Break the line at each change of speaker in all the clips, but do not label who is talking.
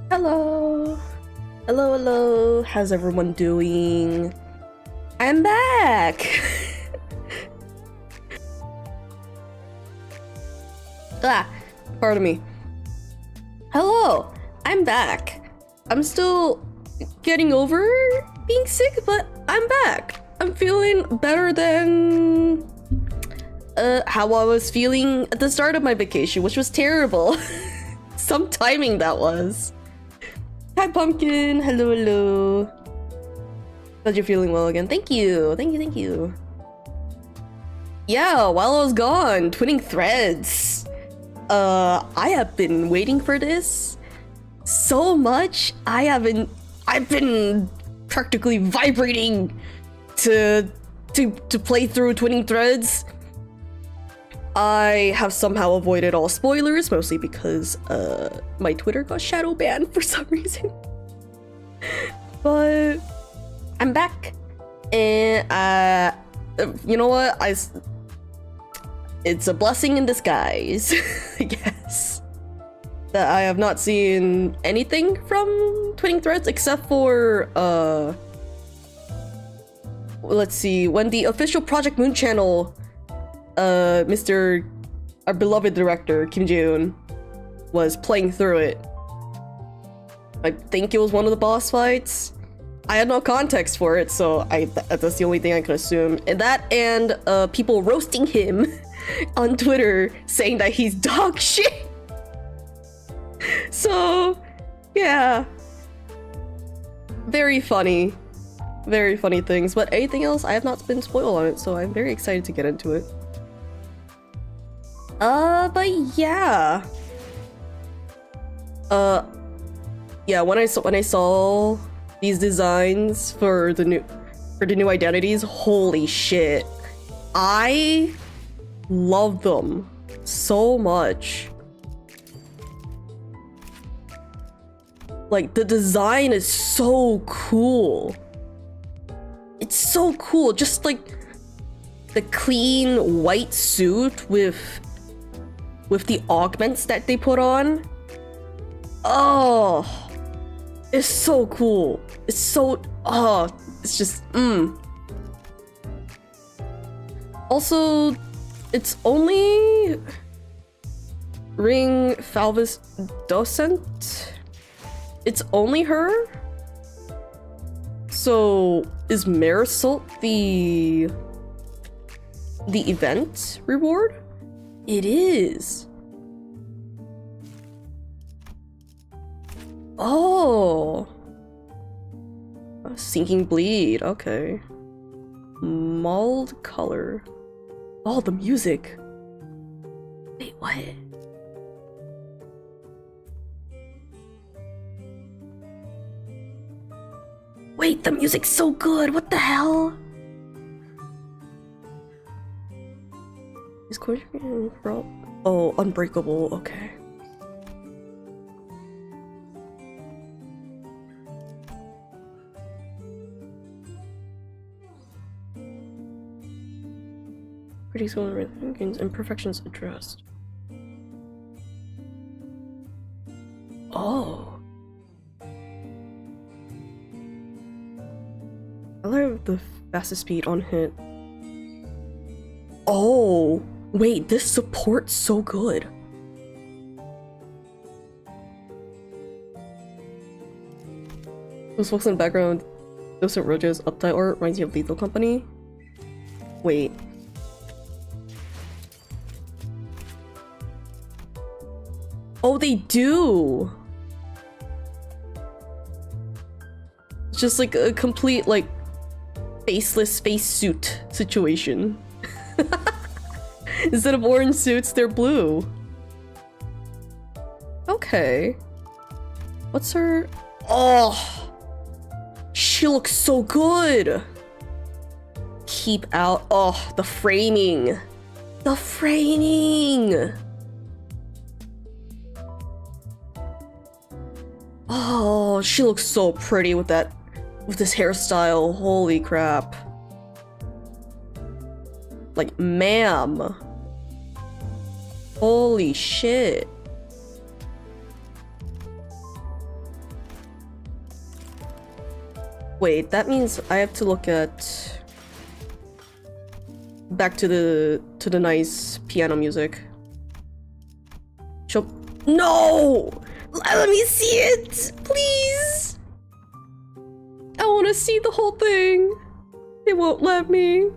Hello! Hello! How's everyone doing? I'm back! Pardon me. Hello! I'm back. I'm still getting over being sick, but I'm back. I'm feeling better than how I was feeling at the start of my vacation, which was terrible. Some timing that was. Hi, Pumpkin. Hello, hello. Glad you're feeling well again. Thank you. Thank you, thank you. Yeah, while I was gone, twinning threads. I have been waiting for this so much. I've been practically vibrating to play through twinning threads. I have somehow avoided all spoilers, mostly because my Twitter got shadow banned for some reason. But I'm back, and you know what? It's a blessing in disguise, I guess, that I have not seen anything from twinning threads except for let's see, when the official Project Moon channel, our beloved director, Kim Jae-hoon, was playing through it. I think it was one of the boss fights. I had no context for it, so that's the only thing I could assume. And that, and people roasting him on Twitter, saying that he's dog shit. So, yeah. Very funny things. But anything else, I have not been spoiled on it, so I'm very excited to get into it. But yeah. Yeah, when I saw these designs for the new identities, holy shit. I love them so much. Like, the design is so cool. It's so cool, just like the clean white suit with the augments that they put on. Oh, it's so cool. It's so, it's just, Also, it's only Ring Falvis Docent. It's only her. So is Marisol the event reward? It is. Oh. Sinking Bleed, okay. Mauled Color. Oh, the music. Wait, what? Wait, the music's so good, what the hell? Is Oh, Unbreakable, okay. Pretty soon, imperfections addressed. Oh. I love the fastest speed on hit. Oh, wait, this support's so good. Those folks in the background, Docent Rojo's uptight art reminds you of Lethal Company. Wait. Oh, they do! It's just like a complete, like, faceless spacesuit situation. Instead of orange suits, they're blue. Okay. What's her... Oh! She looks so good! Keep out... Oh, the framing! The framing! Oh, she looks so pretty with that... with this hairstyle. Holy crap. Like, ma'am. Holy shit. Wait, that means I have to look at... back to the nice piano music. No! Let me see it! Please! I want to see the whole thing. It won't let me.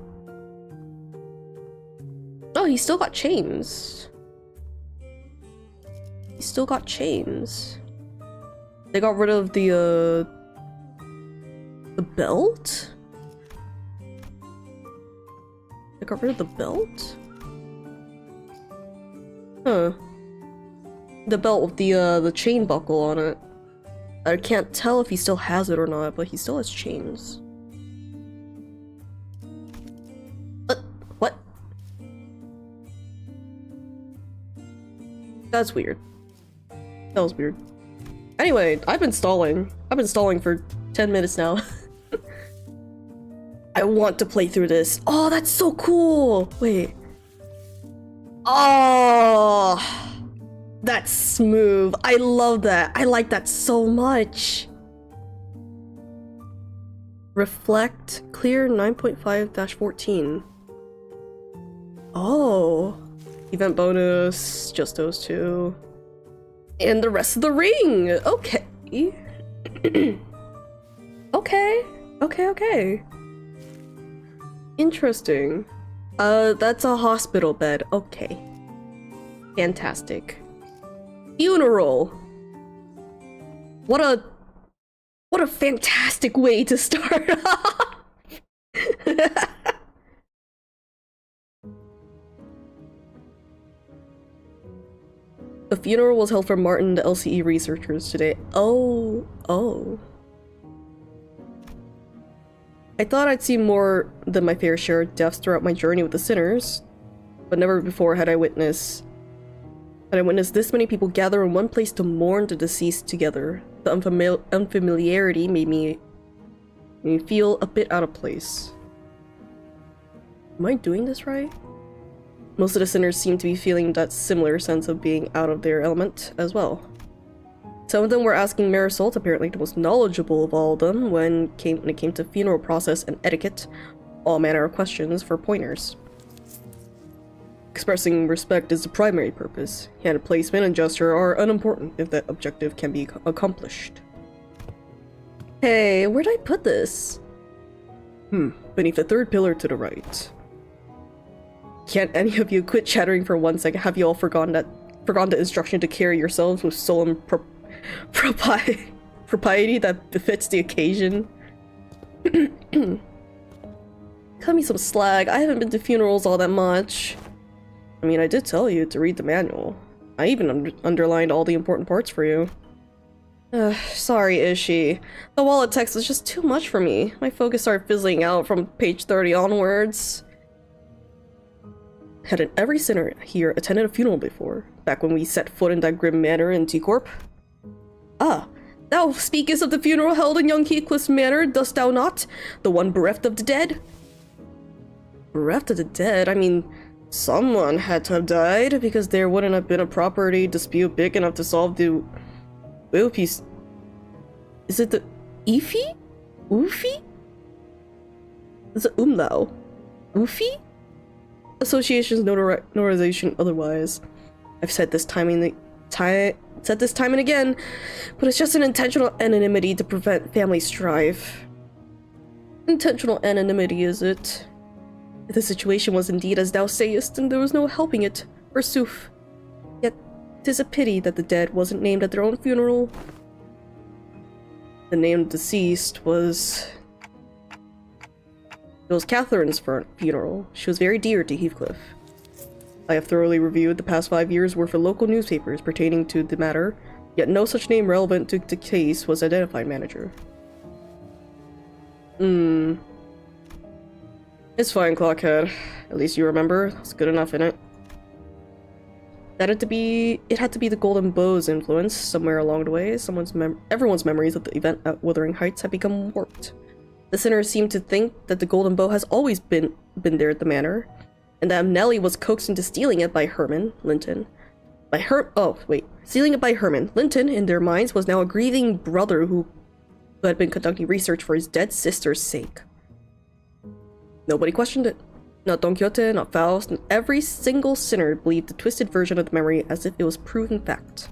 Oh, he's still got chains. He's still got chains. They got rid of the belt? They got rid of the belt? Huh. The belt with the chain buckle on it. I can't tell if he still has it or not, but he still has chains. What? That's weird. That was weird. Anyway, I've been stalling. I've been stalling for 10 minutes now. I want to play through this. Oh, that's so cool! Wait. Oh! That's smooth. I love that. I like that so much. Reflect, clear 9.5-14. Oh. Event bonus, just those two. And the rest of the ring. Okay. Okay. Interesting. That's a hospital bed. Okay. Fantastic. Funeral. What a fantastic way to start off. A funeral was held for Martin, the LCE researchers today. Oh. I thought I'd see more than my fair share of deaths throughout my journey with the sinners, but never before had I witnessed this many people gather in one place to mourn the deceased together. The unfamiliarity made me feel a bit out of place. Am I doing this right? Most of the sinners seem to be feeling that similar sense of being out of their element as well. Some of them were asking Marisol, apparently the most knowledgeable of all of them, when it came to funeral process and etiquette, all manner of questions for pointers. Expressing respect is the primary purpose. Hand placement and gesture are unimportant if that objective can be accomplished. Hey, where'd I put this? Beneath the third pillar to the right. Can't any of you quit chattering for 1 second? Have you all forgotten the instruction to carry yourselves with solemn propriety that befits the occasion? Cut me some slack. I haven't been to funerals all that much. I mean, I did tell you to read the manual. I even underlined all the important parts for you. Sorry, Ishi. The wallet text was just too much for me. My focus started fizzling out from page 30 onwards. Hadn't every sinner here attended a funeral before, back when we set foot in that grim manor in T-Corp? Ah, thou speakest of the funeral held in young Heathcliff's manor, dost thou not? The one bereft of the dead? Bereft of the dead? I mean, Someone had to have died, because there wouldn't have been a property dispute big enough to solve the will piece. Is it the Ifi? Ufi? It's a umlau. Ufi? Association's notarization otherwise. I've said this time and again, but it's just an intentional anonymity to prevent family strife. Intentional anonymity, is it? If the situation was indeed as thou sayest, then there was no helping it, forsooth. Yet, 'tis a pity that the dead wasn't named at their own funeral. The named deceased was... It was Catherine's funeral. She was very dear to Heathcliff. I have thoroughly reviewed the past 5 years' worth of local newspapers pertaining to the matter, yet no such name relevant to the case was identified, manager. It's fine, Clockhead. At least you remember. That's good enough, innit? It had to be the Golden Bow's influence somewhere along the way. Everyone's memories of the event at Wuthering Heights had become warped. The sinners seemed to think that the Golden Bow has always been there at the manor, and that Nellie was coaxed into stealing it by Herman Linton. Stealing it by Herman Linton, in their minds, was now a grieving brother who had been conducting research for his dead sister's sake. Nobody questioned it. Not Don Quixote, not Faust, and every single sinner believed the twisted version of the memory as if it was proven fact.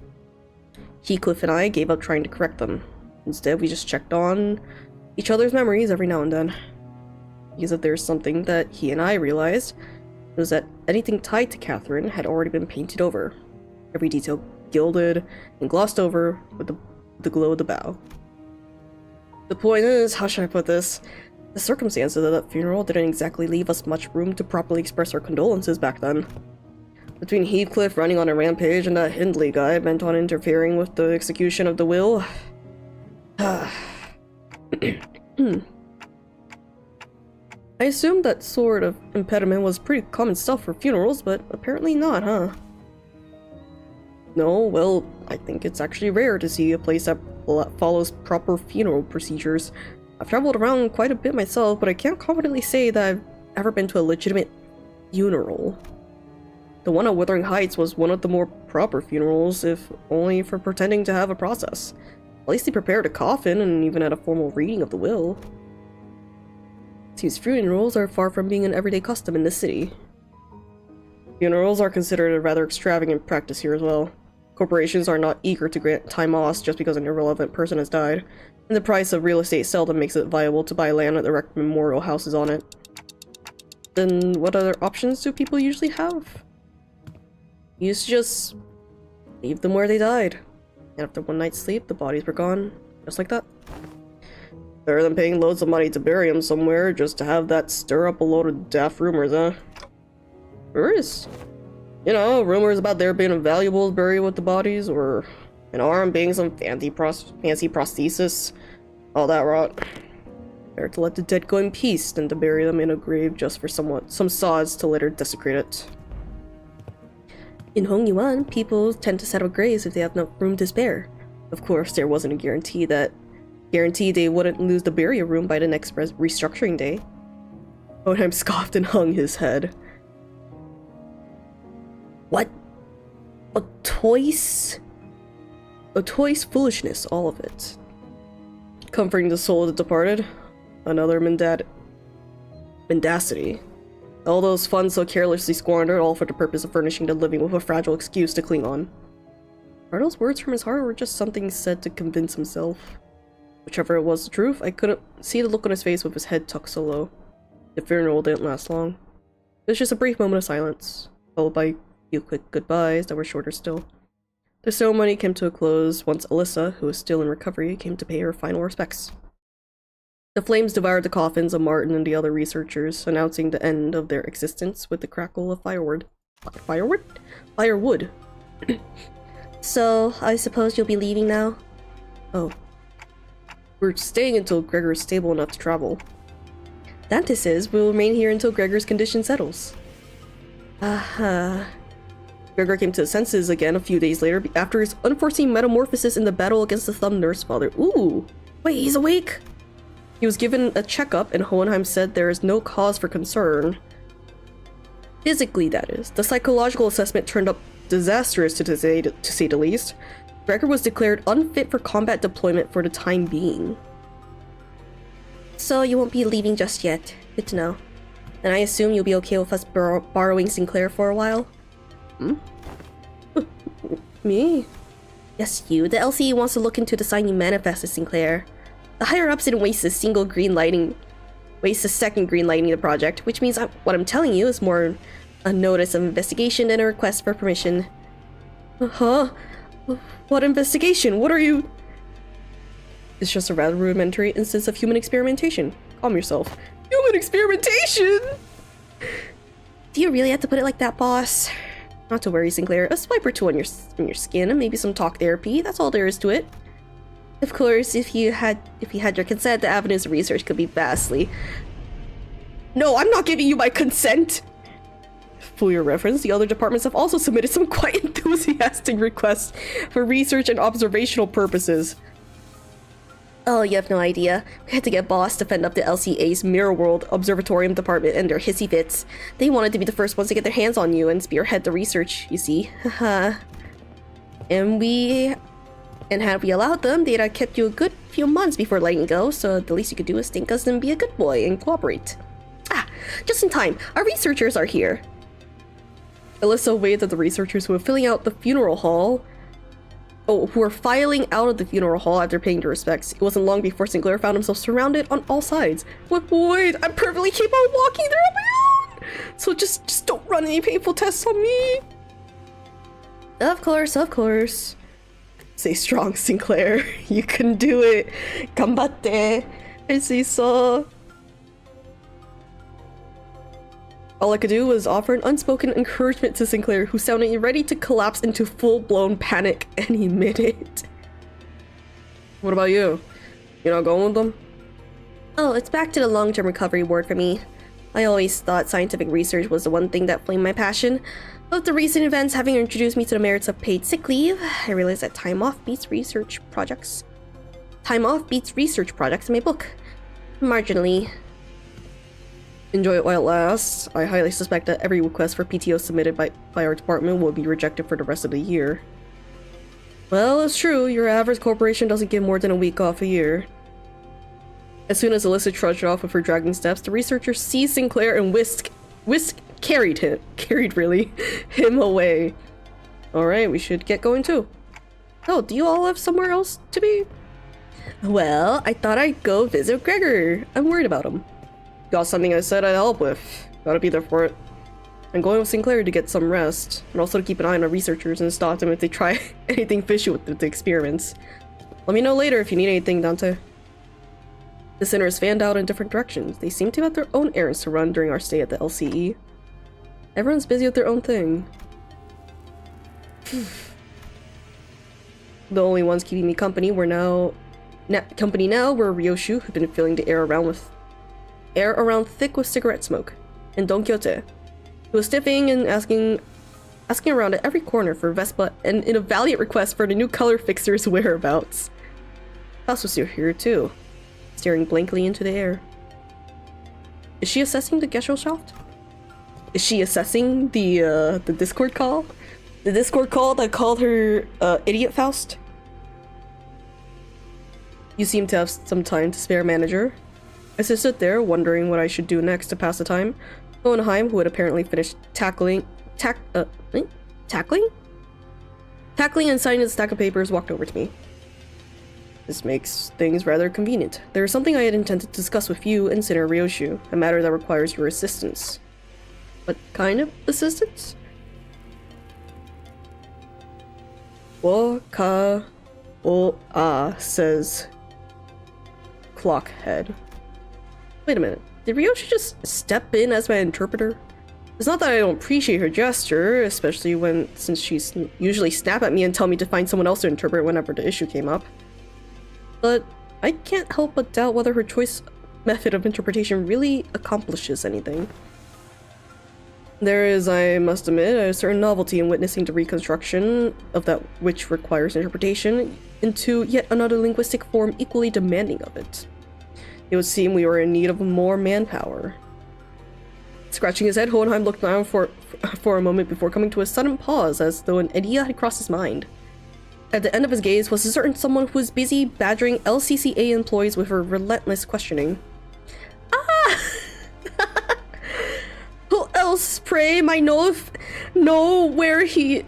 Heathcliff and I gave up trying to correct them. Instead, we just checked on each other's memories every now and then. Because if there's something that he and I realized, it was that anything tied to Catherine had already been painted over. Every detail gilded and glossed over with the glow of the bow. The point is, how should I put this? The circumstances of that funeral didn't exactly leave us much room to properly express our condolences back then. Between Heathcliff running on a rampage and that Hindley guy bent on interfering with the execution of the will... I assumed that sort of impediment was pretty common stuff for funerals, but apparently not, huh? No, well, I think it's actually rare to see a place that follows proper funeral procedures. I've traveled around quite a bit myself, but I can't confidently say that I've ever been to a legitimate funeral. The one at Wuthering Heights was one of the more proper funerals, if only for pretending to have a process. At least they prepared a coffin and even had a formal reading of the will. Seems funerals are far from being an everyday custom in this city. Funerals are considered a rather extravagant practice here as well. Corporations are not eager to grant time off just because an irrelevant person has died, and the price of real estate seldom makes it viable to buy land that erect memorial houses on it. Then what other options do people usually have? You used to just leave them where they died, and after one night's sleep, the bodies were gone, just like that. Better than paying loads of money to bury them somewhere just to have that stir up a load of daft rumors, huh? Rumors? You know, rumors about there being valuables buried with the bodies, or an arm being some fancy prosthesis, all that rot. Better to let the dead go in peace than to bury them in a grave just for some sods to later desecrate it. In Hong Yuan, people tend to settle graves if they have no room to spare. Of course, there wasn't a guarantee they wouldn't lose the burial room by the next restructuring day. Hohenheim scoffed and hung his head. What? A toy's foolishness, all of it. Comforting the soul of the departed, another mendacity. All those funds so carelessly squandered, all for the purpose of furnishing the living with a fragile excuse to cling on. Are those words from his heart, or just something said to convince himself? Whichever it was the truth, I couldn't see the look on his face with his head tucked so low. The funeral didn't last long. It was just a brief moment of silence, followed by few quick goodbyes that were shorter still. The ceremony came to a close once Alyssa, who was still in recovery, came to pay her final respects. The flames devoured the coffins of Martin and the other researchers, announcing the end of their existence with the crackle of firewood. Firewood! So, I suppose you'll be leaving now? Oh. We're staying until Gregor's stable enough to travel. Dante says we'll remain here until Gregor's condition settles. Gregor came to his senses again a few days later after his unforeseen metamorphosis in the battle against the Thumb Nurse Father. Ooh! Wait, he's awake? He was given a checkup, and Hohenheim said there is no cause for concern. Physically, that is. The psychological assessment turned up disastrous to say the least. Gregor was declared unfit for combat deployment for the time being. So you won't be leaving just yet. Good to know. And I assume you'll be okay with us borrowing Sinclair for a while? Hmm? Me? Yes, you. The LCE wants to look into the sign you manifested, Sinclair. The higher-ups didn't waste a second green lighting the project, which means what I'm telling you is more a notice of investigation than a request for permission. Huh? What investigation? What are you... It's just a rather rudimentary instance of human experimentation. Calm yourself. Human experimentation?! Do you really have to put it like that, boss? Not to worry, Sinclair. A swipe or two on your skin and maybe some talk therapy. That's all there is to it. Of course, if you had your consent, the avenues of research could be vastly... No, I'm not giving you my consent! For your reference, the other departments have also submitted some quite enthusiastic requests for research and observational purposes. Oh, you have no idea. We had to get Boss to fend up the LCA's Mirror World Observatorium department and their hissy fits. They wanted to be the first ones to get their hands on you and spearhead the research, you see. Haha. And had we allowed them, they'd have kept you a good few months before letting go, so the least you could do is thank us and be a good boy and cooperate. Ah, just in time. Our researchers are here. Alyssa waved at the researchers who were filling out the funeral hall. Oh, who were filing out of the funeral hall after paying their respects. It wasn't long before Sinclair found himself surrounded on all sides. Wait, I'm perfectly capable of walking there on my own! So just don't run any painful tests on me! Of course. Stay strong, Sinclair. You can do it. Ganbatte. I see so. All I could do was offer an unspoken encouragement to Sinclair, who sounded ready to collapse into full-blown panic any minute. What about you? You not going with them? Oh, it's back to the long-term recovery ward for me. I always thought scientific research was the one thing that flamed my passion. But the recent events having introduced me to the merits of paid sick leave, I realized that time off beats research projects. Time off beats research projects in my book. Marginally. Enjoy it while it lasts. I highly suspect that every request for PTO submitted by our department will be rejected for the rest of the year. Well, it's true. Your average corporation doesn't get more than a week off a year. As soon as Alyssa trudged off with her dragging steps, the researcher seized Sinclair and carried him away. Alright, we should get going too. Oh, do you all have somewhere else to be? Well, I thought I'd go visit Gregor. I'm worried about him. Got something I said I'd help with. Gotta be there for it. I'm going with Sinclair to get some rest, and also to keep an eye on the researchers and stop them if they try anything fishy with the experiments. Let me know later if you need anything, Dante. The sinners fanned out in different directions. They seem to have their own errands to run during our stay at the LCE. Everyone's busy with their own thing. The only ones keeping me company were were Ryoshu, who'd been filling the air around thick with cigarette smoke, and Don Quixote, who was sniffing and asking around at every corner for Vespa and in a valiant request for the new color fixer's whereabouts. House was here too, staring blankly into the air. Is she assessing the Gesellschaft? Is she assessing the Discord call? The Discord call that called her Idiot Faust? You seem to have some time to spare, manager. As I stood there, wondering what I should do next to pass the time, Hohenheim, who had apparently finished tackling and signing the stack of papers, walked over to me. This makes things rather convenient. There is something I had intended to discuss with you and Senator Ryoshu, a matter that requires your assistance. What kind of assistance? Waka o says Clockhead. Wait a minute, did Ryoshu just step in as my interpreter? It's not that I don't appreciate her gesture, especially since she's usually snap at me and tell me to find someone else to interpret whenever the issue came up. But I can't help but doubt whether her choice method of interpretation really accomplishes anything. There is, I must admit, a certain novelty in witnessing the reconstruction of that which requires interpretation into yet another linguistic form equally demanding of it. It would seem we were in need of more manpower. Scratching his head, Hohenheim looked down for a moment before coming to a sudden pause, as though an idea had crossed his mind. At the end of his gaze was a certain someone who was busy badgering LCCA employees with her relentless questioning. Ah! Who else, pray, might know where he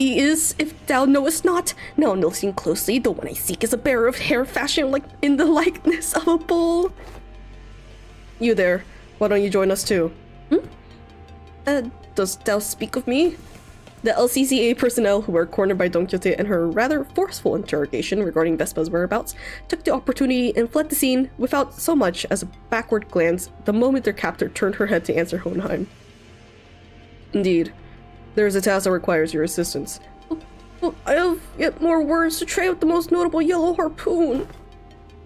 is, if thou knowest not? Now listen closely, the one I seek is a bearer of hair fashioned like in the likeness of a bull. You there, why don't you join us too? Dost thou speak of me? The LCCA personnel who were cornered by Don Quixote and her rather forceful interrogation regarding Vespa's whereabouts took the opportunity and fled the scene without so much as a backward glance the moment their captor turned her head to answer Hohenheim. Indeed, there is a task that requires your assistance. Oh, I have yet more words to trade with the most notable yellow harpoon.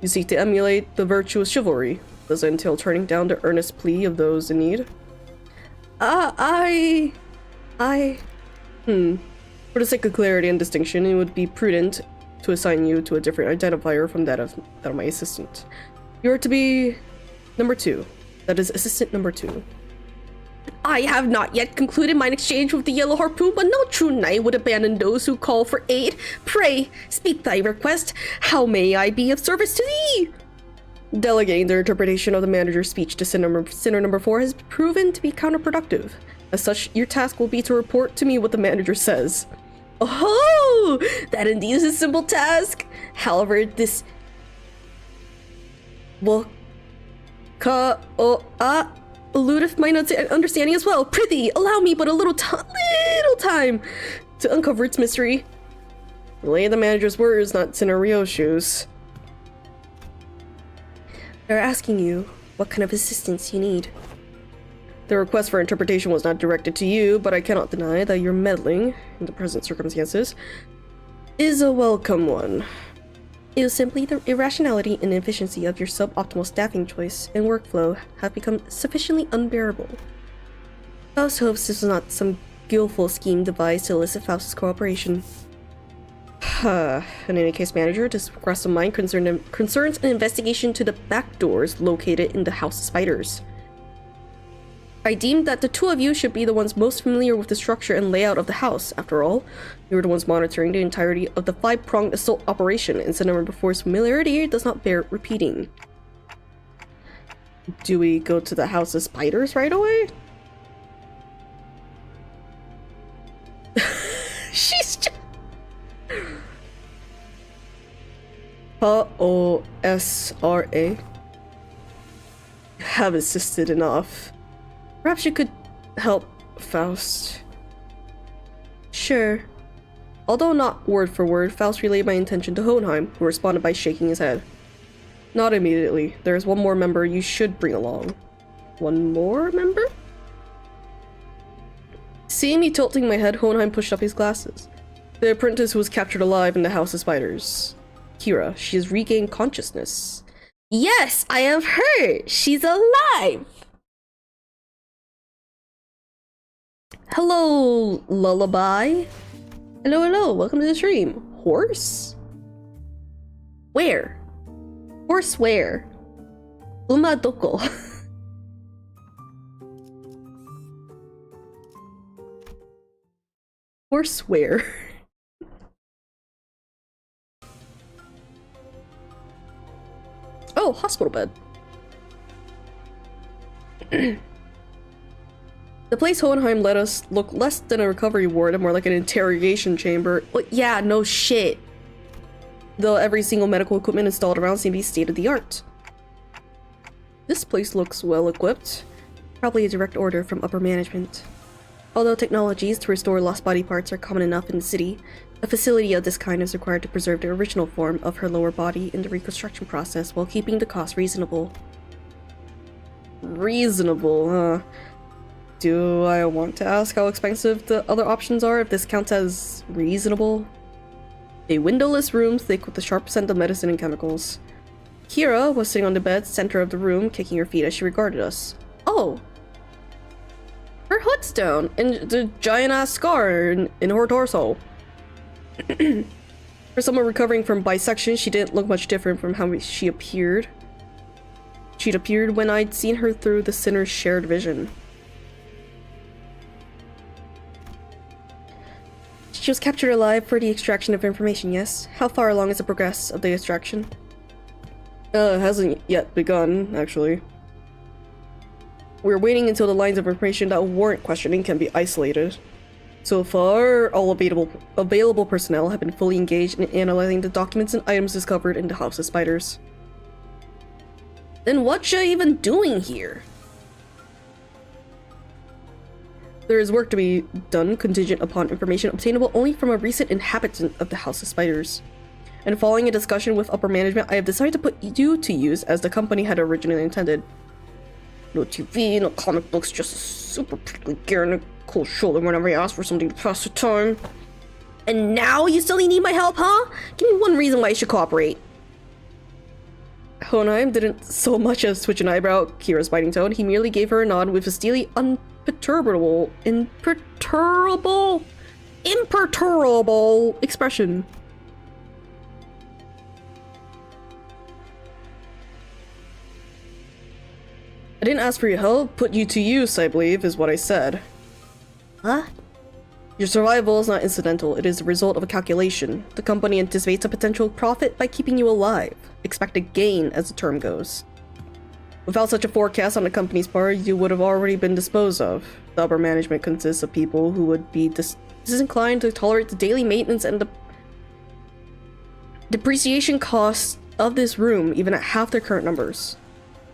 You seek to emulate the virtuous chivalry. Does it entail turning down the earnest plea of those in need? For the sake of clarity and distinction, it would be prudent to assign you to a different identifier from that of my assistant. You are to be number 2. That is assistant number 2. I have not yet concluded mine exchange with the yellow harpoon, but no true knight would abandon those who call for aid. Pray, speak thy request. How may I be of service to thee? Delegating their interpretation of the manager's speech to sinner number 4 has proven to be counterproductive. As such, your task will be to report to me what the manager says. Oh, that indeed is a simple task. However, this will eludeth my understanding as well. Prithee, allow me but a little time to uncover its mystery. Relay the manager's words, not Cinnario shoes. They're asking you what kind of assistance you need. The request for interpretation was not directed to you, but I cannot deny that your meddling, in the present circumstances, is a welcome one. It was simply the irrationality and inefficiency of your suboptimal staffing choice and workflow have become sufficiently unbearable. Faust hopes this was not some skillful scheme devised to elicit Faust's cooperation. In any case, manager, this request of mine concerns an investigation to the back doors located in the House of Spiders. I deemed that the two of you should be the ones most familiar with the structure and layout of the house. After all, you were the ones monitoring the entirety of the 5-pronged assault operation, and so number 4's familiarity does not bear repeating. Do we go to the House of Spiders right away? She's just... O-S-R-A. You have assisted enough. Perhaps you could help Faust. Sure. Although not word for word, Faust relayed my intention to Hohenheim, who responded by shaking his head. Not immediately. There is one more member you should bring along. One more member? Seeing me tilting my head, Hohenheim pushed up his glasses. The apprentice who was captured alive in the House of Spiders. Kira, she has regained consciousness. Yes, I have heard! She's alive! Hello, lullaby. Hello, welcome to the stream. Horse? Where? Horse where? Uma doko. Horse where? Oh, hospital bed. The place Hohenheim let us looked less than a recovery ward and more like an interrogation chamber. Well, yeah, no shit. Though every single medical equipment installed around seemed to be state-of-the-art. This place looks well equipped. Probably a direct order from upper management. Although technologies to restore lost body parts are common enough in the city, a facility of this kind is required to preserve the original form of her lower body in the reconstruction process while keeping the cost reasonable. Reasonable, huh? Do I want to ask how expensive the other options are if this counts as reasonable? A windowless room thick with the sharp scent of medicine and chemicals. Kira was sitting on the bed, center of the room, kicking her feet as she regarded us. Oh! Her hood's down, and the giant-ass scar in her torso. For someone recovering from bisection, she didn't look much different from how she appeared. She'd appeared when I'd seen her through the sinner's shared vision. She was captured alive for the extraction of information, yes? How far along is the progress of the extraction? Hasn't yet begun, actually. We're waiting until the lines of information that warrant questioning can be isolated. So far, all available personnel have been fully engaged in analyzing the documents and items discovered in the House of Spiders. Then what's you even doing here? There is work to be done contingent upon information obtainable only from a recent inhabitant of the House of Spiders. And following a discussion with upper management, I have decided to put you to use as the company had originally intended. No TV, no comic books, just a super prickly gear and a cool shoulder whenever I ask for something to pass the time. And now you still need my help, huh? Give me one reason why you should cooperate. Hohenheim didn't so much as switch an eyebrow at Kira's biting tone. He merely gave her a nod with a steely, imperturbable expression. I didn't ask for your help, put you to use, I believe, is what I said. Huh? Your survival is not incidental, it is the result of a calculation. The company anticipates a potential profit by keeping you alive. Expect a gain, as the term goes. Without such a forecast on the company's part, you would have already been disposed of. The upper management consists of people who would be disinclined to tolerate the daily maintenance and the depreciation costs of this room, even at half their current numbers.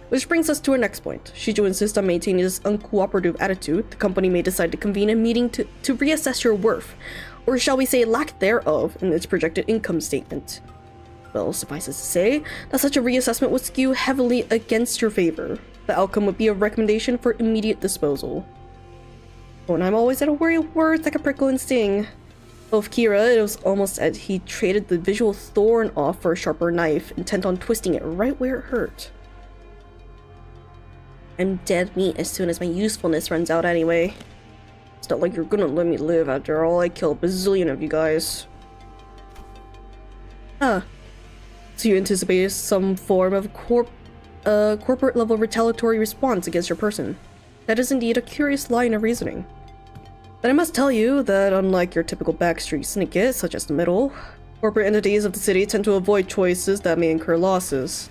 Which brings us to our next point. Should you insist on maintaining this uncooperative attitude, the company may decide to convene a meeting to reassess your worth, or shall we say lack thereof, in its projected income statement. Well, suffice it to say that such a reassessment would skew heavily against your favor. The outcome would be a recommendation for immediate disposal. When I'm always at a worry of words like a prickle and sting. Of Kira, it was almost as he traded the visual thorn off for a sharper knife, intent on twisting it right where it hurt. I'm dead meat as soon as my usefulness runs out anyway. It's not like you're gonna let me live after all. I killed a bazillion of you guys. Huh. So you anticipated some form of corporate level retaliatory response against your person. That is indeed a curious line of reasoning. But I must tell you that unlike your typical backstreet syndicate, such as the Middle, corporate entities of the city tend to avoid choices that may incur losses.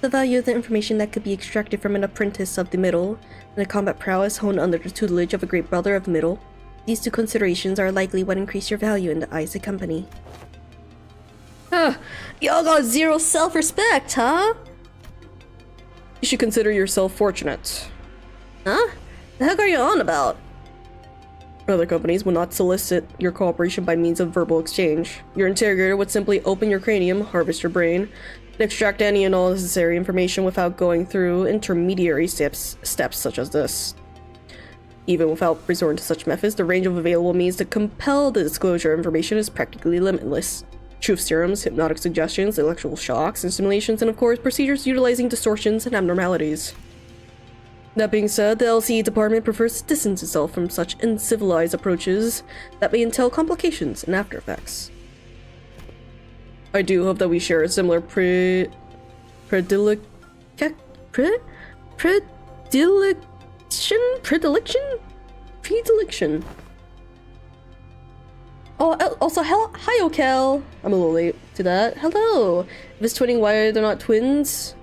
The value of the information that could be extracted from an apprentice of the Middle, and the combat prowess honed under the tutelage of a great brother of the Middle, these two considerations are likely what increase your value in the eyes of the company. Huh, y'all got zero self-respect, huh? You should consider yourself fortunate. Huh? The heck are you on about? Other companies will not solicit your cooperation by means of verbal exchange. Your interrogator would simply open your cranium, harvest your brain, and extract any and all necessary information without going through intermediary steps such as this. Even without resorting to such methods, the range of available means to compel the disclosure of information is practically limitless. Truth serums, hypnotic suggestions, electrical shocks and simulations, and of course procedures utilizing distortions and abnormalities. That being said, the LCE department prefers to distance itself from such uncivilized approaches that may entail complications and after effects. I do hope that we share a similar predilection? Oh, also, hi, Okel. I'm a little late to that. Hello. If it's twinning, why are they not twins?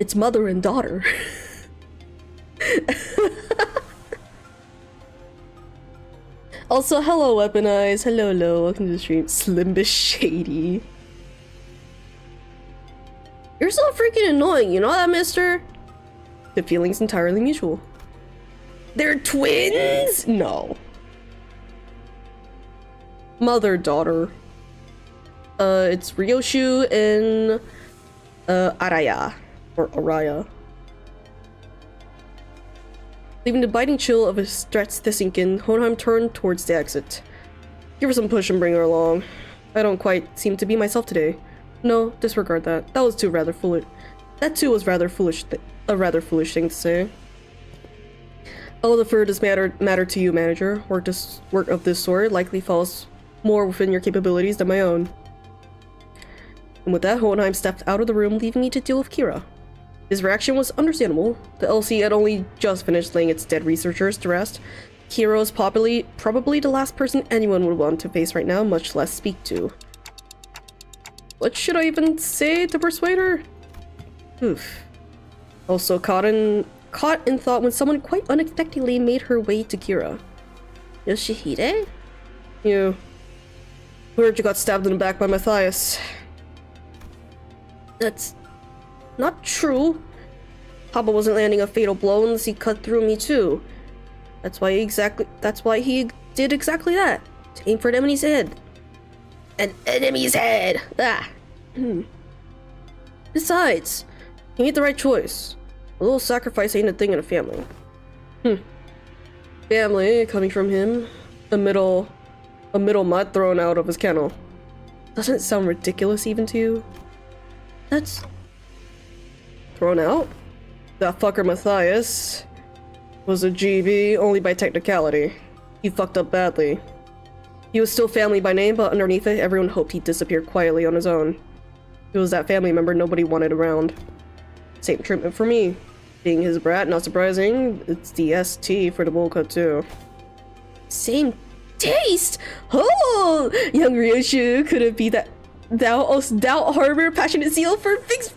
It's mother and daughter. Also, hello, Weaponize. Hello, welcome to the stream. Limbus Shady. You're so freaking annoying, you know that, mister? The feeling's entirely mutual. They're twins? No. Mother-daughter. It's Ryoshu and Araya. Or Araya. Leaving the biting chill of his threats to sink in, Hohenheim turned towards the exit. Give her some push and bring her along. I don't quite seem to be myself today. No, disregard that. That was rather foolish. That too was rather foolish. A rather foolish thing to say. I'll defer this matter to you, manager. Work of this sort likely falls more within your capabilities than my own. And with that, Hohenheim stepped out of the room, leaving me to deal with Kira. His reaction was understandable. The LC had only just finished laying its dead researchers to rest. Kira is probably the last person anyone would want to face right now, much less speak to. What should I even say to persuade her? Oof. Also caught in thought when someone quite unexpectedly made her way to Kira. Yoshihide? You. Heard you got stabbed in the back by Matthias. That's not true. Papa wasn't landing a fatal blow unless he cut through me too. That's why he did exactly that. To aim for an enemy's head. An enemy's head! Ah. Besides, he made the right choice. A little sacrifice ain't a thing in a family. Family, coming from him. A middle mutt thrown out of his kennel. Doesn't it sound ridiculous even to you? That's... thrown out? That fucker Matthias was a GB only by technicality. He fucked up badly. He was still family by name, but underneath it, everyone hoped he'd disappear quietly on his own. He was that family member nobody wanted around. Same treatment for me. Being his brat, not surprising, it's the ST for the bowl cut too. Same taste? Oh! Young Ryoshu, could it be that thou harbor passionate zeal for things?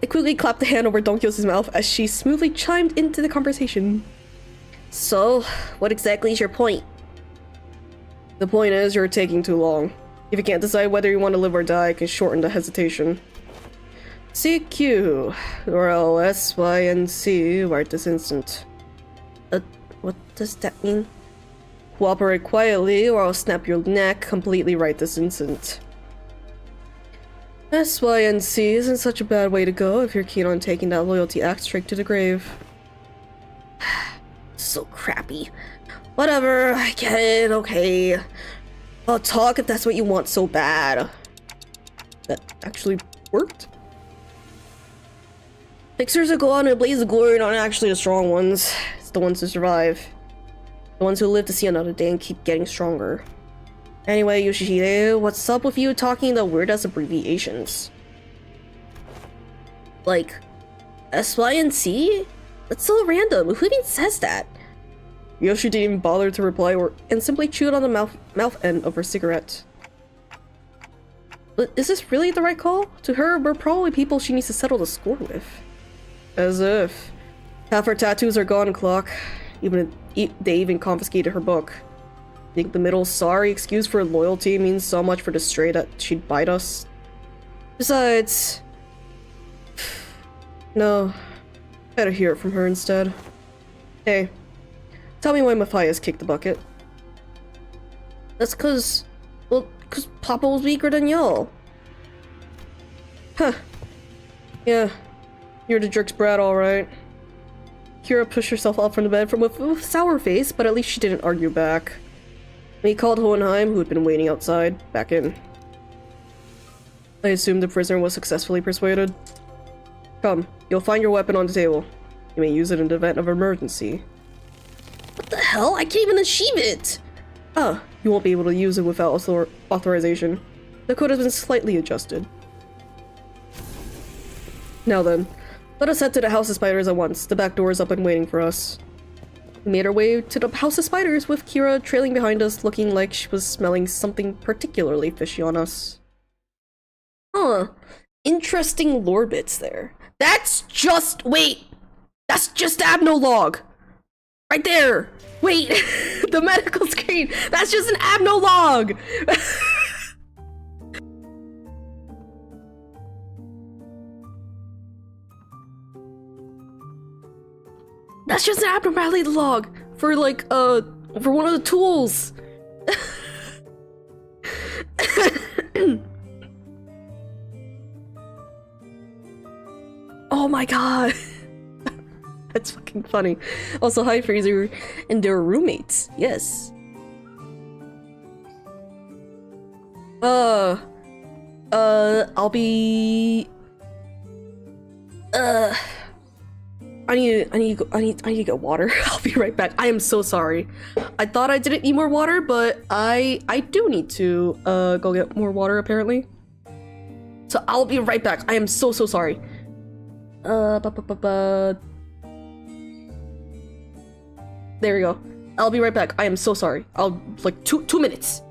I quickly clapped a hand over Don Quixote's mouth as she smoothly chimed into the conversation. So, what exactly is your point? The point is, you're taking too long. If you can't decide whether you want to live or die, it can shorten the hesitation. CQ, or SYNC, right this instant. What does that mean? Cooperate quietly, or I'll snap your neck completely right this instant. SYNC isn't such a bad way to go if you're keen on taking that loyalty act straight to the grave. So crappy. Whatever, I get it, okay. I'll talk if that's what you want so bad. That actually worked? Fixers that go out in a blaze of glory aren't actually the strong ones. It's the ones who survive. The ones who live to see another day and keep getting stronger. Anyway, Yoshihide, what's up with you talking the weirdest abbreviations? Like, SYNC? That's so random. Who even says that? Yoshi didn't even bother to reply and simply chewed on the mouth end of her cigarette. But is this really the right call? To her, we're probably people she needs to settle the score with. As if. Half her tattoos are gone, Clock. They even confiscated her book. Think the middle sorry excuse for loyalty means so much for the stray that she'd bite us? Besides... No. Better hear it from her instead. Hey. Tell me why Matthias kicked the bucket. That's cause Papa was weaker than y'all. Huh. Yeah. You're the jerk's brat, alright. Kira pushed herself up from the bed with a sour face, but at least she didn't argue back. When he called Hohenheim, who had been waiting outside, back in. I assumed the prisoner was successfully persuaded. Come, you'll find your weapon on the table. You may use it in the event of emergency. What the hell? I can't even achieve it! Oh, you won't be able to use it without authorization. The code has been slightly adjusted. Now then, let us head to the House of Spiders at once. The back door is up and waiting for us. We made our way to the House of Spiders with Kira trailing behind us, looking like she was smelling something particularly fishy on us. Huh. Interesting lore bits there. That's just- wait! That's just the Abno log! Right there! Wait! The medical screen! That's just an Abno log! That's just an abnormality log for like for one of the tools. Oh my god. That's fucking funny. Also, hi Fraser and their roommates. Yes. I'll be I need to get water. I'll be right back. I am so sorry. I thought I didn't need more water, but I do need to go get more water apparently. So I'll be right back. I am so sorry. There we go. I'll be right back. I am so sorry. I'll like two minutes.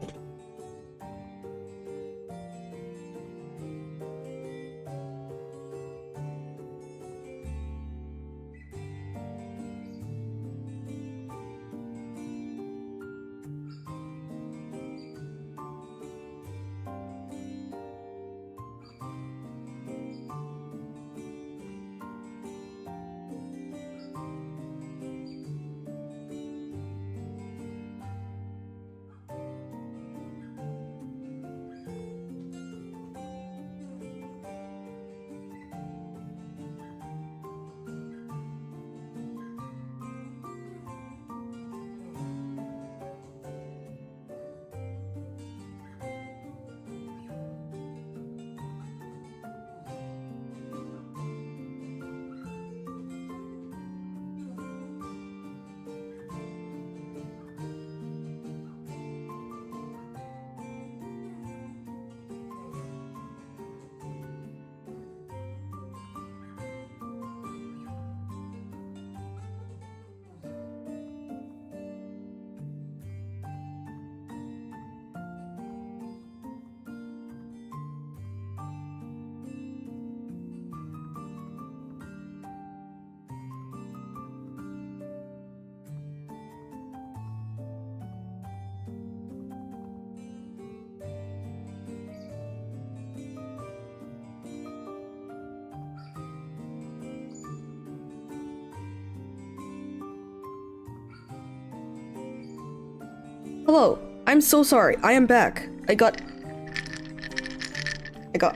Hello, I'm so sorry. I am back. I got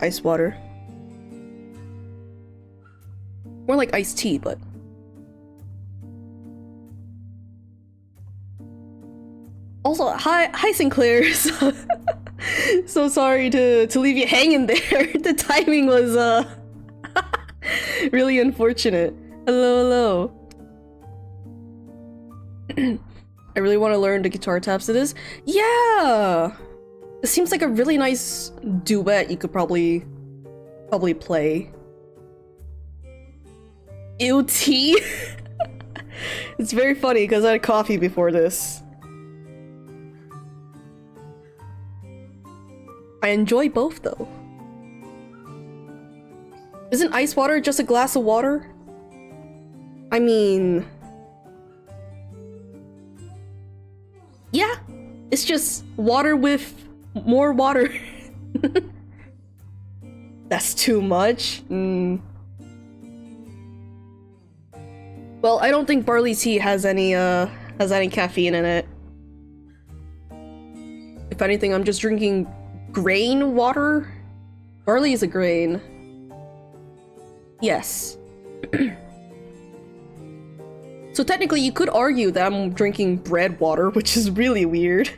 ice water. More like iced tea, but also hi Sinclair. So sorry to leave you hanging there. The timing was really unfortunate. Hello. I really want to learn the guitar taps it is. Yeah! It seems like a really nice duet you could probably play. Ew, tea? It's very funny because I had coffee before this. I enjoy both though. Isn't ice water just a glass of water? I mean... yeah, it's just water with more water. That's too much. Well, I don't think barley tea has any caffeine in it. If anything, I'm just drinking grain water. Barley is a grain. Yes. So technically, you could argue that I'm drinking bread water, which is really weird.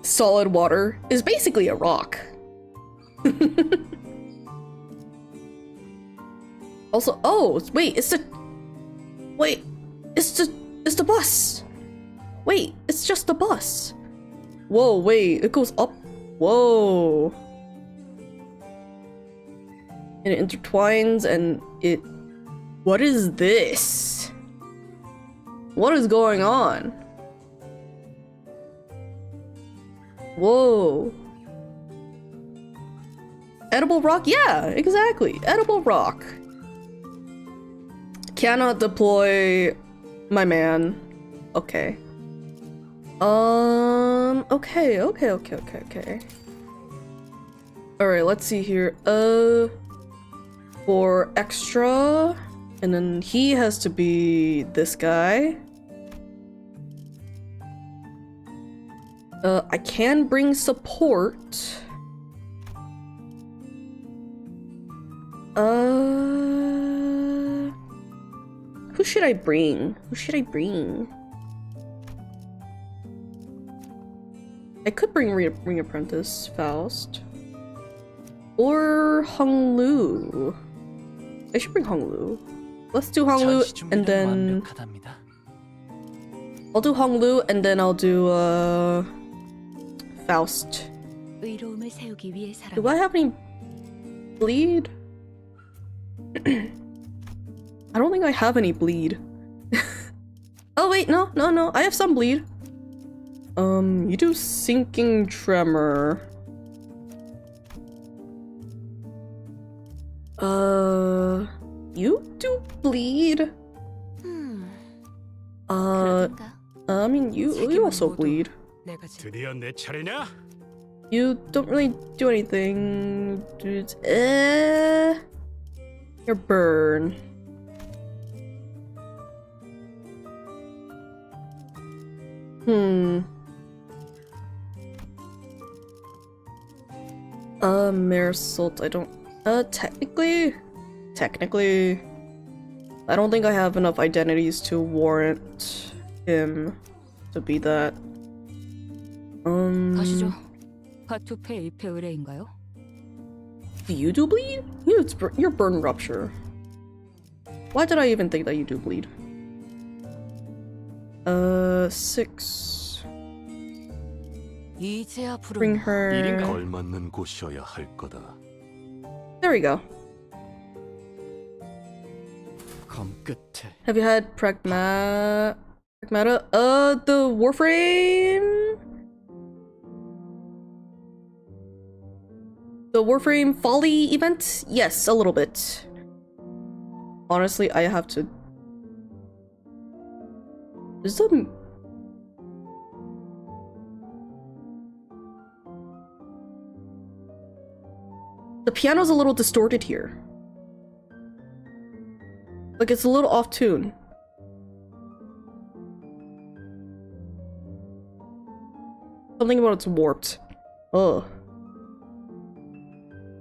Solid water is basically a rock. Also, oh, wait, it's the bus. Wait, it's just the bus. Whoa, wait, it goes up. Whoa. And it intertwines and it... what is this? What is going on? Whoa. Edible rock? Yeah, exactly. Edible rock. Cannot deploy my man. Okay. Okay. Alright, let's see here. For extra, and then he has to be this guy. I can bring support. Who should I bring? I could bring Ring Apprentice Faust. Or Hong Lu. I should bring Hong Lu. Let's do Hong Lu and then... I'll do Honglu and then I'll do Faust. Do I have any bleed? I don't think I have any bleed. Oh wait, no, I have some bleed. You do sinking tremor. You do bleed. I mean, you also bleed. You don't really do anything. Your burn. Marisol, I don't. Technically, I don't think I have enough identities to warrant him to be that.
가시죠. 파투페 입회 의뢰인가요?
Do you do bleed? You're burn rupture. Why did I even think that you do bleed? 6. Bring her.
걸맞는 곳이어야 할 거다.
There we go.
검 끝에.
Have you had Pragmata? The Warframe? The Warframe Folly event? Yes, a little bit. Honestly, I have to... Is the... The piano's a little distorted here. Like, it's a little off tune. Something about it's warped. Ugh.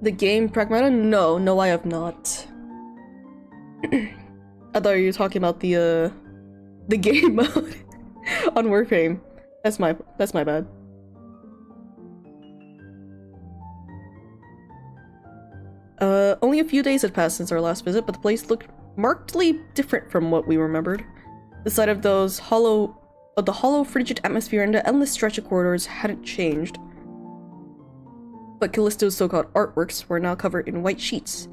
The game Pragmata? No, I have not. I thought you were talking about the game mode on Warframe. That's my bad. Only a few days had passed since our last visit, but the place looked markedly different from what we remembered. The sight of the hollow, frigid atmosphere and the endless stretch of corridors hadn't changed. But Callisto's so-called artworks were now covered in white sheets,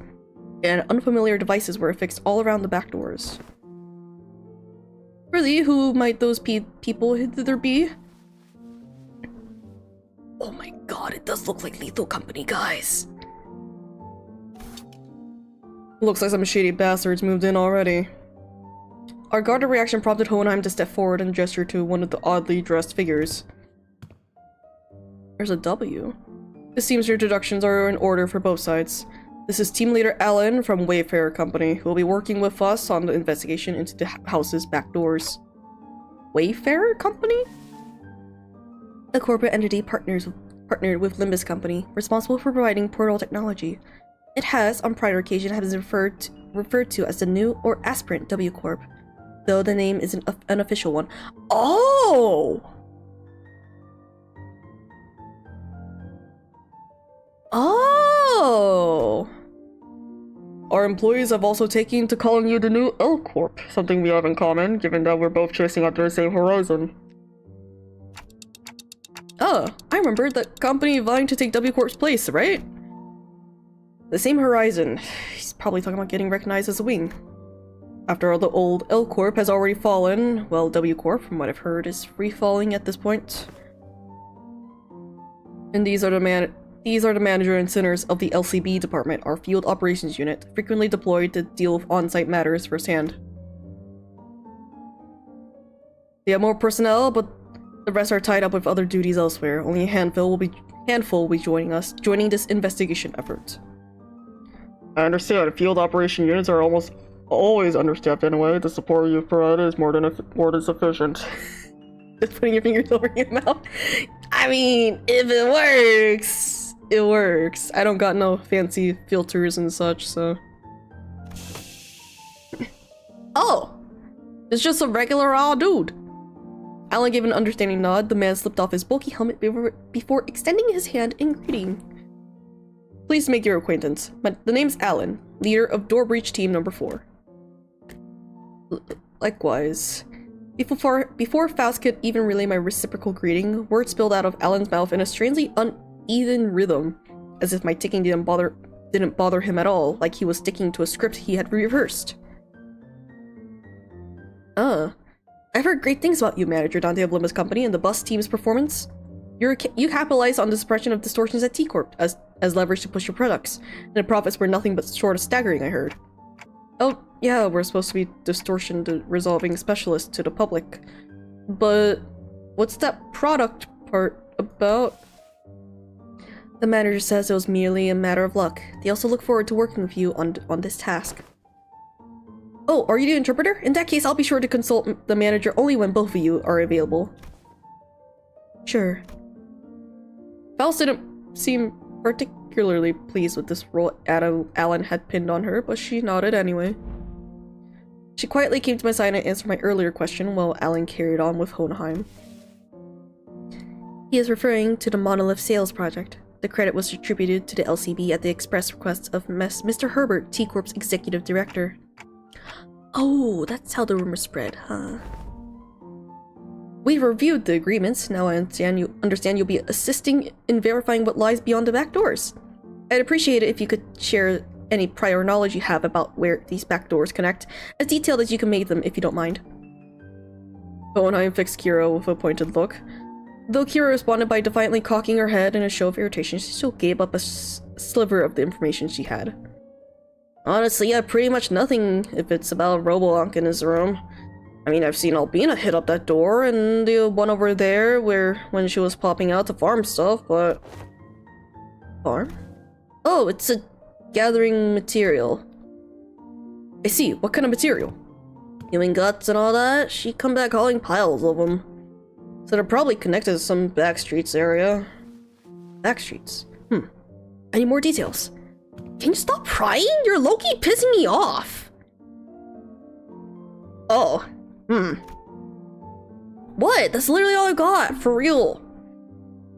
and unfamiliar devices were affixed all around the back doors. Really, who might those people hither be? Oh my god, it does look like Lethal Company, guys. Looks like some shady bastards moved in already. Our guarded reaction prompted Hohenheim to step forward and gesture to one of the oddly dressed figures. There's a W. It seems your introductions are in order for both sides. This is team leader Alan from Wayfarer Company, who will be working with us on the investigation into the house's back doors. Wayfarer Company? A corporate entity partnered with Limbus Company, responsible for providing portal technology. It has, on prior occasion, has been referred to as the new or aspirant W Corp, though the name isn't an official one. Oh! Oh! Our employees have also taken to calling you the new L Corp, something we have in common, given that we're both chasing after the same horizon. Oh, I remember the company vying to take W Corp's place, right? The same horizon. He's probably talking about getting recognized as a wing. After all, the old L Corp has already fallen. Well, W Corp, from what I've heard, is free-falling at this point. And these are the manager and sinners of the LCB department, our field operations unit, frequently deployed to deal with on-site matters firsthand. They have more personnel, but the rest are tied up with other duties elsewhere. Only a handful will be joining this investigation effort. I understand. Field operation units are almost always understaffed anyway. The support you've provided is more than sufficient. Just putting your fingers over your mouth. I mean, if it works, it works. I don't got no fancy filters and such, so. Oh! It's just a regular old dude. Alan gave an understanding nod. The man slipped off his bulky helmet before extending his hand in greeting. Pleased to make your acquaintance. The name's Alan, leader of Door Breach Team Number 4. Likewise. Before Faust could even relay my reciprocal greeting, words spilled out of Alan's mouth in a strangely uneven rhythm, as if my ticking didn't bother him at all, like he was sticking to a script he had rehearsed. I've heard great things about you, Manager Dante of Limbus Company, and the bus team's performance. You capitalized on the suppression of distortions at T-Corp as leverage to push your products, and the profits were nothing but short of staggering, I heard. Oh, yeah, we're supposed to be distortion resolving specialists to the public. But what's that product part about? The manager says it was merely a matter of luck. They also look forward to working with you on this task. Oh, are you the interpreter? In that case, I'll be sure to consult the manager only when both of you are available. Sure. Faust didn't seem particularly pleased with this role Alan had pinned on her, but she nodded anyway. She quietly came to my side and answered my earlier question while Alan carried on with Hohenheim. He is referring to the Monolith Sales Project. The credit was attributed to the LCB at the express request of Mr. Herbert, T-Corp's executive director. Oh, that's how the rumor spread, huh? We've reviewed the agreements. Now I understand you'll be assisting in verifying what lies beyond the back doors. I'd appreciate it if you could share any prior knowledge you have about where these back doors connect, as detailed as you can make them, if you don't mind. Hohenheim fixed Kira with a pointed look. Though Kira responded by defiantly cocking her head in a show of irritation, she still gave up a sliver of the information she had. Honestly, yeah, pretty much nothing if it's about Robolonk in his room. I mean, I've seen Albina hit up that door, and the one over there when she was popping out to farm stuff, but... Farm? Oh, it's a gathering material. I see, what kind of material? Human guts and all that? She come back hauling piles of them. So they're probably connected to some backstreets area. Backstreets? I need more details. Can you stop prying? You're low-key pissing me off. Oh. What? That's literally all I got, for real.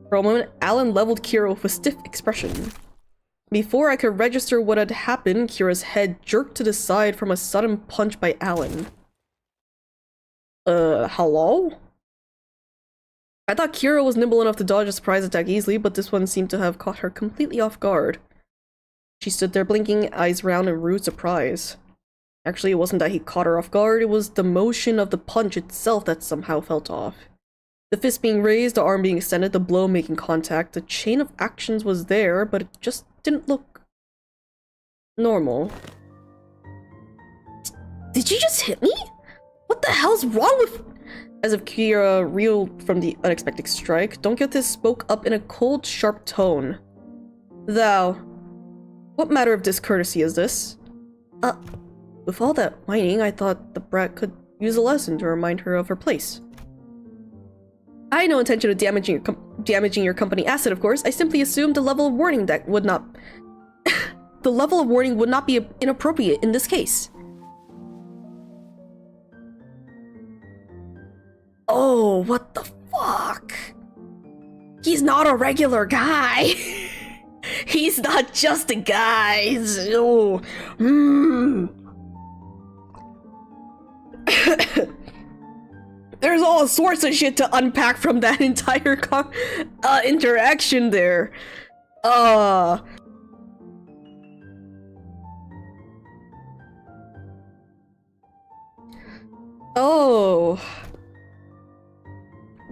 For a moment, Alan leveled Kira with a stiff expression. Before I could register what had happened, Kira's head jerked to the side from a sudden punch by Alan. Hello? I thought Kira was nimble enough to dodge a surprise attack easily, but this one seemed to have caught her completely off guard. She stood there blinking, eyes round in rude surprise. Actually, it wasn't that he caught her off guard, it was the motion of the punch itself that somehow felt off. The fist being raised, the arm being extended, the blow making contact, the chain of actions was there, but it just didn't look normal. Did you just hit me? What the hell's wrong with... As if Kira reeled from the unexpected strike, Don Quixote spoke up in a cold, sharp tone. Thou, what matter of discourtesy is this? With all that whining, I thought the brat could use a lesson to remind her of her place. I had no intention of damaging your company asset, of course. I simply assumed the level of warning that would not... the level of warning would not be inappropriate in this case. Oh, what the fuck? He's not a regular guy. He's not just a guy. Oh. There's all sorts of shit to unpack from that entire interaction there. Oh.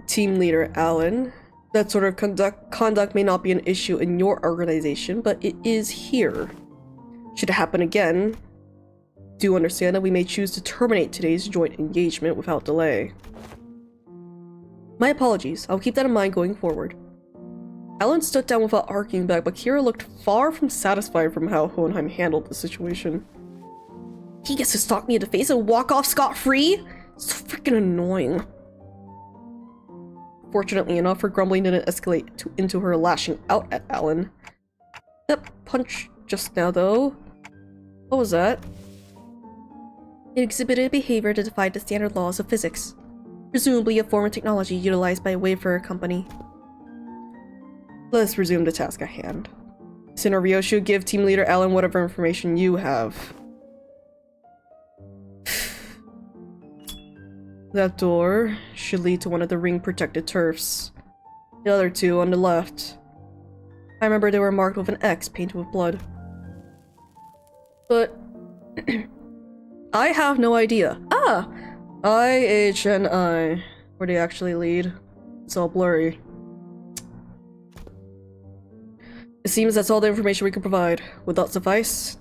Team leader Alan, that sort of conduct may not be an issue in your organization, but it is here. Should it happen again, do understand that we may choose to terminate today's joint engagement without delay. My apologies, I'll keep that in mind going forward. Alan stood down without arguing back, but Kira looked far from satisfied from how Hohenheim handled the situation. He gets to stalk me in the face and walk off scot-free? So freaking annoying. Fortunately enough, her grumbling didn't escalate into her lashing out at Alan. That punch just now, though. What was that? It exhibited behavior that defied the standard laws of physics. Presumably a form of technology utilized by a Wayfarer company. Let's resume the task at hand. Sinner Ryoshu, give team leader Alan whatever information you have. That door should lead to one of the ring-protected turfs. The other two on the left. I remember they were marked with an X painted with blood. But I have no idea. Ah! I, H, and I. Where they actually lead. It's all blurry. It seems that's all the information we can provide. Would that suffice?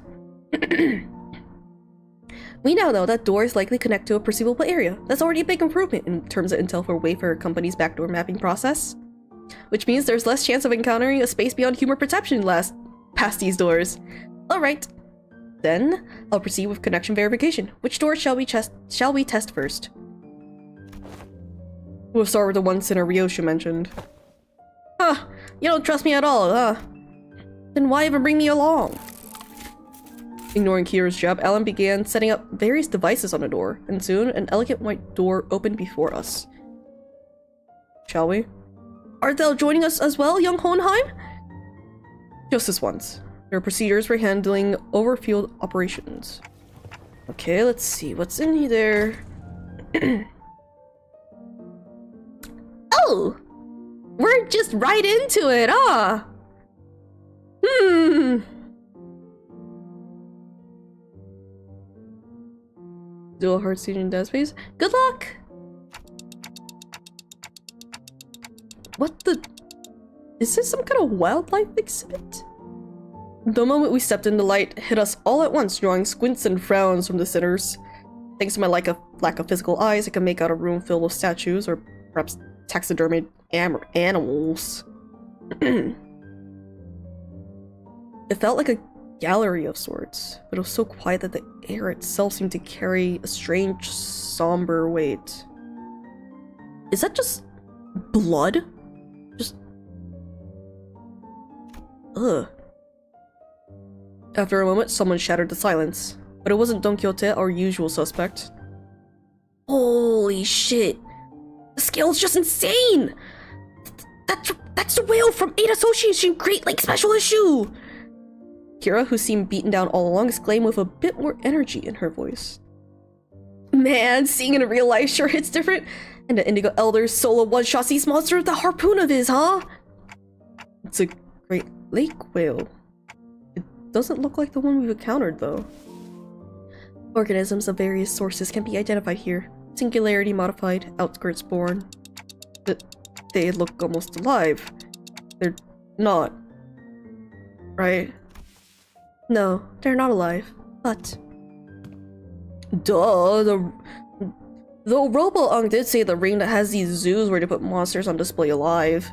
We now know that doors likely connect to a perceivable area. That's already a big improvement in terms of intel for Wayfarer Company's backdoor mapping process. Which means there's less chance of encountering a space beyond human perception past these doors. Alright. Then, I'll proceed with connection verification. Which door shall we test first? We'll start with the one Sinner Ryosha mentioned. Huh, you don't trust me at all, huh? Then why even bring me along? Ignoring Kira's job, Alan began setting up various devices on the door, and soon an elegant white door opened before us. Shall we? Art thou joining us as well, young Hohenheim? Just this once. There are procedures for handling overfield operations. Okay, let's see what's in there. Oh! We're just right into it, huh? Dual heart seating in dead space. Good luck! What the? Is this some kind of wildlife exhibit? The moment we stepped in, the light hit us all at once, drawing squints and frowns from the sitters. Thanks to my lack of physical eyes, I can make out a room filled with statues, or perhaps taxidermied animals. It felt like a gallery of sorts, but it was so quiet that the air itself seemed to carry a strange, somber weight. Is that just blood? Just... ugh. After a moment, someone shattered the silence, but it wasn't Don Quixote, our usual suspect. Holy shit! The scale's just insane! That's the whale from 8 Association Great Lake Special Issue! Kira, who seemed beaten down all along, exclaimed with a bit more energy in her voice. Man, seeing it in real life sure hits different. And the Indigo Elder's solo one-shot sea monster with the harpoon of his, huh? It's a Great Lake whale. It doesn't look like the one we've encountered, though. Organisms of various sources can be identified here. Singularity modified, outskirts born. But they look almost alive. They're not. Right? No, they're not alive, but... Duh, though Robo-Ung did say the ring that has these zoos where they put monsters on display alive.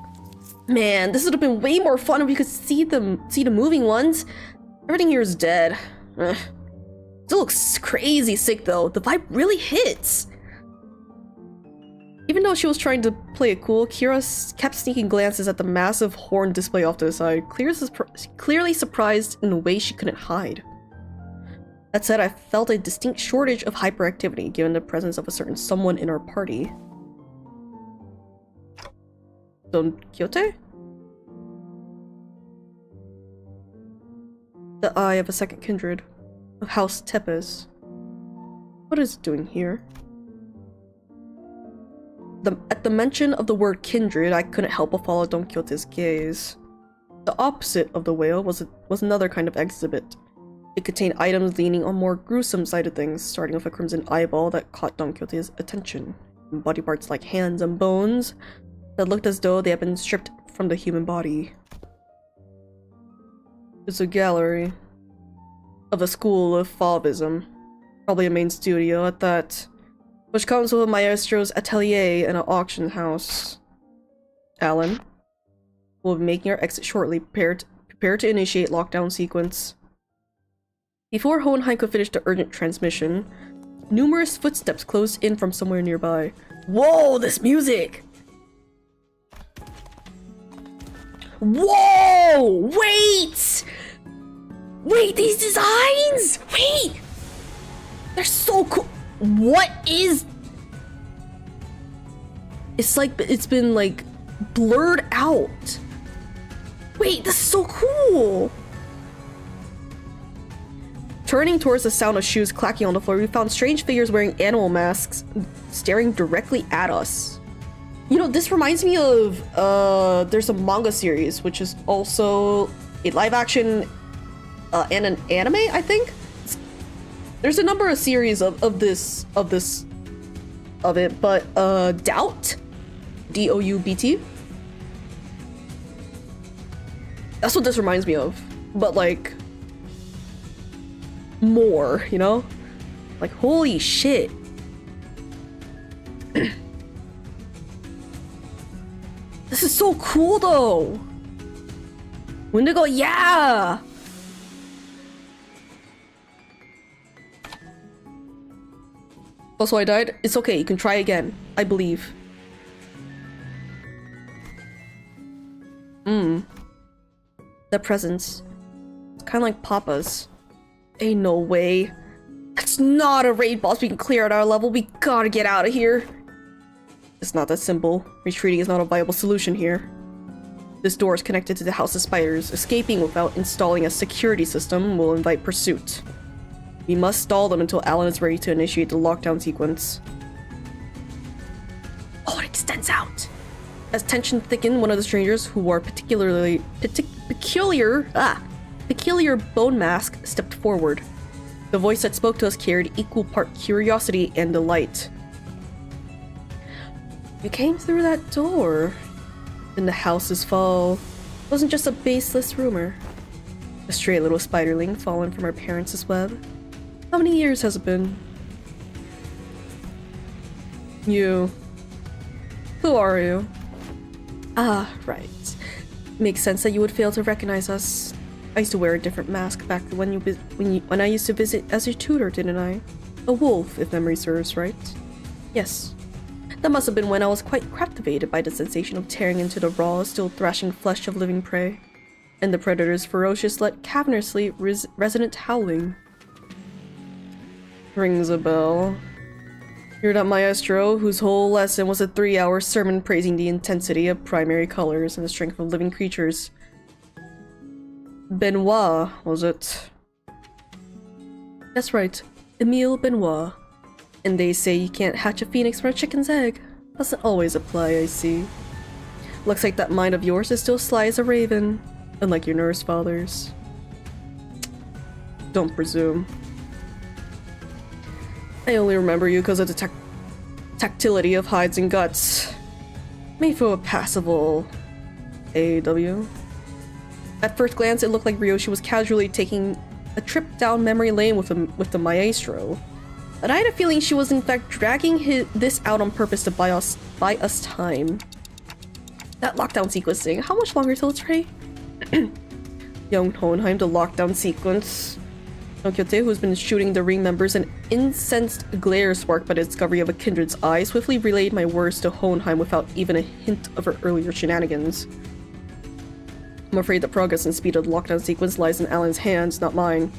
Man, this would have been way more fun if we could see the moving ones. Everything here is dead. Ugh. Still looks crazy sick though, the vibe really hits. Even though she was trying to play it cool, Kira kept sneaking glances at the massive horn display off to the side, clearly surprised in a way she couldn't hide. That said, I felt a distinct shortage of hyperactivity given the presence of a certain someone in our party. Don Quixote? The eye of a second kindred, of House Tepes. What is it doing here? At the mention of the word kindred, I couldn't help but follow Don Quixote's gaze. The opposite of the whale was another kind of exhibit. It contained items leaning on more gruesome side of things, starting with a crimson eyeball that caught Don Quixote's attention, and body parts like hands and bones that looked as though they had been stripped from the human body. It's a gallery of a school of Fauvism, probably a main studio at that, which comes with a maestro's atelier and an auction house. Alan, we'll be making our exit shortly. Prepare to initiate lockdown sequence. Before Hohenheim could finish the urgent transmission, numerous footsteps closed in from somewhere nearby. Whoa, this music! Whoa! Wait! Wait, these designs! Wait! They're so cool! What is... It's like, it's been like blurred out. Wait, this is so cool! Turning towards the sound of shoes clacking on the floor, we found strange figures wearing animal masks staring directly at us. You know, this reminds me of, there's a manga series, which is also a live action and an anime, I think? There's a number of series of it, but Doubt? D-O-U-B-T? That's what this reminds me of, but like, more, you know? Like, holy shit. This is so cool though! Wendigo, yeah! Also, I died. It's okay, you can try again. I believe. The presence. It's kind of like Papa's. Ain't no way. That's not a raid boss we can clear at our level. We gotta get out of here. It's not that simple. Retreating is not a viable solution here. This door is connected to the House of Spiders. Escaping without installing a security system will invite pursuit. We must stall them until Alan is ready to initiate the lockdown sequence. Oh, it extends out! As tension thickened, one of the strangers, who wore peculiar bone mask, stepped forward. The voice that spoke to us carried equal part curiosity and delight. You came through that door. Then the house's fall wasn't just a baseless rumor. A stray little spiderling fallen from her parents' web. How many years has it been? You. Who are you? Ah, right. Makes sense that you would fail to recognize us. I used to wear a different mask back when I used to visit as your tutor, didn't I? A wolf, if memory serves, right? Yes. That must have been when I was quite captivated by the sensation of tearing into the raw, still thrashing flesh of living prey, and the predator's ferocious yet cavernously resonant howling. Rings a bell. You're that maestro whose whole lesson was a 3-hour sermon praising the intensity of primary colors and the strength of living creatures. Benoit, was it? That's right, Emile Benoit. And they say you can't hatch a phoenix from a chicken's egg. Doesn't always apply, I see. Looks like that mind of yours is still sly as a raven, unlike your nurse father's. Don't presume. I only remember you because of the tactility of hides and guts. Made for a passable AW. At first glance, it looked like Ryoshi was casually taking a trip down memory lane with the maestro. But I had a feeling she was in fact dragging this out on purpose to buy us time. That lockdown sequencing, how much longer till it's ready? Young Hohenheim, the lockdown sequence. Don Quixote, who's been shooting the ring members, an incensed glare sparked by the discovery of a kindred's eye, swiftly relayed my words to Hohenheim without even a hint of her earlier shenanigans. I'm afraid the progress and speed of the lockdown sequence lies in Alan's hands, not mine.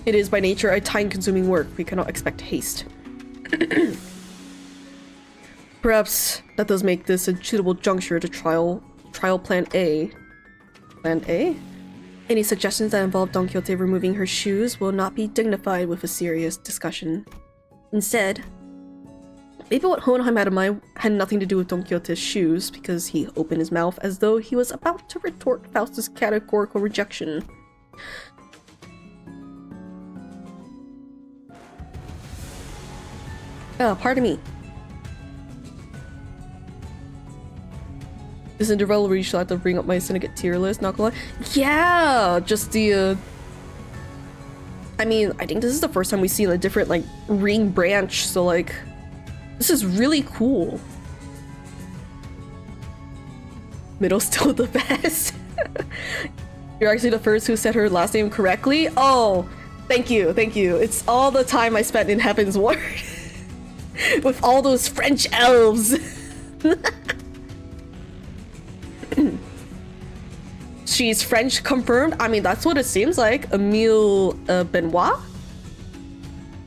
It is by nature a time-consuming work. We cannot expect haste. Perhaps that does make this a suitable juncture to trial plan A. Plan A? Any suggestions that involve Don Quixote removing her shoes will not be dignified with a serious discussion. Instead, maybe what Hohenheim had in mind had nothing to do with Don Quixote's shoes, because he opened his mouth as though he was about to retort Faustus' categorical rejection. Pardon me. This interval where you shall have to bring up my syndicate tier list, not gonna lie. Yeah, just the I mean, I think this is the first time we've seen a different like ring branch, so like this is really cool. Middle's still the best. You're actually the first who said her last name correctly. Oh, thank you, thank you. It's all the time I spent in Heaven's Ward with all those French elves. She's French confirmed. I mean, that's what it seems like. Emile Benoit.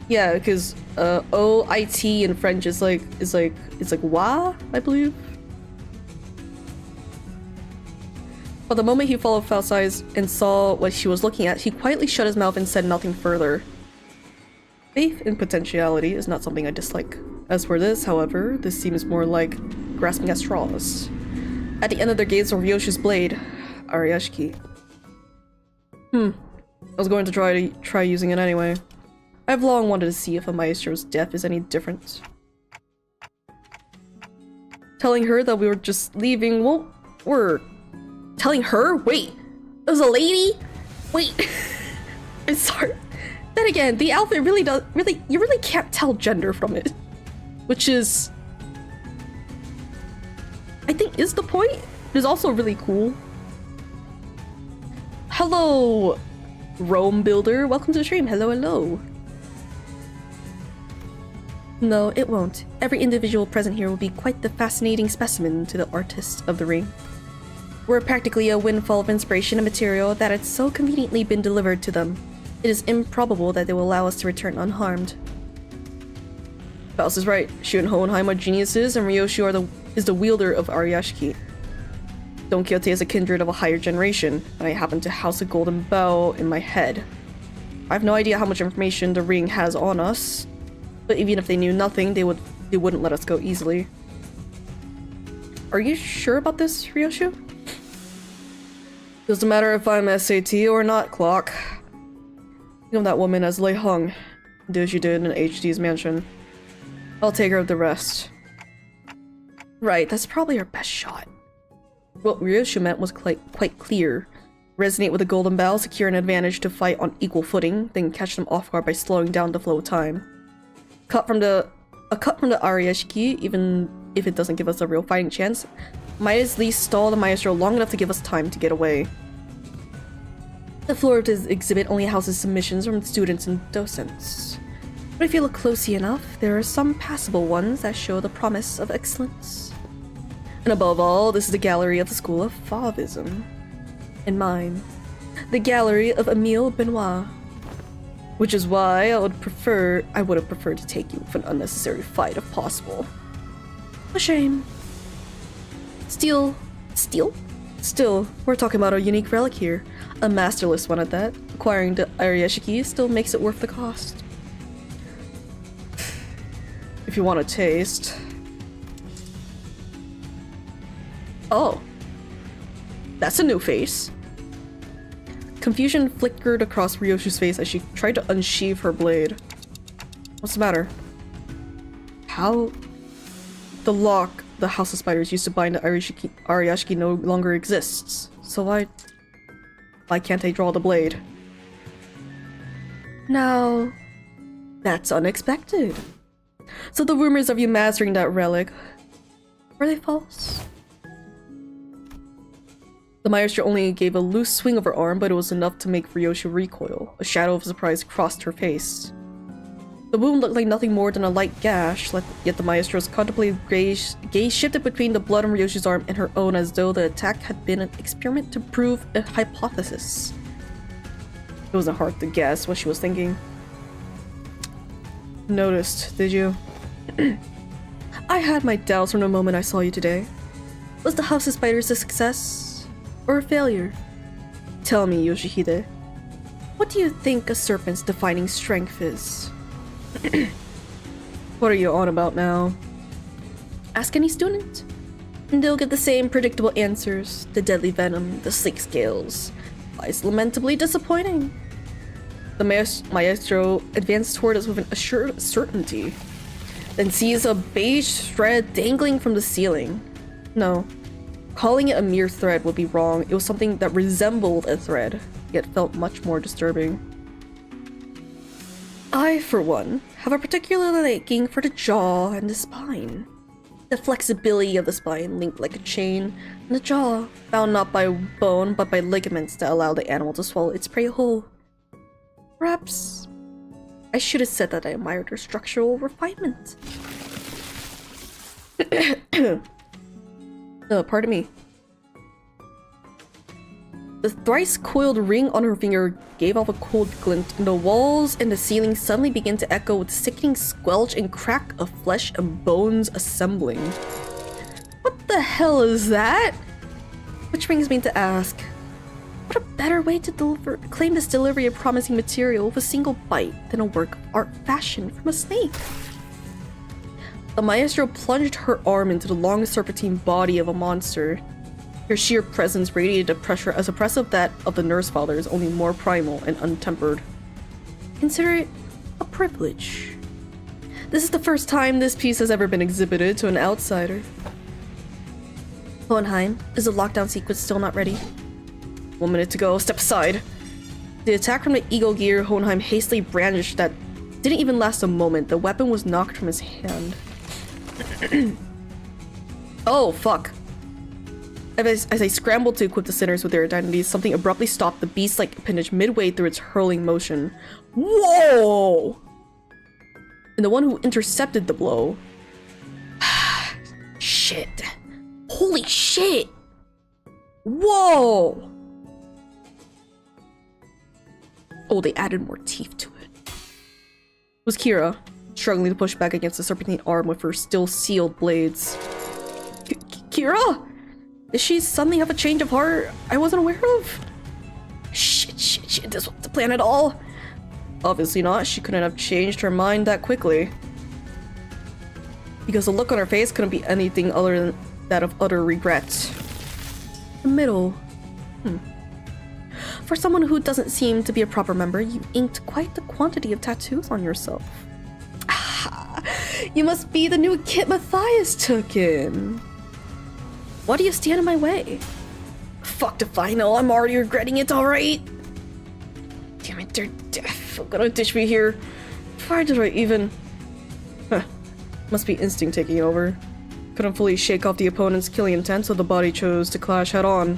Yeah, because O-I-T in French is like wa, I believe. But the moment he followed Faust's eyes and saw what she was looking at, he quietly shut his mouth and said nothing further. Faith in potentiality is not something I dislike. As for this, however, this seems more like grasping at straws. At the end of their gaze of Ryoshi's blade, Ariashiki. I was going to try using it anyway. I've long wanted to see if a maestro's death is any different. Telling her that we were just leaving, well, we're... Telling her? Wait, it was a lady? Wait, I'm sorry. Then again, the outfit really does, you really can't tell gender from it. Which is... I think is the point. It is also really cool. Hello, Rome Builder. Welcome to the stream. Hello, hello. No, it won't. Every individual present here will be quite the fascinating specimen to the artists of the ring. We're practically a windfall of inspiration and material that had so conveniently been delivered to them. It is improbable that they will allow us to return unharmed. Faust is right. Shu and Hohenheim are geniuses, and Ryoshi is the wielder of Ariashiki. Don Quixote is a kindred of a higher generation, and I happen to house a golden bow in my head. I have no idea how much information the ring has on us, but even if they knew nothing, they wouldn't let us go easily. Are you sure about this, Ryoshu? Doesn't matter if I'm SAT or not, Clock. Think of that woman as Lei Hung. Do as you did in HD's mansion. I'll take care of the rest. Right, that's probably our best shot. What Ryoshu meant was quite clear. Resonate with the golden bow, secure an advantage to fight on equal footing, then catch them off guard by slowing down the flow of time. A cut from the Ariashiki, even if it doesn't give us a real fighting chance, might at least stall the maestro long enough to give us time to get away. The floor of this exhibit only houses submissions from students and docents. But if you look closely enough, there are some passable ones that show the promise of excellence. And above all, this is the gallery of the School of Fauvism. And mine. The gallery of Emile Benoit. Which is why I would have preferred to take you for an unnecessary fight if possible. A shame. Still, we're talking about a unique relic here. A masterless one at that. Acquiring the Ariashiki still makes it worth the cost. If you want a taste. Oh. That's a new face. Confusion flickered across Ryoshu's face as she tried to unsheath her blade. What's the matter? How? The lock the House of Spiders used to bind the Ariashiki no longer exists. So why can't I draw the blade? Now, that's unexpected. So the rumors of you mastering that relic, were they false? The maestro only gave a loose swing of her arm, but it was enough to make Ryoshu recoil. A shadow of surprise crossed her face. The wound looked like nothing more than a light gash, yet the maestro's contemplative gaze shifted between the blood on Ryoshu's arm and her own as though the attack had been an experiment to prove a hypothesis. It wasn't hard to guess what she was thinking. Noticed, did you? I had my doubts from the moment I saw you today. Was the House of Spiders a success? Or a failure? Tell me, Yoshihide. What do you think a serpent's defining strength is? What are you on about now? Ask any student, and they'll get the same predictable answers. The deadly venom, the sleek scales. Lies lamentably disappointing. The maestro advanced toward us with an assured certainty, then sees a beige thread dangling from the ceiling. No, calling it a mere thread would be wrong. It was something that resembled a thread, yet felt much more disturbing. I, for one, have a particular liking for the jaw and the spine. The flexibility of the spine linked like a chain, and the jaw bound not by bone but by ligaments that allow the animal to swallow its prey whole. Perhaps I should have said that I admired her structural refinement. Pardon me. The thrice-coiled ring on her finger gave off a cold glint, and the walls and the ceiling suddenly began to echo with sickening squelch and crack of flesh and bones assembling. What the hell is that? Which brings me to ask, What a better way to claim this delivery of promising material with a single bite than a work of art fashioned from a snake. The maestro plunged her arm into the long serpentine body of a monster. Her sheer presence radiated a pressure as oppressive that of the nurse fathers, only more primal and untempered. Consider it a privilege. This is the first time this piece has ever been exhibited to an outsider. Hohenheim, is the lockdown sequence still not ready? 1 minute to go, step aside. The attack from the Eagle Gear Hohenheim hastily brandished that didn't even last a moment. The weapon was knocked from his hand. Oh, fuck. As I scrambled to equip the sinners with their identities, something abruptly stopped the beast-like appendage midway through its hurling motion. Whoa! And the one who intercepted the blow. Shit. Holy shit! Whoa! Oh, they added more teeth to it. It was Kira, struggling to push back against the serpentine arm with her still sealed blades. Kira? Did she suddenly have a change of heart I wasn't aware of? Shit, this wasn't the plan at all. Obviously not, she couldn't have changed her mind that quickly. Because the look on her face couldn't be anything other than that of utter regret. The middle. For someone who doesn't seem to be a proper member, you inked quite the quantity of tattoos on yourself. Ah, you must be the new kid Matthias took in. Why do you stand in my way? Fuck if I know, I'm already regretting it, alright? Damn it, they're deaf. I'm gonna ditch me here. Why did I even... Huh. Must be instinct taking over. Couldn't fully shake off the opponent's killing intent, so the body chose to clash head-on.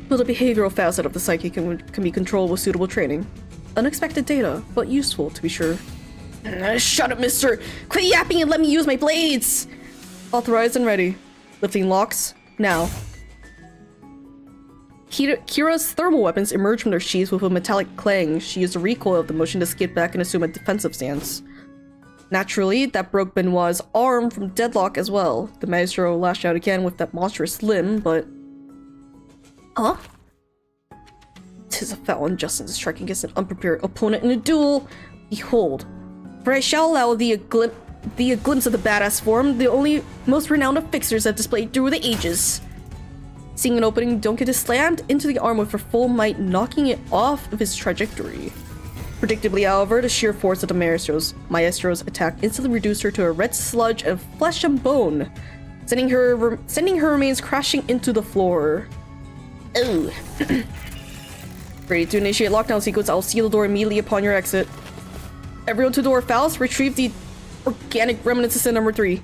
Well, the behavioral facet of the psyche can be controlled with suitable training. Unexpected data, but useful to be sure. Shut up, mister! Quit yapping and let me use my blades! Authorized and ready. Lifting locks, now. Kira's thermal weapons emerged from their sheaths with a metallic clang. She used the recoil of the motion to skip back and assume a defensive stance. Naturally, that broke Benoit's arm from deadlock as well. The maestro lashed out again with that monstrous limb, but... Huh? 'Tis a foul injustice to strike against an unprepared opponent in a duel. Behold, for I shall allow thee a glimpse of the badass form the only most renowned of fixers have displayed through the ages. Seeing an opening, Donketis slammed into the arm with her full might, knocking it off of his trajectory. Predictably, however, the sheer force of the maestro's attack instantly reduced her to a red sludge of flesh and bone, sending her remains crashing into the floor. Oh. Ready to initiate lockdown sequence, I'll seal the door immediately upon your exit. Everyone to the door. Faust, retrieve the organic remnants of sin number 3.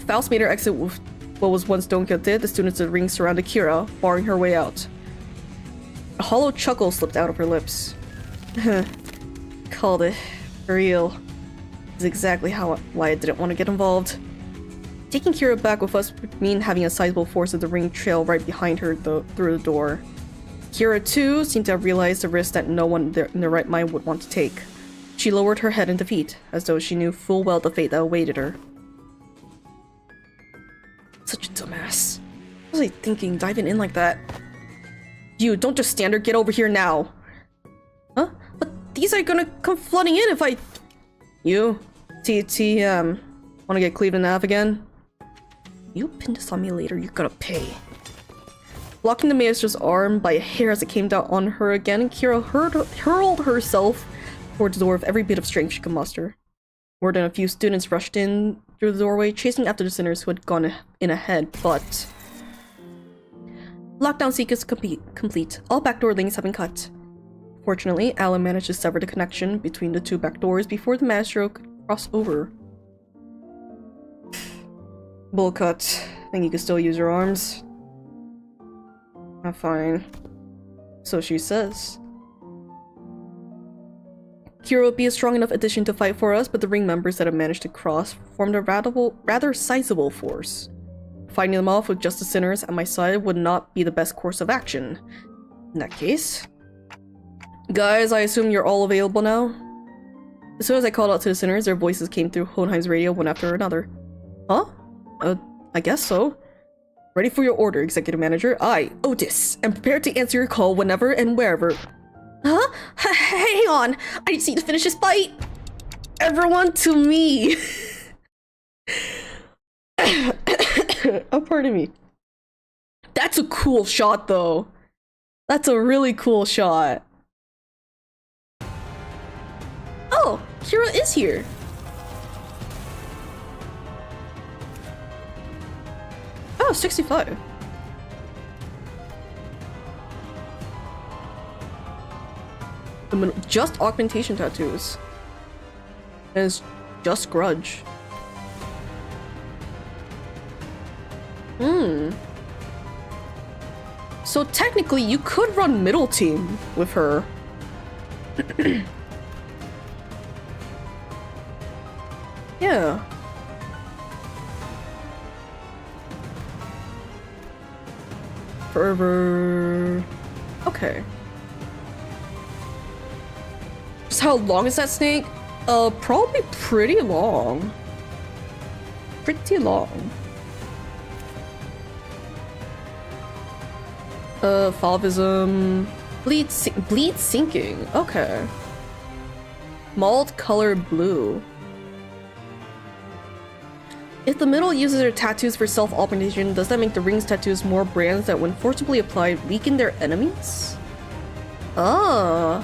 Faust made her exit with what was once Donka did. The students of the ring surrounded Kira, barring her way out. A hollow chuckle slipped out of her lips. Called it. For real. This is exactly why I didn't want to get involved. Taking Kira back with us would mean having a sizable force of the ring trail right behind her through the door. Kira, too, seemed to have realized the risk that no one in their right mind would want to take. She lowered her head in defeat, as though she knew full well the fate that awaited her. Such a dumbass. What was I thinking, diving in like that? You, don't just stand there, get over here now! Huh? But these are gonna come flooding in if I... You? Wanna get cleaved in half again? You pin this on me later, you're gonna pay. Blocking the maestro's arm by a hair as it came down on her again, Kira hurled herself towards the door with every bit of strength she could muster. More than a few students rushed in through the doorway, chasing after the sinners who had gone in ahead, but... Lockdown sequence complete. All backdoor links have been cut. Fortunately, Alan managed to sever the connection between the two back doors before the maestro could cross over. Bull cut. Think you can still use your arms? I'm fine. So she says. Kira would be a strong enough addition to fight for us, but the ring members that have managed to cross formed a rather sizable force. Fighting them off with just the sinners at my side would not be the best course of action. In that case... Guys, I assume you're all available now? As soon as I called out to the sinners, their voices came through Hohenheim's radio one after another. Huh? I guess so. Ready for your order, Executive Manager. I, Otis, am prepared to answer your call whenever and wherever. Huh? Hang on. I just need to finish this bite. Everyone to me. Oh, pardon me. That's a cool shot, though. That's a really cool shot. Oh, Kira is here. Oh, 65. Just augmentation tattoos. And it's just grudge. So technically, you could run middle team with her. Yeah. Fervor. Okay. Just how long is that snake? Probably pretty long. Pretty long. Falvism. Bleed sinking. Okay. Malt color blue. If the middle uses their tattoos for self-augmentation, does that make the ring's tattoos more brands that when forcibly applied weaken their enemies? Ah.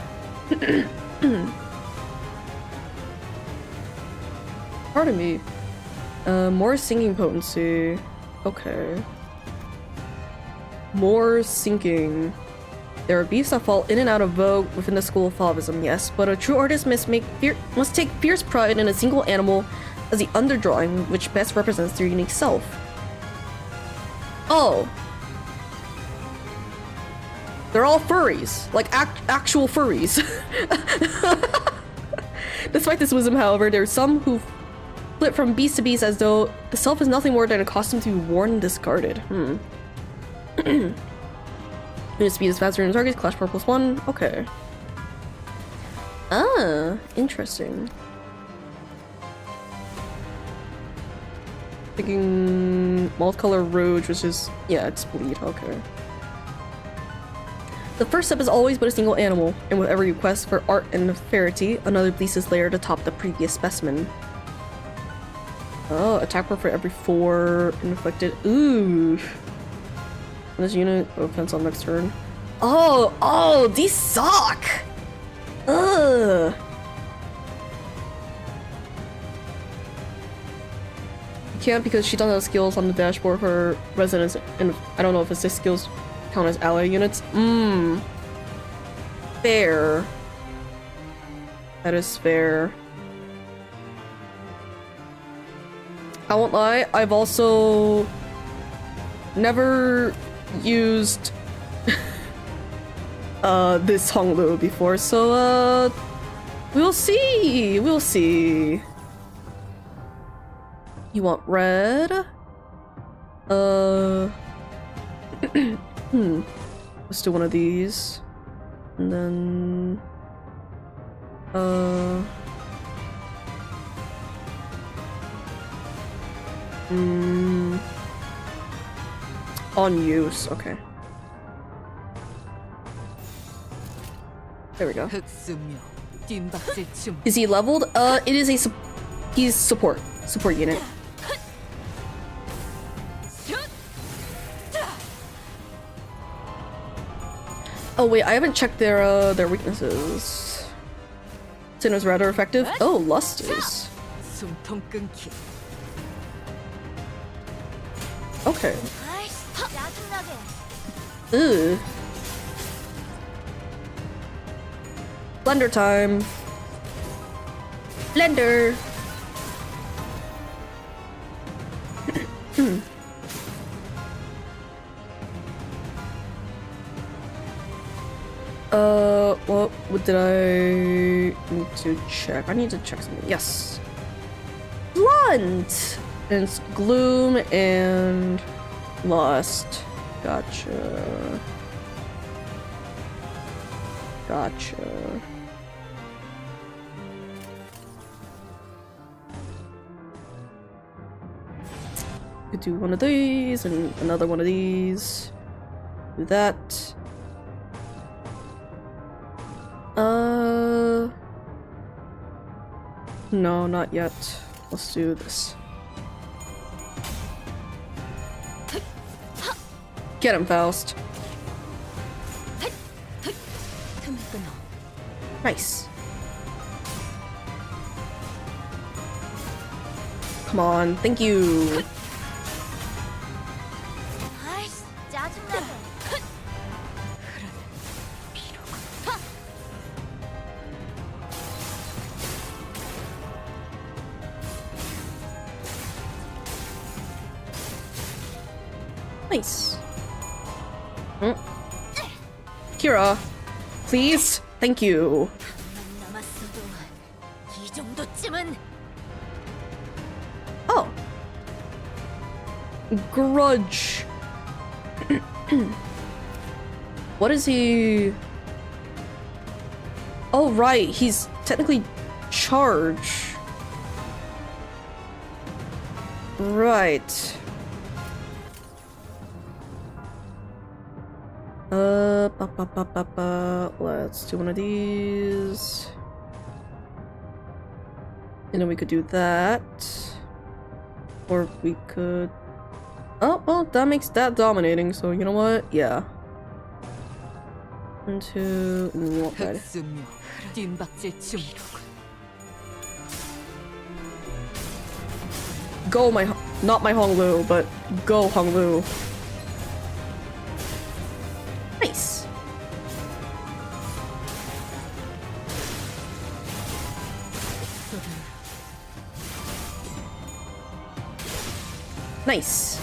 Pardon me. More sinking potency. Okay. More sinking. There are beasts that fall in and out of vogue within the school of Falvism, yes, but a true artist must take fierce pride in a single animal as the underdrawing which best represents their unique self. Oh. They're all furries. Like actual furries. Despite this wisdom, however, there are some who flip from beast to beast as though the self is nothing more than a costume to be worn and discarded. Unit speed is faster than targets, clash power +1. Okay. Ah, interesting. Thinking multicolor rouge, which is, yeah, it's bleed. Okay. The first step is always but a single animal, and with every request for art and farity, another beast is layered atop the previous specimen. Oh, attack power for every 4 inflicted. Ooh. This unit offense on next turn. Oh, these suck! Ugh. You can't because she doesn't have skills on the dashboard for residents, and I don't know if assist skills count as ally units. Fair. That is fair. I won't lie, I've also never used this Honglu before, so we'll see. You want red? Let's do one of these. And then on use, okay. There we go. Is he leveled? It is he's support unit. Oh wait, I haven't checked their weaknesses. Sin is rather effective. Oh, Lust is. Okay. Ugh. Blender time. Blender. What did I need to check? I need to check something. Yes. Blunt! And it's gloom and lust. Gotcha. could do one of these and another one of these. Do that. No, not yet. Let's do this. Get him, Faust. Nice. Come on, thank you. Nice. Kira, please. Thank you. Oh. Grudge. What is he? Oh, right. He's technically charge. Right. Let's do one of these. And then we could do that. Or we could... Oh, well, that makes that dominating, so you know what? Yeah. 1, 2, and what side? Go my... Not my Honglu, but go Honglu. Nice. Nice.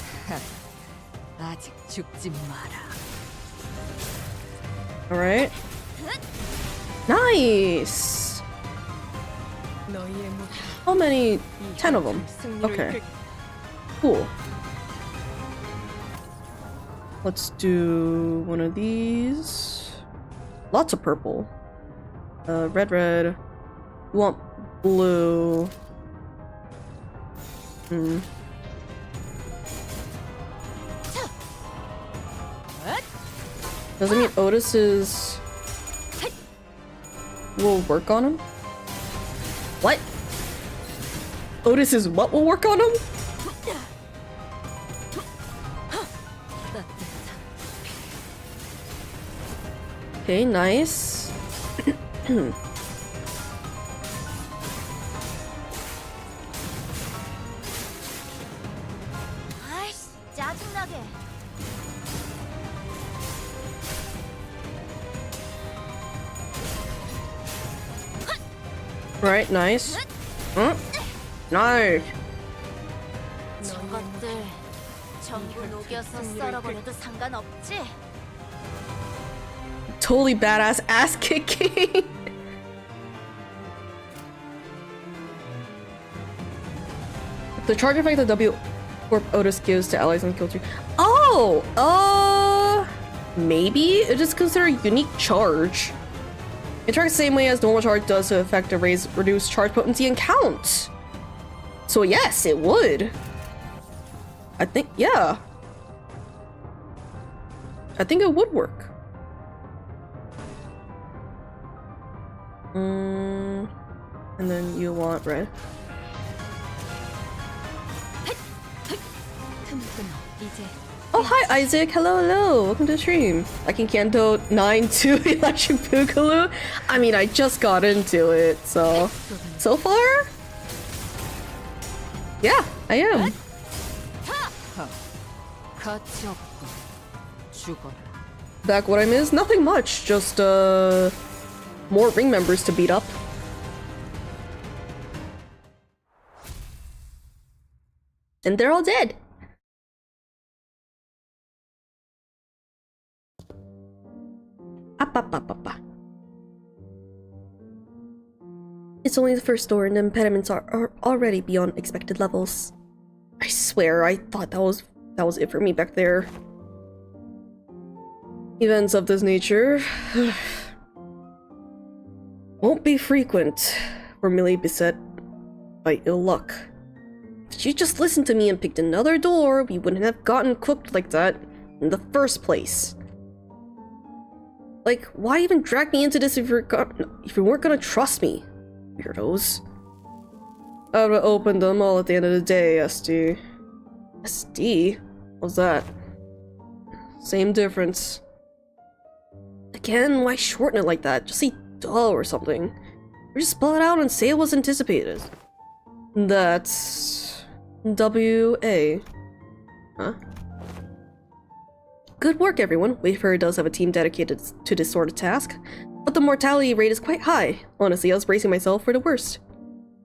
All right. Nice. How many? 10 of them. Okay. Cool. Let's do one of these. Lots of purple. Red, red. We want blue. Doesn't mean Otis is... will work on him? What? Otis is what will work on him? Okay, nice. Right, nice. Nice. Totally badass ass kicking. The charge effect that W Warp Otis gives to allies on kill tree. Oh, maybe it is considered unique charge. It tracks the same way as normal charge does to affect a reduce charge potency and count. So yes, it would. I think, yeah. I think it would work. And then you want red. Oh, hi Isaac. Hello, hello. Welcome to the stream. Liking Kanto 9 to Electric Boogaloo. I mean, I just got into it, so far? Yeah, I am. Back what I miss? Nothing much. Just, more ring members to beat up. And they're all dead. It's only the first door and the impediments are already beyond expected levels. I swear, I thought that was it for me back there. Events of this nature won't be frequent or merely beset by ill luck. If you just listened to me and picked another door, we wouldn't have gotten cooked like that in the first place. Like, why even drag me into this if you weren't gonna trust me? Weirdos. I would open them all at the end of the day, SD. SD? What's that? Same difference. Again, why shorten it like that? Just say duh or something. Or just spell it out and say it was anticipated. That's... W-A. Huh? Good work, everyone. Wayfarer does have a team dedicated to this sort of task, but the mortality rate is quite high. Honestly, I was bracing myself for the worst.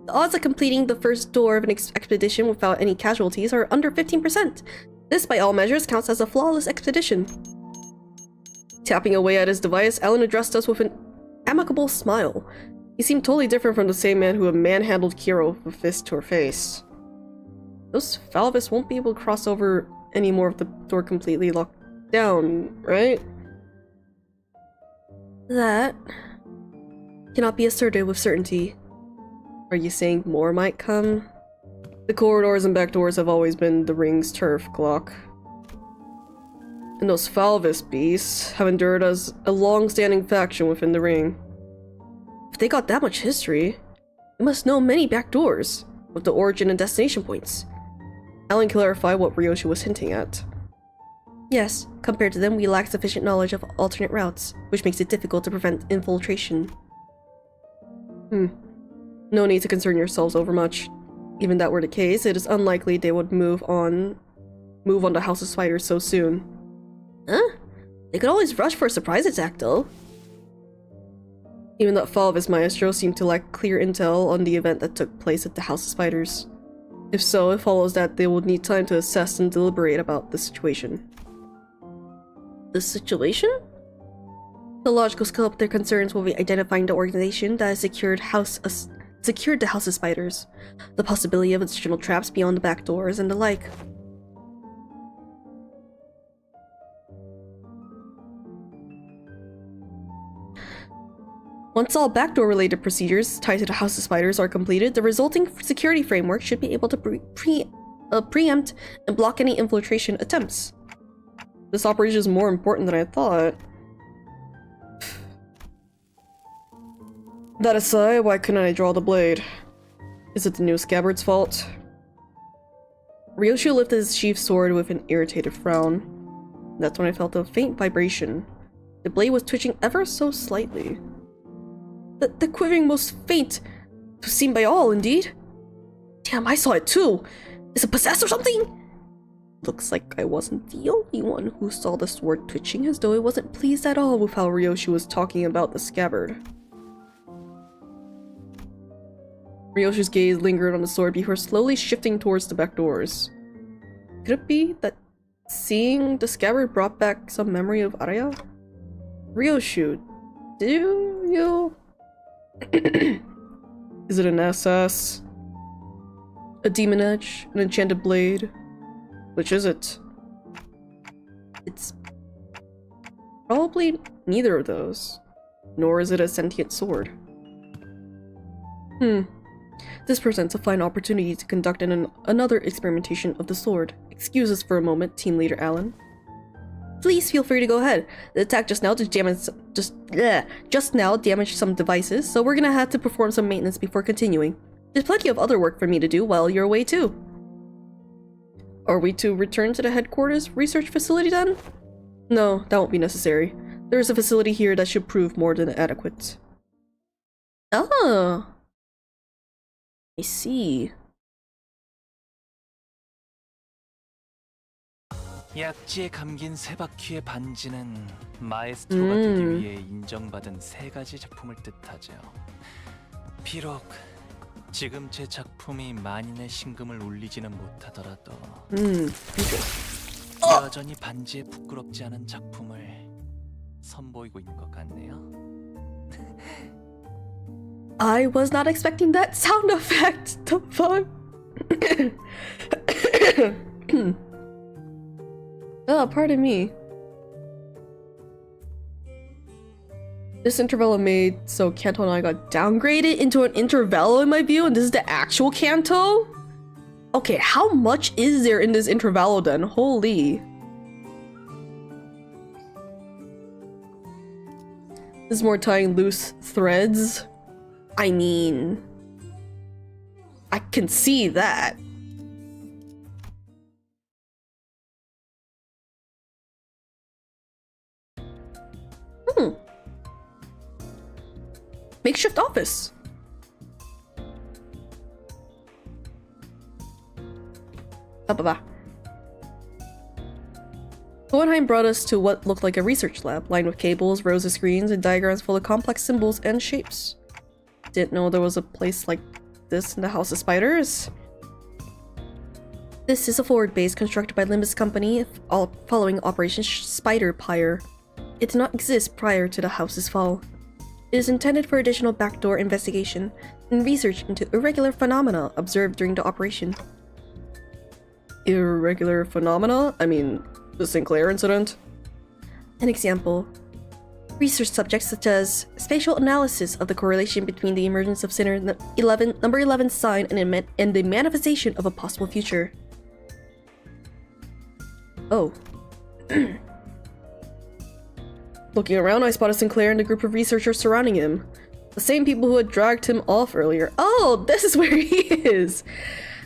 The odds of completing the first door of an expedition without any casualties are under 15%. This, by all measures, counts as a flawless expedition. Tapping away at his device, Alan addressed us with an amicable smile. He seemed totally different from the same man who had manhandled Kiro with a fist to her face. Those Falvis won't be able to cross over anymore if the door completely locked down, right? That cannot be asserted with certainty. Are you saying more might come? The corridors and back doors have always been the ring's turf, Glock. And those Falvis beasts have endured as a long-standing faction within the ring. If they got that much history, they must know many back doors, with the origin and destination points. Alan clarified what Ryoshi was hinting at. Yes, compared to them, we lack sufficient knowledge of alternate routes, which makes it difficult to prevent infiltration. No need to concern yourselves over much. Even that were the case, it is unlikely they would move on the House of Spiders so soon. Huh? They could always rush for a surprise attack, though. Even that Falvis Maestro seemed to lack clear intel on the event that took place at the House of Spiders. If so, it follows that they will need time to assess and deliberate about the situation. The situation? The logical scope of their concerns will be identifying the organization that has secured the House of Spiders, the possibility of additional traps beyond the back doors, and the like. Once all backdoor-related procedures tied to the House of Spiders are completed, the resulting security framework should be able to preempt and block any infiltration attempts. This operation is more important than I thought. That aside, why couldn't I draw the blade? Is it the new scabbard's fault? Ryoshi lifted his sheathed sword with an irritated frown. That's when I felt a faint vibration. The blade was twitching ever so slightly. The quivering most faint seen by all, indeed. Damn, I saw it too! Is it possessed or something? Looks like I wasn't the only one who saw the sword twitching, as though it wasn't pleased at all with how Ryoshi was talking about the scabbard. Ryoshi's gaze lingered on the sword before slowly shifting towards the back doors. Could it be that seeing the scabbard brought back some memory of Araya? Ryoshi, do you... Is it an SS? A demon edge? An enchanted blade? Which is it? It's probably neither of those. Nor is it a sentient sword. This presents a fine opportunity to conduct another experimentation of the sword. Excuse us for a moment, Team Leader Alan. Please feel free to go ahead. The attack just now damaged some devices, so we're gonna have to perform some maintenance before continuing. There's plenty of other work for me to do while you're away too. Are we to return to the headquarters research facility then? No, that won't be necessary. There's a facility here that should prove more than adequate. Oh, I see.
약지에 감긴 세 바퀴의 반지는 마에스트로가 되기 위해 인정받은 세 가지 작품을 뜻하죠. 비록 지금 제 작품이 만인의 신금을 울리지는 못하더라도 여전히 반지에 부끄럽지 않은 작품을 선보이고 있는 것 같네요.
I was not expecting that sound effect. The fuck? Oh, pardon me. This intervallo made so Kanto and I got downgraded into an intervallo in my view, and this is the actual Kanto? Okay, how much is there in this intervallo then? Holy. This is more tying loose threads. I mean, I can see that. Makeshift office. Hohenheim brought us to what looked like a research lab, lined with cables, rows of screens, and diagrams full of complex symbols and shapes. Didn't know there was a place like this in the House of Spiders. This is a forward base constructed by Limbus Company following Operation Spider Pyre. It did not exist prior to the house's fall. It is intended for additional backdoor investigation and research into irregular phenomena observed during the operation. Irregular phenomena? I mean, the Sinclair incident? An example. Research subjects such as spatial analysis of the correlation between the emergence of Sinner number 11 sign and the manifestation of a possible future. Oh. Looking around, I spotted Sinclair and a group of researchers surrounding him. The same people who had dragged him off earlier. Oh, this is where he is!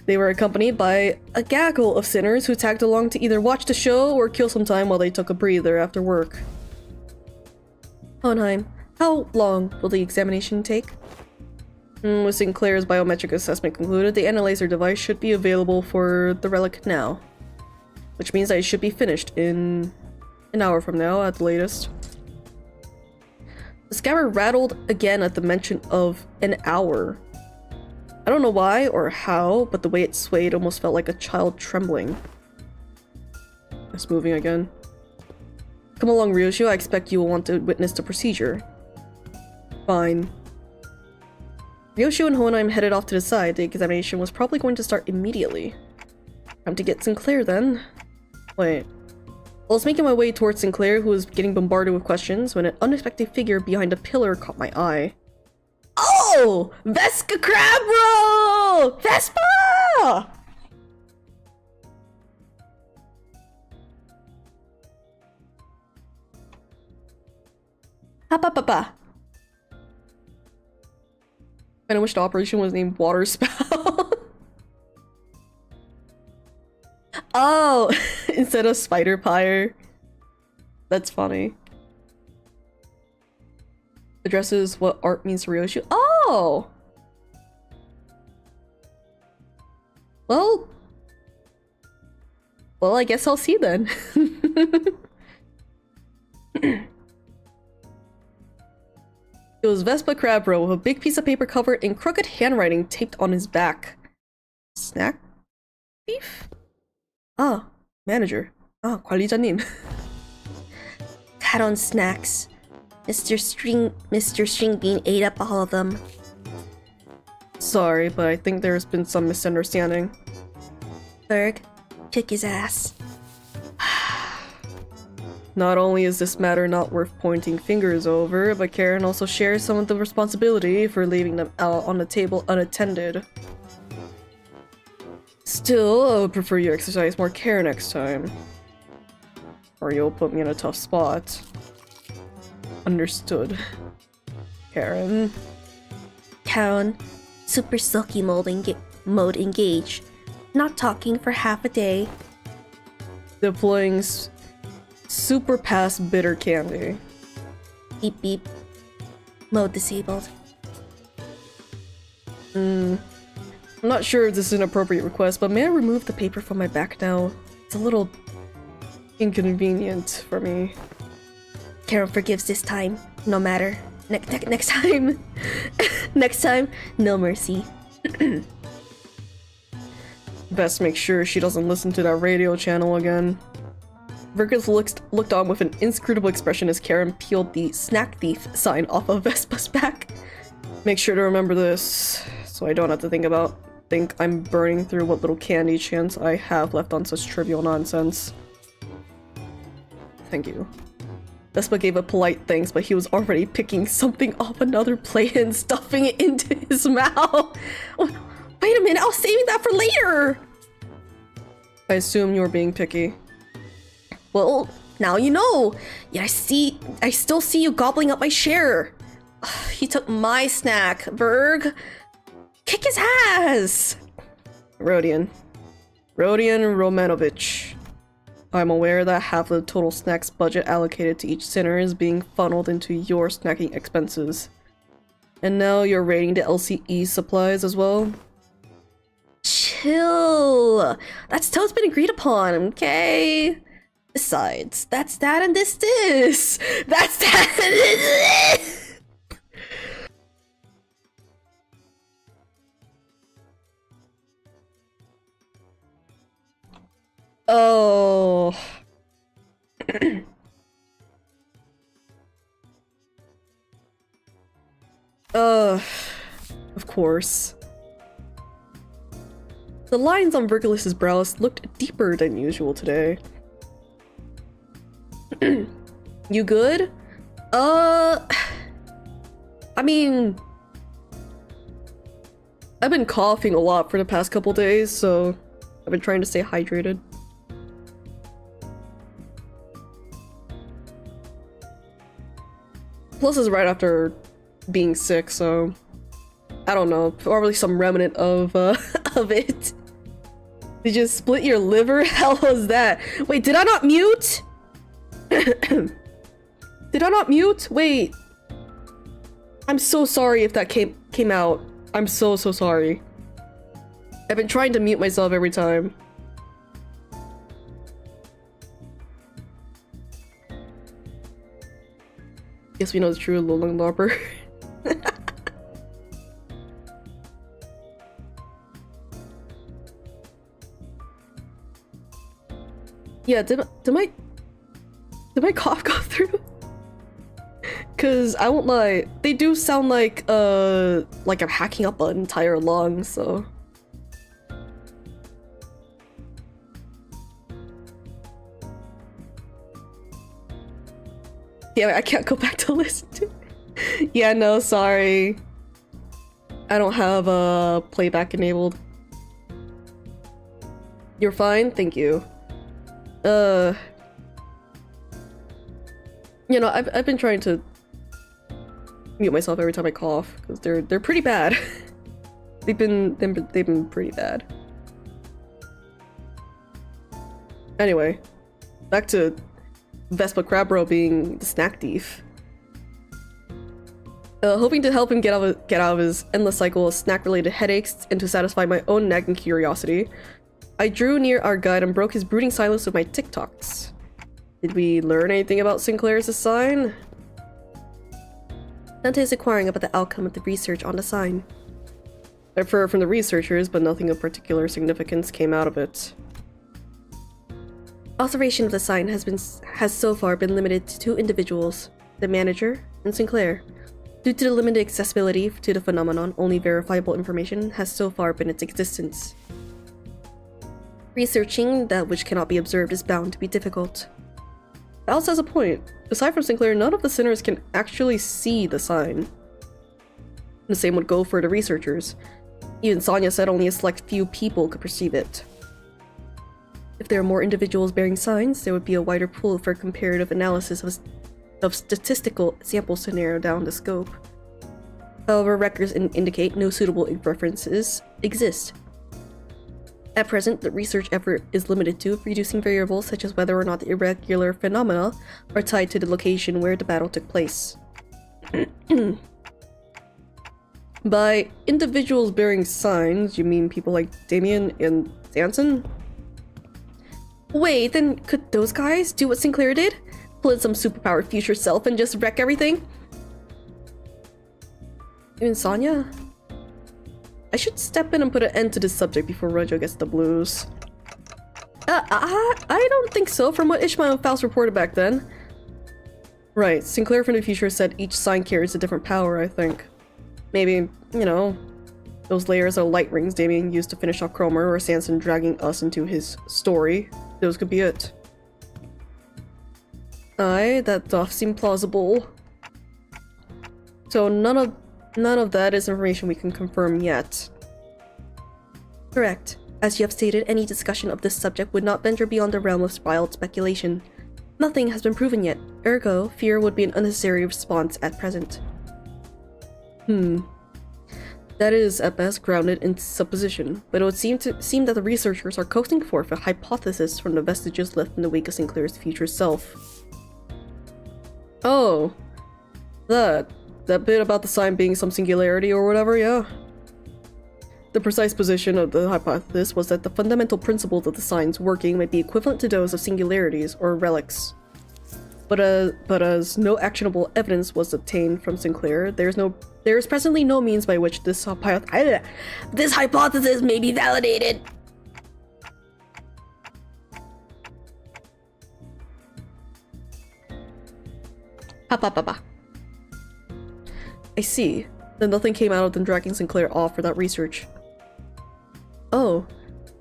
They were accompanied by a gaggle of sinners who tagged along to either watch the show or kill some time while they took a breather after work. Hohenheim, how long will the examination take? With Sinclair's biometric assessment concluded, the analyzer device should be available for the relic now. Which means that it should be finished in an hour from now at the latest. The scammer rattled again at the mention of an hour. I don't know why or how, but the way it swayed almost felt like a child trembling. It's moving again. Come along, Ryoshu. I expect you will want to witness the procedure. Fine. Ryoshu and Hohenheim headed off to the side. The examination was probably going to start immediately. Time to get Sinclair then. Wait. I was making my way towards Sinclair, who was getting bombarded with questions, when an unexpected figure behind a pillar caught my eye. Oh! Vesca Crabro! Vespa! Ha-pa-pa-pa. I wish the operation was named Water Spout. Oh! Instead of Spider Pyre. That's funny. Addresses what art means to Ryoshu. Oh! Well, I guess I'll see then. It was Vespa Crabro with a big piece of paper covered in crooked handwriting taped on his back. Snack thief? Ah, manager. Ah, 관리자님.
Cat on snacks. Mr. Stringbean ate up all of them.
Sorry, but I think there's been some misunderstanding.
Berg, kick his ass.
Not only is this matter not worth pointing fingers over, but Karen also shares some of the responsibility for leaving them out on the table unattended. Still, I would prefer you exercise more care next time. Or you'll put me in a tough spot. Understood. Karen.
Karen, super silky mode engaged. Not talking for half a day.
Deploying super past bitter candy.
Beep beep. Mode disabled.
I'm not sure if this is an appropriate request, but may I remove the paper from my back now? It's a little inconvenient for me.
Karen forgives this time. No matter. Next time. Next time, no mercy.
Best make sure she doesn't listen to that radio channel again. Virgus looked on with an inscrutable expression as Karen peeled the snack thief sign off of Vespa's back. Make sure to remember this, so I don't have to think I'm burning through what little candy chance I have left on such trivial nonsense. Thank you. Vespa gave a polite thanks, but he was already picking something off another plate and stuffing it into his mouth. Wait a minute, I was saving that for later! I assume you're being picky.
Well, now you know. Yet I still see you gobbling up my share. He took my snack, Berg. Kick his ass!
Rodion Romanovich. I'm aware that half of the total snacks budget allocated to each sinner is being funneled into your snacking expenses. And now you're raiding the LCE supplies as well?
Chill. That's how it's been agreed upon, okay? Besides, that's that and this. That's that and this.
Oh. Of course. The lines on Virgilus's brows looked deeper than usual today. You good? I mean, I've been coughing a lot for the past couple days, so I've been trying to stay hydrated. Plus is right after being sick, so I don't know, probably some remnant of of it. Did you split your liver? How was that? Wait, did I not mute? Did I not mute? Wait. I'm so sorry if that came out. I'm so sorry. I've been trying to mute myself every time. Guess we know the true Lolong Larper. Yeah, did my cough go through? Cause I won't lie, they do sound like I'm hacking up an entire lung, so. Yeah, I can't go back to listen to it. Yeah, no, sorry. I don't have playback enabled. You're fine? Thank you. You know, I've been trying to mute myself every time I cough because they're pretty bad. they've been pretty bad. Anyway, back to Vespa Crabro being the snack thief. Hoping to help him get out of his endless cycle of snack-related headaches and to satisfy my own nagging curiosity, I drew near our guide and broke his brooding silence with my TikToks. Did we learn anything about Sinclair's sign?
Dante is inquiring about the outcome of the research on the sign.
I've heard from the researchers, but nothing of particular significance came out of it.
Observation of the sign has so far been limited to 2 individuals, the manager and Sinclair. Due to the limited accessibility to the phenomenon, only verifiable information has so far been its existence. Researching that which cannot be observed is bound to be difficult.
Alice has a point. Aside from Sinclair, none of the sinners can actually see the sign. The same would go for the researchers. Even Sonia said only a select few people could perceive it. If there are more individuals bearing signs, there would be a wider pool for comparative analysis of statistical samples to narrow down the scope. However, records indicate no suitable references exist. At present, the research effort is limited to reducing variables such as whether or not the irregular phenomena are tied to the location where the battle took place. By individuals bearing signs, you mean people like Damien and Sanson?
Wait, then could those guys do what Sinclair did? Pull in some superpowered future self and just wreck everything?
Even Sonia? I should step in and put an end to this subject before Rojo gets the blues. I don't think so, from what Ishmael and Faust reported back then. Right, Sinclair from the future said each sign carries a different power, I think. Maybe, you know, those layers of light rings Damien used to finish off Cromer, or Sanson dragging us into his story. Those could be it. Aye, that doth seem plausible. So none of that is information we can confirm yet.
Correct. As you have stated, any discussion of this subject would not venture beyond the realm of wild speculation. Nothing has been proven yet, ergo, fear would be an unnecessary response at present. That is, at best, grounded in supposition, but it would seem that the researchers are coasting forth a hypothesis from the vestiges left in the wake of Sinclair's future self. Oh, that bit about the sign being some singularity or whatever, yeah? The precise position of the hypothesis was that the fundamental principles of the signs working might be equivalent to those of singularities or relics. But as no actionable evidence was obtained from Sinclair, there is presently no means by which this hypothesis may be validated. I see. Then nothing came out of them dragging Sinclair off for that research. Oh,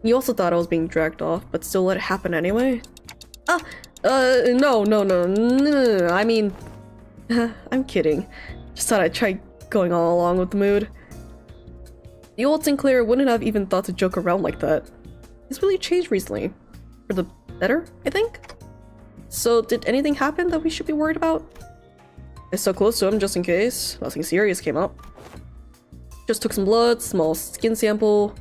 you also thought I was being dragged off, but still let it happen anyway? No. I mean, I'm kidding. Just thought I'd try going all along with the mood. The old Sinclair wouldn't have even thought to joke around like that. He's really changed recently. For the better, I think? So, did anything happen that we should be worried about? I stuck close to him just in case. Nothing serious came up. Just took some blood, small skin sample.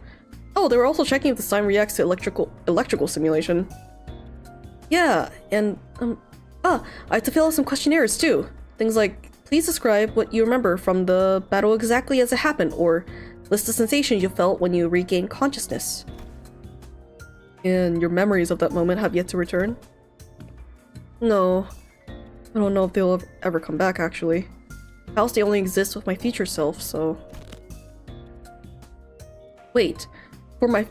Oh, they were also checking if the sign reacts to electrical stimulation. Yeah, and I had to fill out some questionnaires too. Things like, please describe what you remember from the battle exactly as it happened, or list the sensations you felt when you regained consciousness. And your memories of that moment have yet to return? No. I don't know if they'll ever come back, actually. Else they only exist with my future self, so... Wait, for my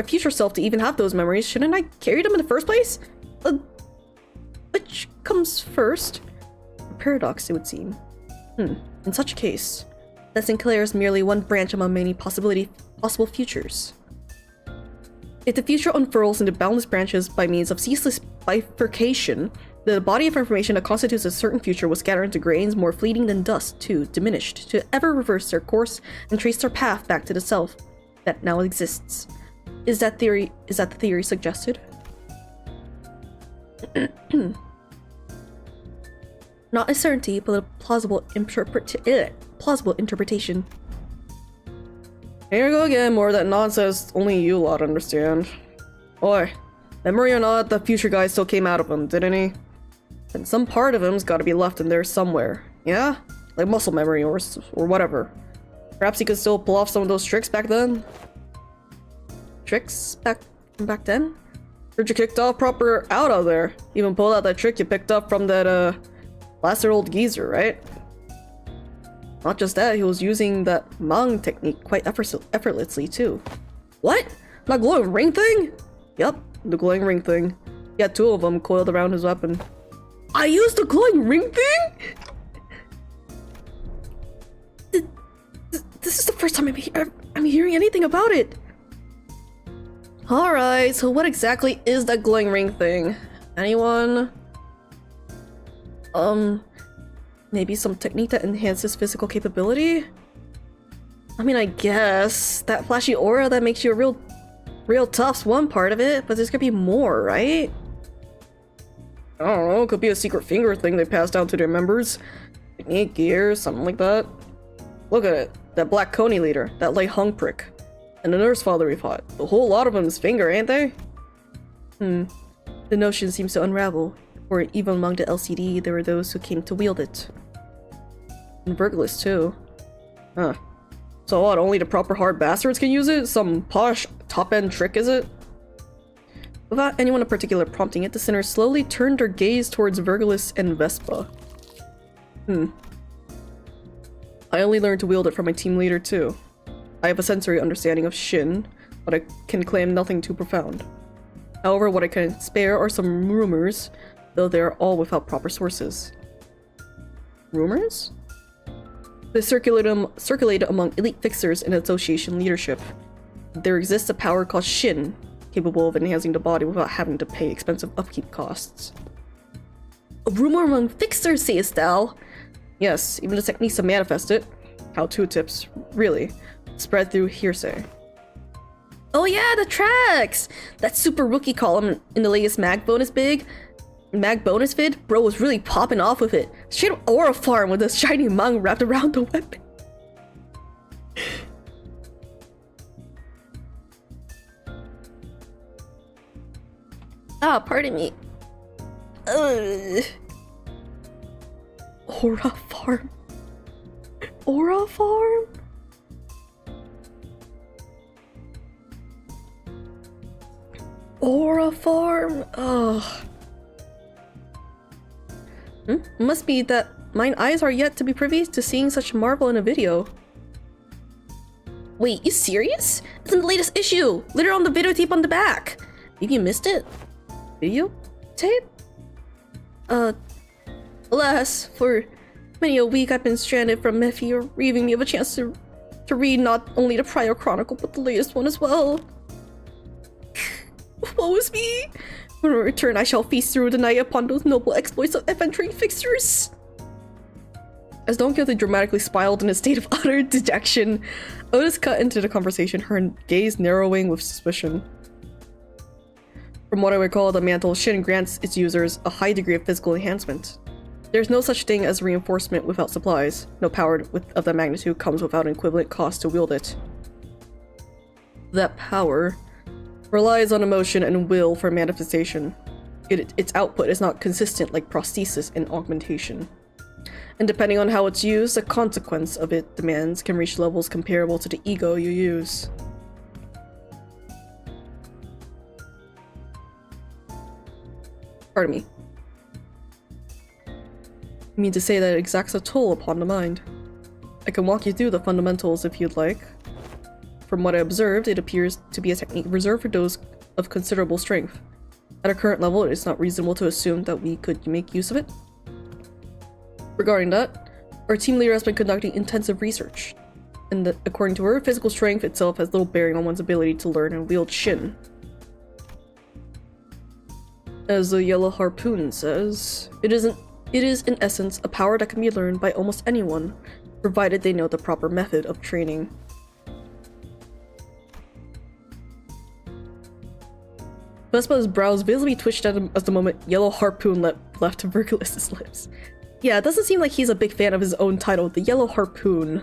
future self to even have those memories, shouldn't I carry them in the first place? Which comes first? A paradox, it would seem. In such a case, that Sinclair is merely one branch among many possible futures. If the future unfurls into boundless branches by means of ceaseless bifurcation, the body of information that constitutes a certain future will scatter into grains more fleeting than dust, too diminished, to ever reverse their course and trace their path back to the self that now exists. Is that the theory suggested? Not a certainty, but a plausible interpretation. Here you go again, more of that nonsense only you lot understand. Oi, memory or not, the future guy still came out of him, didn't he? And some part of him's gotta be left in there somewhere, yeah? Like muscle memory or whatever. Perhaps he could still pull off some of those tricks back then? Tricks? Back then? Heard you kicked off proper out of there. Even pulled out that trick you picked up from that, blasted old geezer, right? Not just that, he was using that Mang technique quite effortlessly, too. What? That glowing ring thing? Yep, the glowing ring thing. He had two of them coiled around his weapon. I used the glowing ring thing?! This is the first time I'm hearing anything about it. Alright, so what exactly is that glowing ring thing? Anyone? Maybe some technique that enhances physical capability? I mean, I guess. That flashy aura that makes you a real tough's one part of it, but there's gonna be more, right? I don't know, it could be a secret finger thing they pass down to their members. Technique, gear, something like that. Look at it. That Black Coney leader, that Lei Hung prick. And the nurse father we fought. A whole lot of them's finger, ain't they? The notion seems to unravel. Or even among the LCD, there were those who came to wield it. And Virgilus, too. Huh. So what, only the proper hard bastards can use it? Some posh, top-end trick, is it? Without anyone in particular prompting it, the sinners slowly turned their gaze towards Virgilus and Vespa. I only learned to wield it from my team leader, too. I have a sensory understanding of Shin, but I can claim nothing too profound. However, what I can spare are some rumors, though they are all without proper sources. Rumors? They circulated among elite fixers and association leadership. There exists a power called Shin, capable of enhancing the body without having to pay expensive upkeep costs. A rumor among fixers, sayest thou? Yes, even the techniques to manifest it, how-to tips, really, spread through hearsay. Oh yeah, the tracks! That super rookie column in the latest mag bonus vid, bro was really popping off with it. Straight up aura farm with a shiny mung wrapped around the weapon. Ah, pardon me. Ugh. Aura farm. Aura farm? Aura farm? Ugh. Must be that mine eyes are yet to be privy to seeing such marvel in a video. Wait, you serious? It's in the latest issue! Literally on the videotape on the back! Maybe you missed it? Video? Tape? Alas, for many a week I've been stranded from Mephi, relieving me of a chance to read not only the prior chronicle, but the latest one as well. Woe is me! When I return, I shall feast through the night upon those noble exploits of adventuring fixtures. As Don Quixote dramatically spiraled in a state of utter dejection, Otis cut into the conversation, her gaze narrowing with suspicion. From what I recall, the mantle Shin grants its users a high degree of physical enhancement. There's no such thing as reinforcement without supplies. No power of that magnitude comes without an equivalent cost to wield it. That power relies on emotion and will for manifestation. Its output is not consistent like prosthesis and augmentation. And depending on how it's used, the consequence of its demands can reach levels comparable to the ego you use. Pardon me. You mean to say that it exacts a toll upon the mind? I can walk you through the fundamentals if you'd like. From what I observed, it appears to be a technique reserved for those of considerable strength. At our current level, it is not reasonable to assume that we could make use of it. Regarding that, our team leader has been conducting intensive research, and that, according to her, physical strength itself has little bearing on one's ability to learn and wield Shin. As the Yellow Harpoon says, it is in essence a power that can be learned by almost anyone, provided they know the proper method of training. Vespa's brows visibly twitched at him as the moment Yellow Harpoon left Virgulus's lips. Yeah, it doesn't seem like he's a big fan of his own title, the Yellow Harpoon.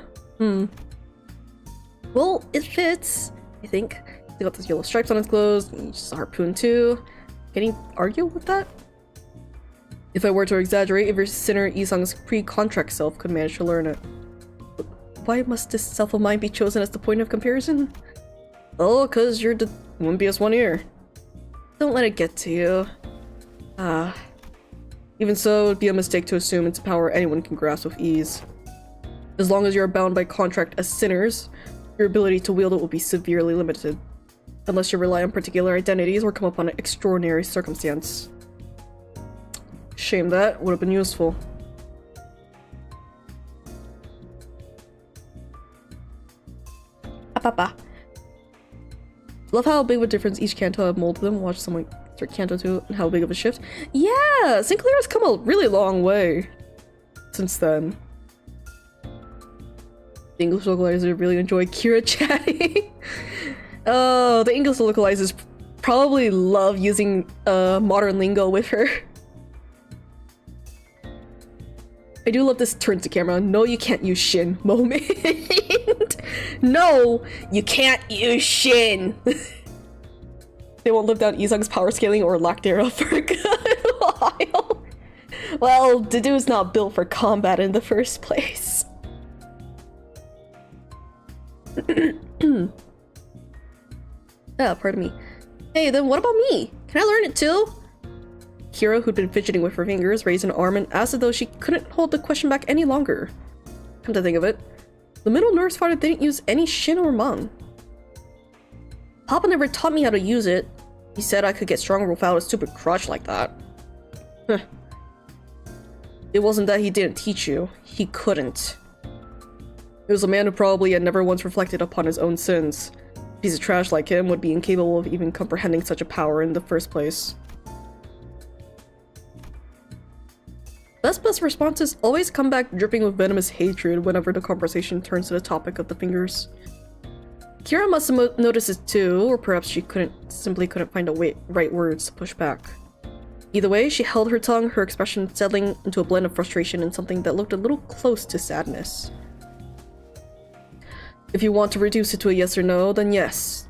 Well, it fits, I think. He's got those yellow stripes on his clothes, and he's just a harpoon too. Can he argue with that? If I were to exaggerate, if your sinner Isang's pre-contract self could manage to learn it. But why must this self of mine be chosen as the point of comparison? Oh, cause you're the one BS1 here. Don't let it get to you. Even so, it'd be a mistake to assume it's a power anyone can grasp with ease. As long as you're bound by contract as sinners, your ability to wield it will be severely limited. Unless you rely on particular identities or come upon an extraordinary circumstance. Shame that would have been useful. Papa. Love how big of a difference each canto have molded them. Watch someone start canto 2 and how big of a shift. Yeah, Sinclair has come a really long way since then. The English localizers really enjoy Kira chatting. Oh, the English localizers probably love using modern lingo with her. I do love this turn to camera. No, you can't use Shin moment. No, you can't use Shin. They won't live down Isang's power scaling or lack thereof for a good while. Well, the dude's not built for combat in the first place. Pardon me. Hey, then what about me? Can I learn it too? Kira, who'd been fidgeting with her fingers, raised an arm and asked as though she couldn't hold the question back any longer. Come to think of it, the middle nurse father didn't use any Shin or Mung. Papa never taught me how to use it. He said I could get stronger without a stupid crutch like that. It wasn't that he didn't teach you, he couldn't. He was a man who probably had never once reflected upon his own sins. A piece of trash like him would be incapable of even comprehending such a power in the first place. Vespa's responses always come back dripping with venomous hatred whenever the conversation turns to the topic of the fingers. Kira must have noticed it too, or perhaps she simply couldn't find the right words to push back. Either way, she held her tongue, her expression settling into a blend of frustration and something that looked a little close to sadness. If you want to reduce it to a yes or no, then yes.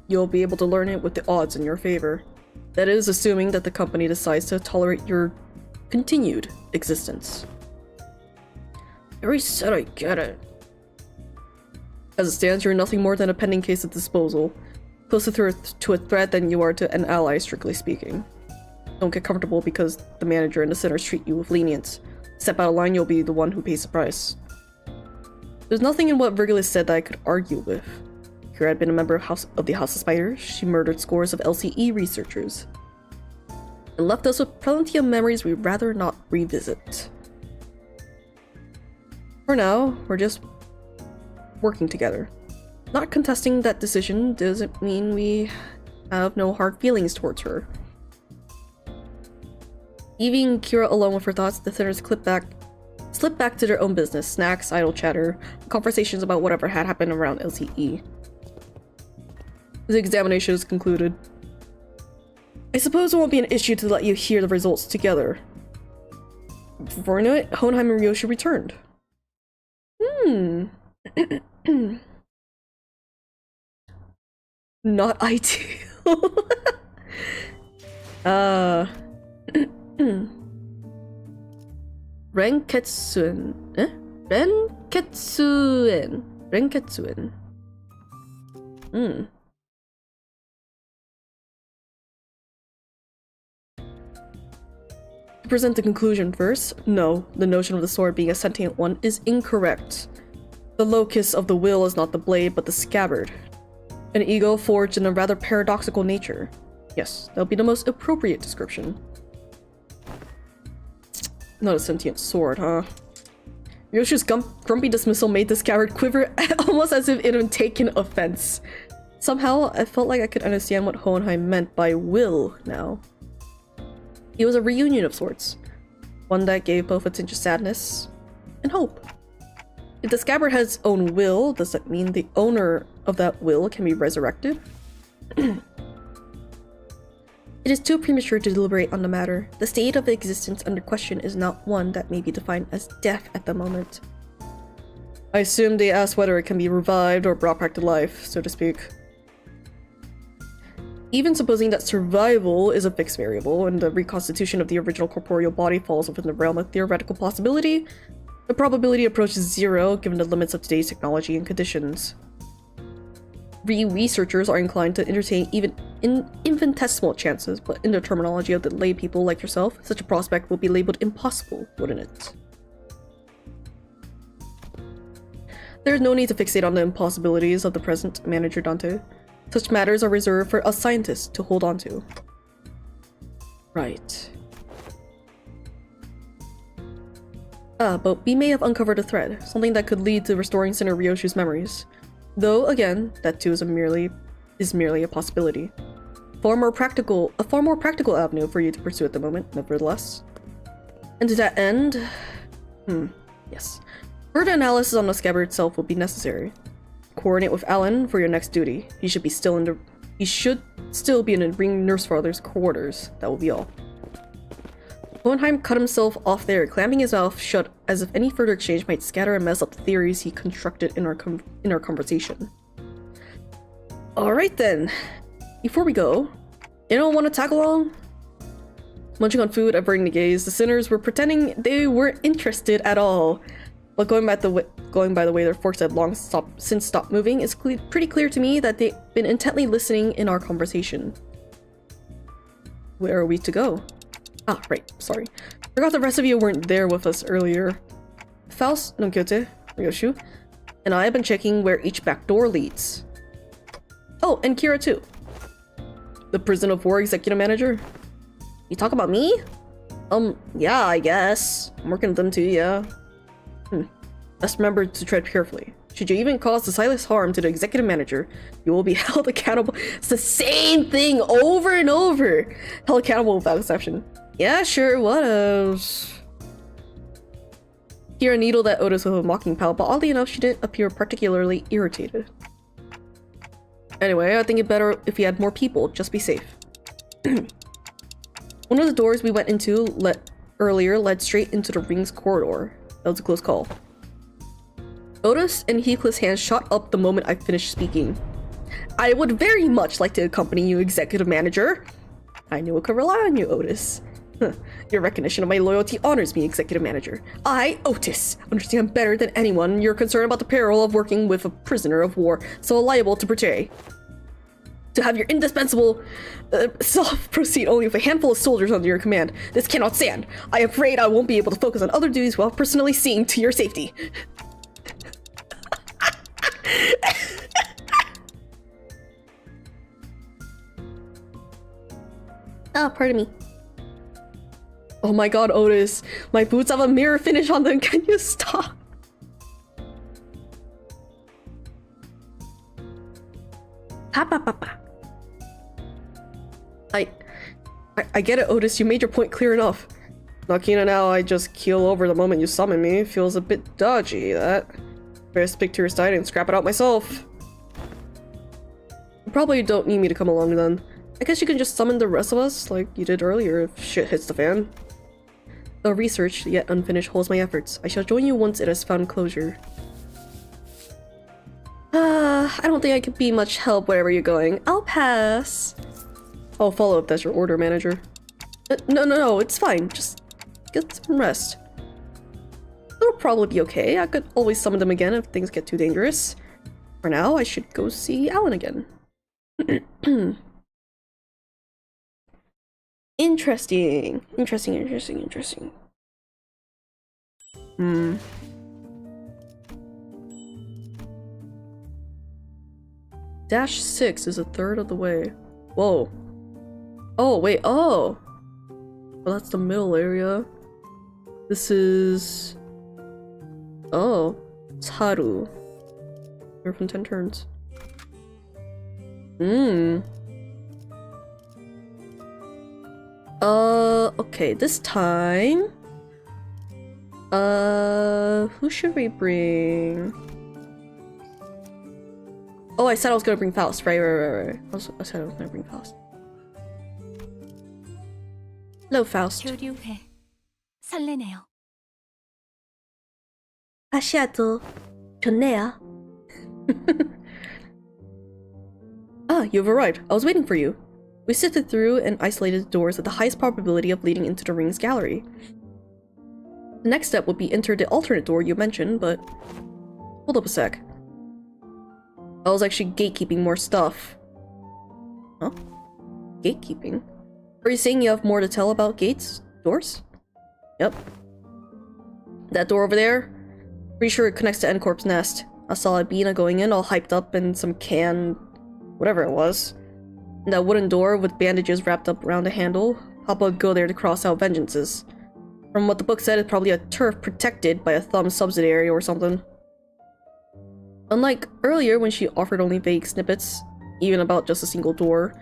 You'll be able to learn it with the odds in your favor. That is, assuming that the company decides to tolerate your continued existence. I already said I get it. As it stands, you're nothing more than a pending case at disposal. Closer to a threat than you are to an ally, strictly speaking. Don't get comfortable because the manager and the sinners treat you with lenience. Step out of line, you'll be the one who pays the price. There's nothing in what Virgilus said that I could argue with. Kira had been a member of the House of Spiders. She murdered scores of LCE researchers. And left us with plenty of memories we'd rather not revisit. For now, we're just working together. Not contesting that decision doesn't mean we have no hard feelings towards her. Leaving Kira alone with her thoughts, the sinners slipped back to their own business, snacks, idle chatter, conversations about whatever had happened around LCE. The examination is concluded. I suppose it won't be an issue to let you hear the results together. Before I knew it, Hohenheim and Ryoshi returned. Not ideal. Renketsuen. Renketsuen. To present the conclusion first, no, the notion of the sword being a sentient one is incorrect. The locus of the will is not the blade, but the scabbard. An ego forged in a rather paradoxical nature. Yes, that'll be the most appropriate description. Not a sentient sword, huh? Ryoshi's grumpy dismissal made the scabbard quiver almost as if it had taken offense. Somehow, I felt like I could understand what Hohenheim meant by will now. It was a reunion of sorts. One that gave both a tinge of sadness and hope. If the scabbard has its own will, does that mean the owner of that will can be resurrected? It is too premature to deliberate on the matter. The state of existence under question is not one that may be defined as death at the moment. I assume they asked whether it can be revived or brought back to life, so to speak. Even supposing that survival is a fixed variable and the reconstitution of the original corporeal body falls within the realm of theoretical possibility, the probability approaches zero given the limits of today's technology and conditions. Researchers are inclined to entertain even infinitesimal chances, but in the terminology of the lay people like yourself, such a prospect will be labeled impossible, wouldn't it? There is no need to fixate on the impossibilities of the present, Manager Dante. Such matters are reserved for us scientists to hold on to. Right. But we may have uncovered a thread, something that could lead to restoring Sinner Ryoshi's memories. Though, again, that too is merely a possibility. A far more practical avenue for you to pursue at the moment, nevertheless. And to that end, yes. Further analysis on the scabbard itself will be necessary. Coordinate with Alan for your next duty. He should still be in the Ring Nurse Father's quarters. That will be all. Hohenheim cut himself off there, clamping his mouth shut as if any further exchange might scatter and mess up the theories he constructed in our conversation. Alright then. Before we go, anyone want to tag along? Munching on food, averting the gaze, the sinners were pretending they weren't interested at all. But going by the way their forks had long since stopped moving, it's pretty clear to me that they've been intently listening in our conversation. Where are we to go? Ah, right, sorry. Forgot the rest of you weren't there with us earlier. Faust, Nonkyote, Ryoshu, and I have been checking where each back door leads. Oh, and Kira too. The Prison of War executive manager? You talk about me? Yeah, I guess. I'm working with them too, yeah. Let's remember to tread carefully. Should you even cause the slightest harm to the executive manager, you will be held accountable. It's the same thing over and over. Held accountable without exception. Yeah, sure, what else? Kira needled at Otis with a mocking pout, but oddly enough, she didn't appear particularly irritated. Anyway, I think it better if we had more people. Just be safe. One of the doors we went into earlier led straight into the ring's corridor. That was a close call. Otis and Heathcliff's hands shot up the moment I finished speaking. I would very much like to accompany you, Executive Manager. I knew I could rely on you, Otis. Your recognition of my loyalty honors me, Executive Manager. I, Otis, understand better than anyone your concern about the peril of working with a prisoner of war so liable to betray. To have your indispensable self proceed only with a handful of soldiers under your command. This cannot stand. I am afraid I won't be able to focus on other duties while personally seeing to your safety.
Ah, pardon me.
Oh my god, Otis. My boots have a mirror finish on them. Can you stop?
Pa pa pa pa.
I get it, Otis. You made your point clear enough. Not keen on how I just keel over the moment you summon me. Feels a bit dodgy, that. Better stick to your side and scrap it out myself. You probably don't need me to come along then. I guess you can just summon the rest of us, like you did earlier, if shit hits the fan. The research, yet unfinished, holds my efforts. I shall join you once it has found closure.
I don't think I could be much help wherever you're going. I'll pass.
I'll follow if that's your order, manager. No, it's fine. Just get some rest. It'll probably be okay. I could always summon them again if things get too dangerous. For now, I should go see Alan again.
Interesting.
-6 is a third of the way. Whoa. Oh, wait, oh! Well, that's the middle area. This is... Oh. It's Haru. Here from 10 turns. Okay, this time... who should we bring? Oh, I said I was gonna bring Faust. Right. I said I was gonna bring Faust. Hello, Faust.
교류회. 설레네요.
아시아도 좋네요.
Ah, you've arrived. I was waiting for you. We sifted through and isolated the doors with the highest probability of leading into the ring's gallery. The next step would be enter the alternate door you mentioned, but... Hold up a sec. I was actually gatekeeping more stuff. Huh? Gatekeeping? Are you saying you have more to tell about gates? Doors? Yep. That door over there? Pretty sure it connects to N-Corp's nest. I saw Abina going in all hyped up in some can... whatever it was. And that wooden door with bandages wrapped up around the handle. Papa would go there to cross out vengeances. From what the book said, it's probably a turf protected by a thumb subsidiary or something. Unlike earlier when she offered only vague snippets, even about just a single door,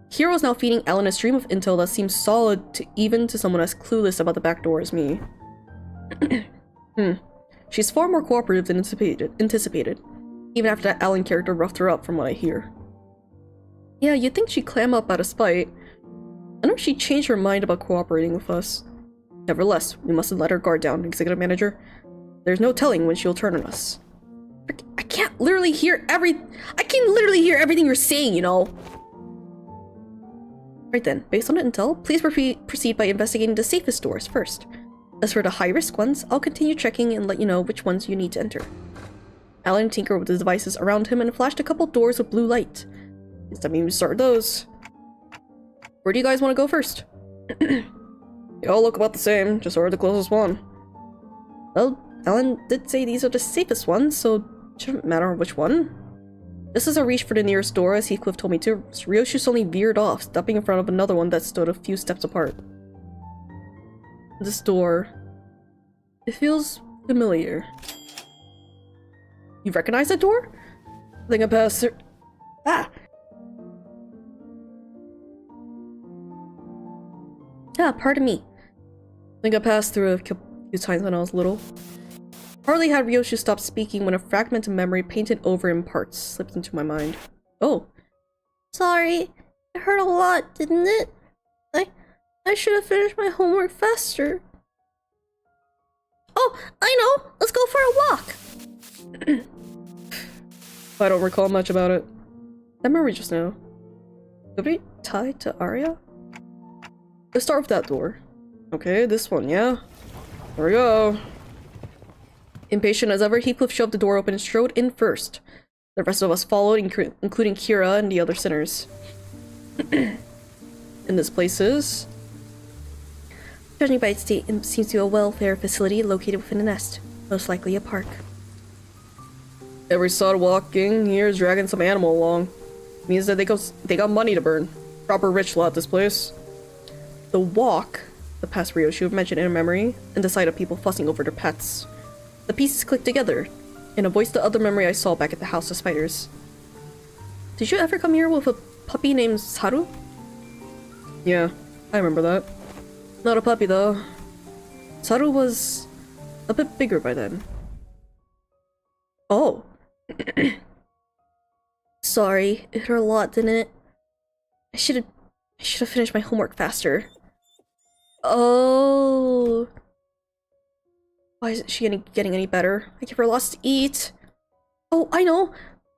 Hero is now feeding Alan a stream of intel that seems solid even to someone as clueless about the back door as me. She's far more cooperative than anticipated, even after that Alan character roughed her up from what I hear. Yeah, you'd think she'd clam up out of spite. I know she changed her mind about cooperating with us. Nevertheless, we mustn't let her guard down, Executive Manager. There's no telling when she'll turn on us. I can literally hear everything you're saying, you know. Right then, based on the intel, please proceed by investigating the safest doors first. As for the high-risk ones, I'll continue checking and let you know which ones you need to enter. Alan tinkered with the devices around him and flashed a couple doors with blue light. Does that mean we start those? Where do you guys want to go first? They all look about the same, just order the closest one. Well, Alan did say these are the safest ones, so it shouldn't matter which one. Just as I reached for the nearest door, as Heathcliff told me to, Ryoshi suddenly veered off, stepping in front of another one that stood a few steps apart. This door... it feels familiar. You recognize that door? I think I passed through... Ah!
Ah, pardon me.
I think I passed through a few times when I was little. Hardly had Ryoshi stopped speaking when a fragment of memory painted over in parts slipped into my mind. Oh, Sorry, it hurt a lot, didn't it? I should have finished my homework faster. Oh, I know! Let's go for a walk! I don't recall much about it. That memory just now. Could be tied to Arya? Let's start with that door. Okay, this one, yeah? There we go. Impatient as ever, Heathcliff shoved the door open and strode in first. The rest of us followed, including Kira and the other sinners. And this place is... Judging by its date, it seems to be a welfare facility located within a nest. Most likely a park. Every sod walking here is dragging some animal along. Means that they got money to burn. Proper rich lot, this place. The walk, the past Ryoshu mentioned in her memory, and the sight of people fussing over their pets. The pieces clicked together, and a voice the other memory I saw back at the House of Spiders. Did you ever come here with a puppy named Saru? Yeah, I remember that. Not a puppy though. Saru was a bit bigger by then. Oh. Sorry, it hurt a lot, didn't it? I should have finished my homework faster. Oh. Why isn't she getting any better? I give her lots to eat. Oh, I know.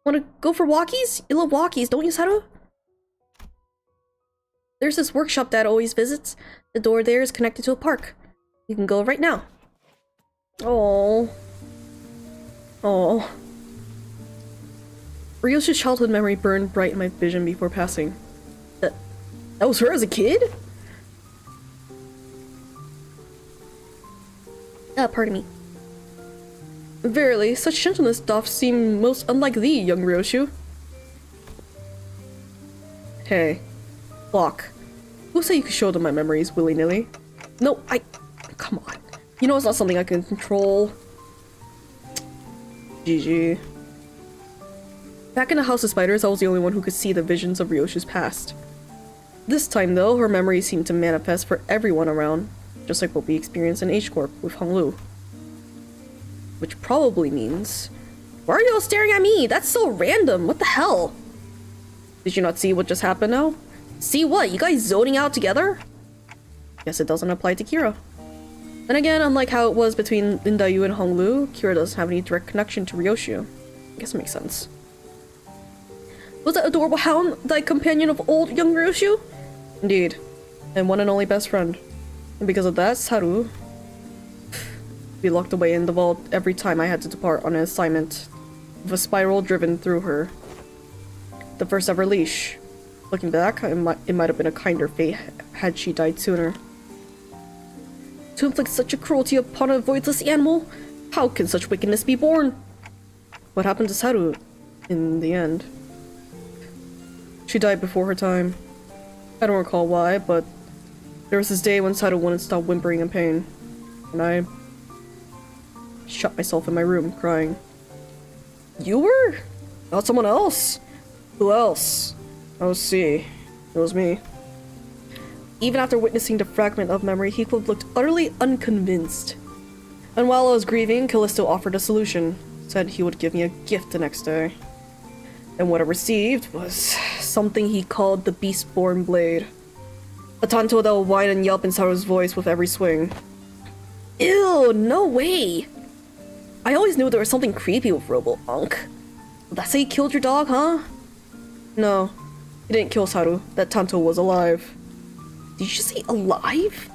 Wanna go for walkies? You love walkies, don't you, Saru? There's this workshop Dad always visits. The door there is connected to a park. You can go right now. Oh. Oh. Ryoshi's childhood memory burned bright in my vision before passing. That was her as a kid? Pardon me. Verily, such gentleness doth seem most unlike thee, young Ryoshu. Hey. Block. Who say you could show them my memories willy-nilly? No, come on. You know it's not something I can control. GG. Back in the House of Spiders, I was the only one who could see the visions of Ryoshu's past. This time, though, her memories seemed to manifest for everyone around, just like what we experienced in H-Corp with Honglu. Which probably means... Why are you all staring at me? That's so random! What the hell? Did you not see what just happened now? See what? You guys zoning out together? Guess it doesn't apply to Kira. Then again, unlike how it was between Lindayu and Honglu, Kira doesn't have any direct connection to Ryoshu. I guess it makes sense. Was that adorable hound thy companion of old, young Ryoshu? Indeed. And one and only best friend. And because of that, Saru... be locked away in the vault every time I had to depart on an assignment, with a spiral driven through her. The first ever leash. Looking back, it might have been a kinder fate had she died sooner. To inflict such a cruelty upon a voiceless animal? How can such wickedness be born? What happened to Saru in the end? She died before her time. I don't recall why, but there was this day when Saru wouldn't stop whimpering in pain, and I shut myself in my room, crying. You were? Not someone else? Who else? Oh, see. It was me. Even after witnessing the fragment of memory, Heathcliff looked utterly unconvinced. And while I was grieving, Callisto offered a solution. Said he would give me a gift the next day. And what I received was something he called the Beastborn Blade. A tanto that will whine and yelp in Saru's voice with every swing. Ew, no way! I always knew there was something creepy with Robo-Unk. Did that say he killed your dog, huh? No, he didn't kill Saru. That tanto was alive. Did you say alive?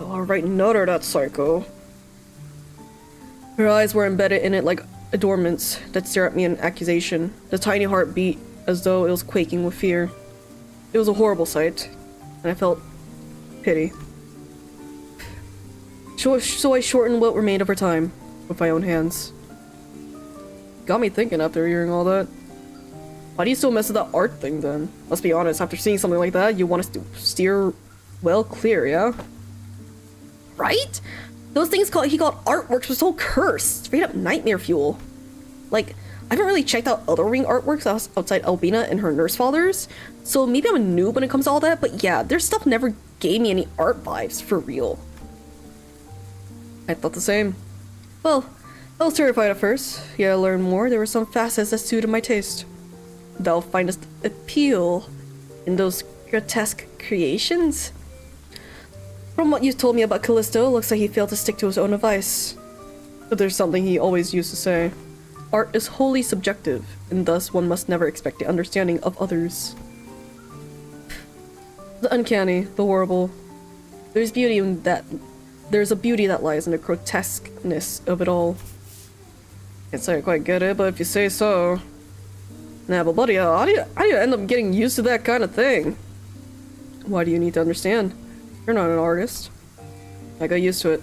Alright, nutter that psycho. Her eyes were embedded in it like adornments that stare at me in accusation. The tiny heart beat as though it was quaking with fear. It was a horrible sight, and I felt pity. So I shortened what remained of her time with my own hands. Got me thinking after hearing all that. Why do you still mess with that art thing then? Let's be honest, after seeing something like that, you want to steer well clear, yeah? Right? Those things he called artworks were so cursed. Straight up nightmare fuel. Like, I haven't really checked out other ring artworks outside Albina and her nurse fathers, so maybe I'm a noob when it comes to all that, but yeah, their stuff never gave me any art vibes, for real. I thought the same. Well, I was terrified at first. Yeah, I learned more. There were some facets that suited my taste. thou findest appeal in those grotesque creations? From what you've told me about Callisto, it looks like he failed to stick to his own advice. But there's something he always used to say. Art is wholly subjective, and thus one must never expect the understanding of others. The uncanny, the horrible. There's beauty in that. There's a beauty that lies in the grotesqueness of it all. Can't say I quite get it, but if you say so. Nah, but buddy, how do you end up getting used to that kind of thing? Why do you need to understand? You're not an artist. I got used to it.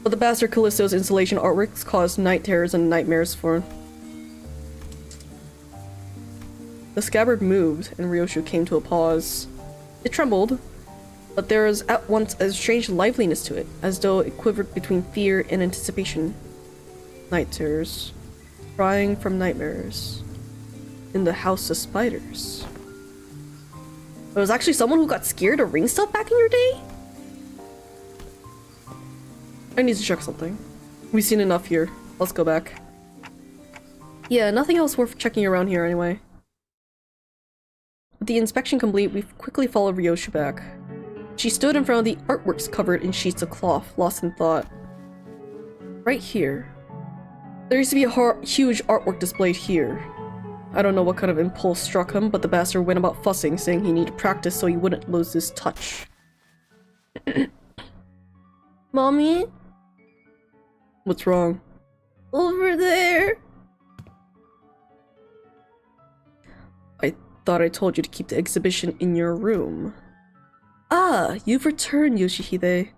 But the bastard Callisto's installation artworks caused night terrors and nightmares for him. The scabbard moved, and Ryoshu came to a pause. It trembled, but there was at once a strange liveliness to it, as though it quivered between fear and anticipation. Night terrors. Crying from nightmares. In the house of spiders. There was actually someone who got scared of ring stuff back in your day? I need to check something. We've seen enough here. Let's go back. Yeah, nothing else worth checking around here anyway. With the inspection complete, we quickly followed Ryoshu back. She stood in front of the artworks covered in sheets of cloth, lost in thought. Right here. There used to be a huge artwork displayed here. I don't know what kind of impulse struck him, but the bastard went about fussing, saying he needed practice so he wouldn't lose his touch. Mommy? What's wrong? Over there! I thought I told you to keep the exhibition in your room. Ah, you've returned, Yoshihide.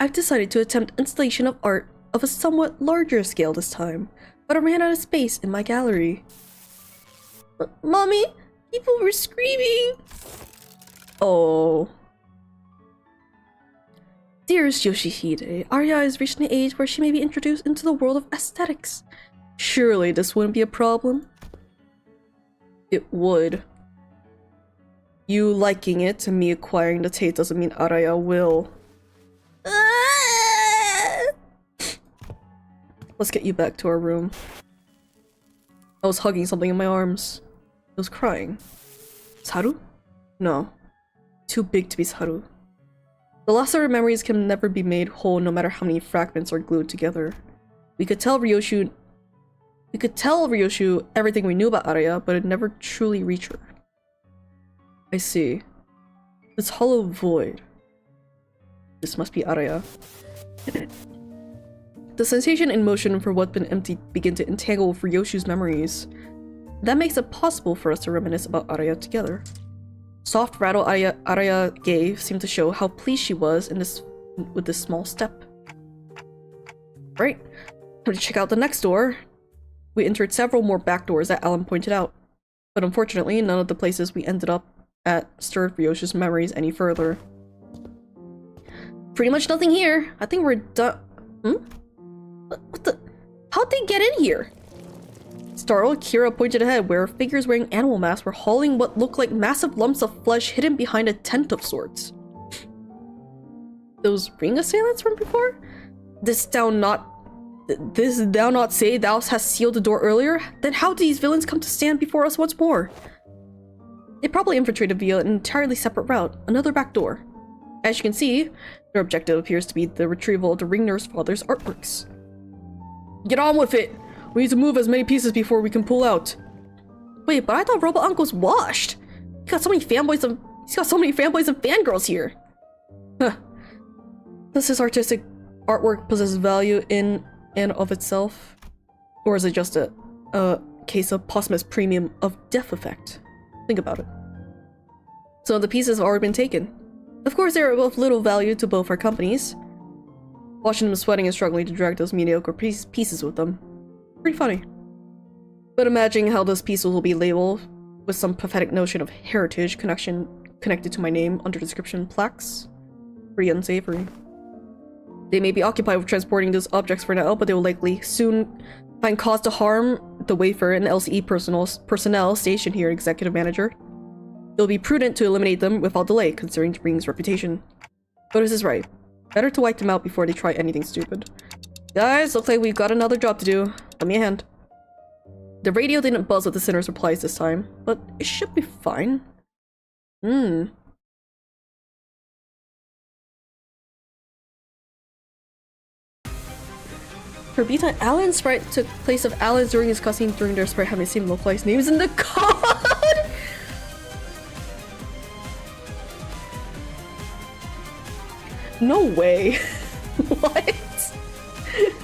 I've decided to attempt installation of art of a somewhat larger scale this time, but I ran out of space in my gallery. Mommy, people were screaming. Oh. Dearest Yoshihide, Arya has reached an age where she may be introduced into the world of aesthetics. Surely this wouldn't be a problem? It would. You liking it and me acquiring the taste doesn't mean Arya will. Let's get you back to our room. I was hugging something in my arms. I was crying. Saru? No. Too big to be Saru. The loss of our memories can never be made whole no matter how many fragments are glued together. We could tell Ryoshu everything we knew about Arya, but it never truly reached her. I see. This hollow void. This must be Arya. The sensation and motion for what's been empty begin to entangle with Ryoshu's memories. That makes it possible for us to reminisce about Arya together. Soft rattle Arya gave seemed to show how pleased she was with this small step. Right, time to check out the next door. We entered several more back doors that Alan pointed out, but unfortunately none of the places we ended up at stirred Ryoshu's memories any further. Pretty much nothing here. I think we're done. What the? How'd they get in here? Startled, Kira pointed ahead where figures wearing animal masks were hauling what looked like massive lumps of flesh hidden behind a tent of sorts. Those ring assailants from before? This thou not say thou hast sealed the door earlier? Then how did these villains come to stand before us once more? They probably infiltrated via an entirely separate route, another back door. As you can see, their objective appears to be the retrieval of the ring nurse father's artworks. Get on with it! We need to move as many pieces before we can pull out. Wait, but I thought Robot Uncle's washed. He's got so many fanboys and fangirls here. Huh. Does this artistic artwork possess value in and of itself? Or is it just a case of posthumous premium of death effect? Think about it. Some of the pieces have already been taken. Of course, they are of little value to both our companies. Watching them sweating and struggling to drag those mediocre pieces with them. Pretty funny. But imagining how those pieces will be labeled with some pathetic notion of heritage connected to my name under description plaques. Pretty unsavory. They may be occupied with transporting those objects for now, but they will likely soon find cause to harm the wafer and LCE personnel stationed here, Executive Manager. It will be prudent to eliminate them without delay, considering Ring's reputation. Otis is right. Better to wipe them out before they try anything stupid. Guys, looks like we've got another job to do. Lend me a hand. The radio didn't buzz with the sinner's replies this time, but it should be fine. For B-Time, Alan's sprite took place of Alan's during his cutscene during their sprite having the same localized names in the code! No way! What?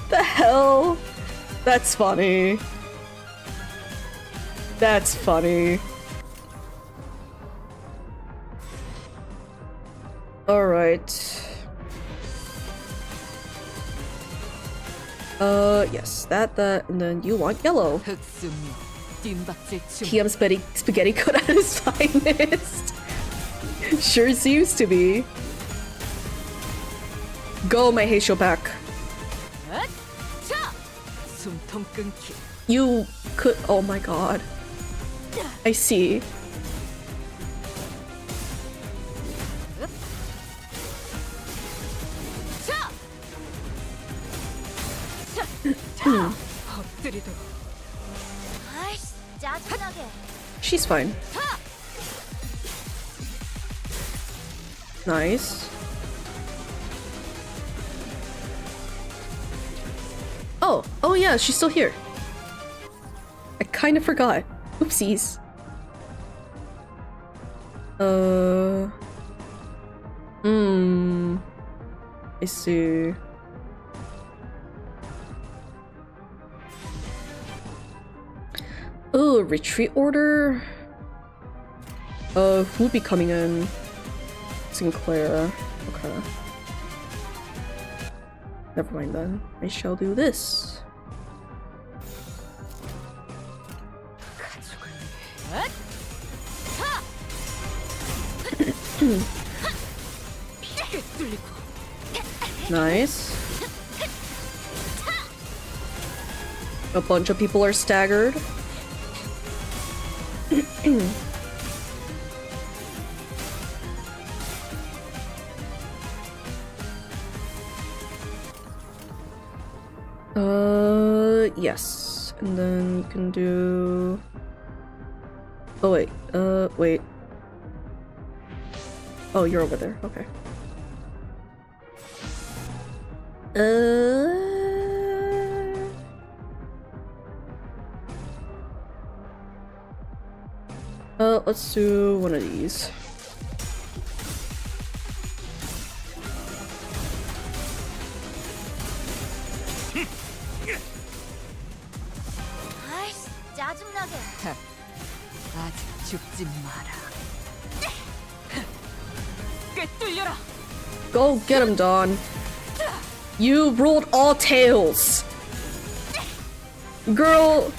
The hell? That's funny. That's funny. Alright. Yes, that, and then you want yellow. TM spaghetti cut at his finest. Sure seems to be. Go, my Heisho pack. You could. Oh my god. I see. She's fine. Nice. Oh yeah, she's still here. I kind of forgot. Oopsies. I see. Oh, retreat order? Who'd be coming in? Sinclair. Okay. Never mind then. I shall do this. Nice. A bunch of people are staggered. Yes. And then you can do... Oh wait, wait. Oh, you're over there, okay. Let's do one of these. Go get him, Dawn. You ruled all tails. Girl.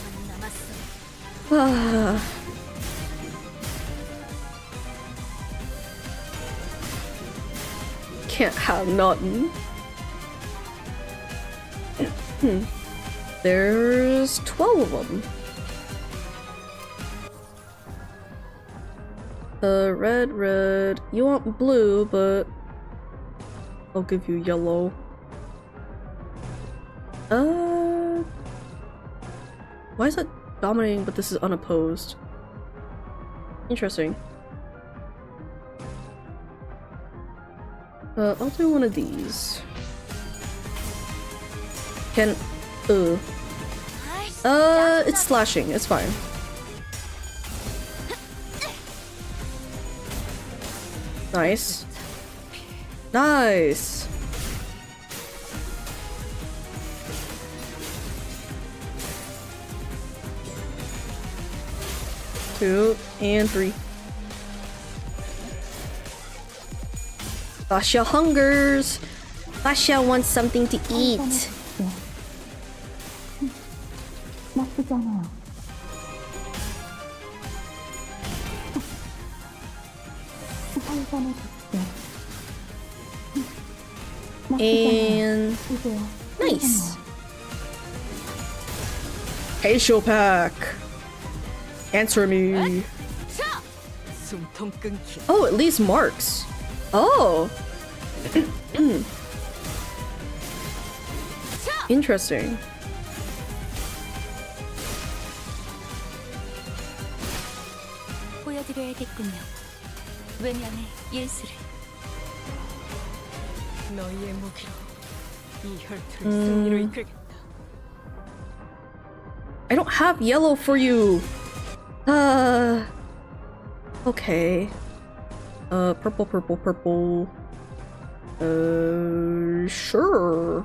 Can't have nothing. There's 12 of them. Red. You want blue, but I'll give you yellow. Why is it dominating, but this is unopposed? Interesting. I'll do one of these. It's slashing, it's fine. Nice. Nice! 2 and 3. Basha hungers! Basha wants something to eat! And... nice! Heisho pack! Answer me! Oh, at least marks! Oh!
고려해야겠군요. 외면의 예술을.
너희의 무기로 이 혈투를 승리로 이끌겠다.
I don't have yellow for you. Okay. Purple, purple, purple. Sure.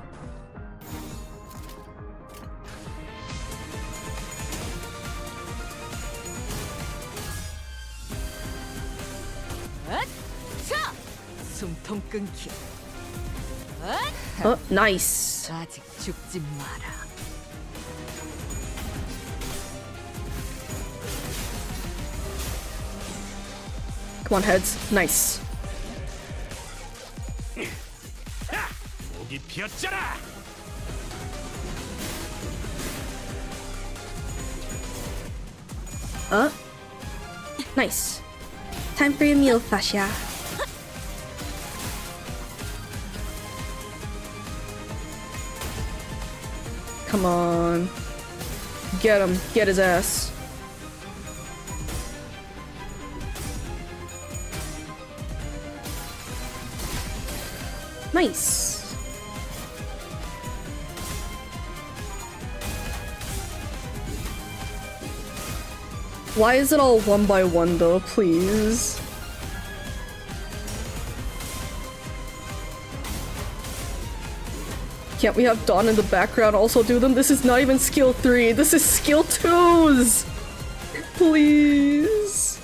숨통 끊기.
Nice.
아직 죽지 마라.
Come on, heads. Nice.
목이 피었잖아.
Nice. Time for your meal, Fascia. Come on. Get him. Get his ass. Nice. Why is it all one by one though, please? Can't we have Dawn in the background also do them? This is not even skill 3, this is skill 2s! Please.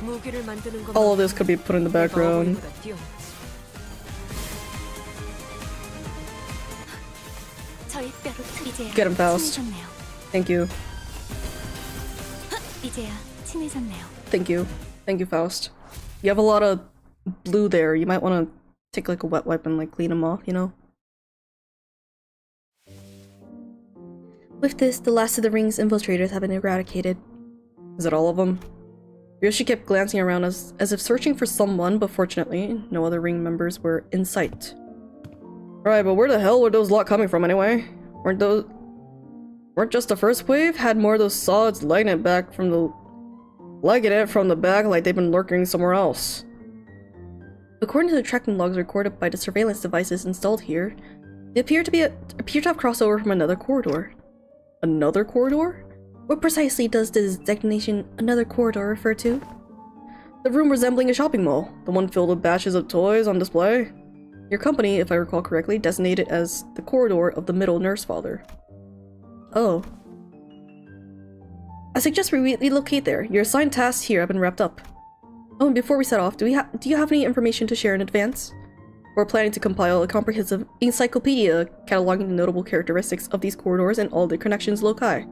무기를 만드는 것.
All of this could be put in the background.
저희 뼈로 이제야
Get him, Faust.
친해졌네요.
Thank you.
이제야 친해졌네요.
Thank you. Thank you, Faust. You have a lot of blue there. You might want to take like a wet wipe and like clean them off, you know? With this, the last of the ring's infiltrators have been eradicated. Is it all of them? Yoshi kept glancing around as if searching for someone, but fortunately, no other ring members were in sight. Right, but where the hell were those lot coming from anyway? Weren't just the first wave? Had more of those solids legging it from the back like they've been lurking somewhere else. According to the tracking logs recorded by the surveillance devices installed here, they appear to have crossed over from another corridor. Another corridor? What precisely does this designation "another corridor" refer to? The room resembling a shopping mall, the one filled with batches of toys on display. Your company, if I recall correctly, designated as the corridor of the middle nurse father. Oh. I suggest we relocate there. Your assigned tasks here have been wrapped up. Oh, and before we set off, do you have any information to share in advance? We're planning to compile a comprehensive encyclopedia cataloging the notable characteristics of these corridors and all their connections loci.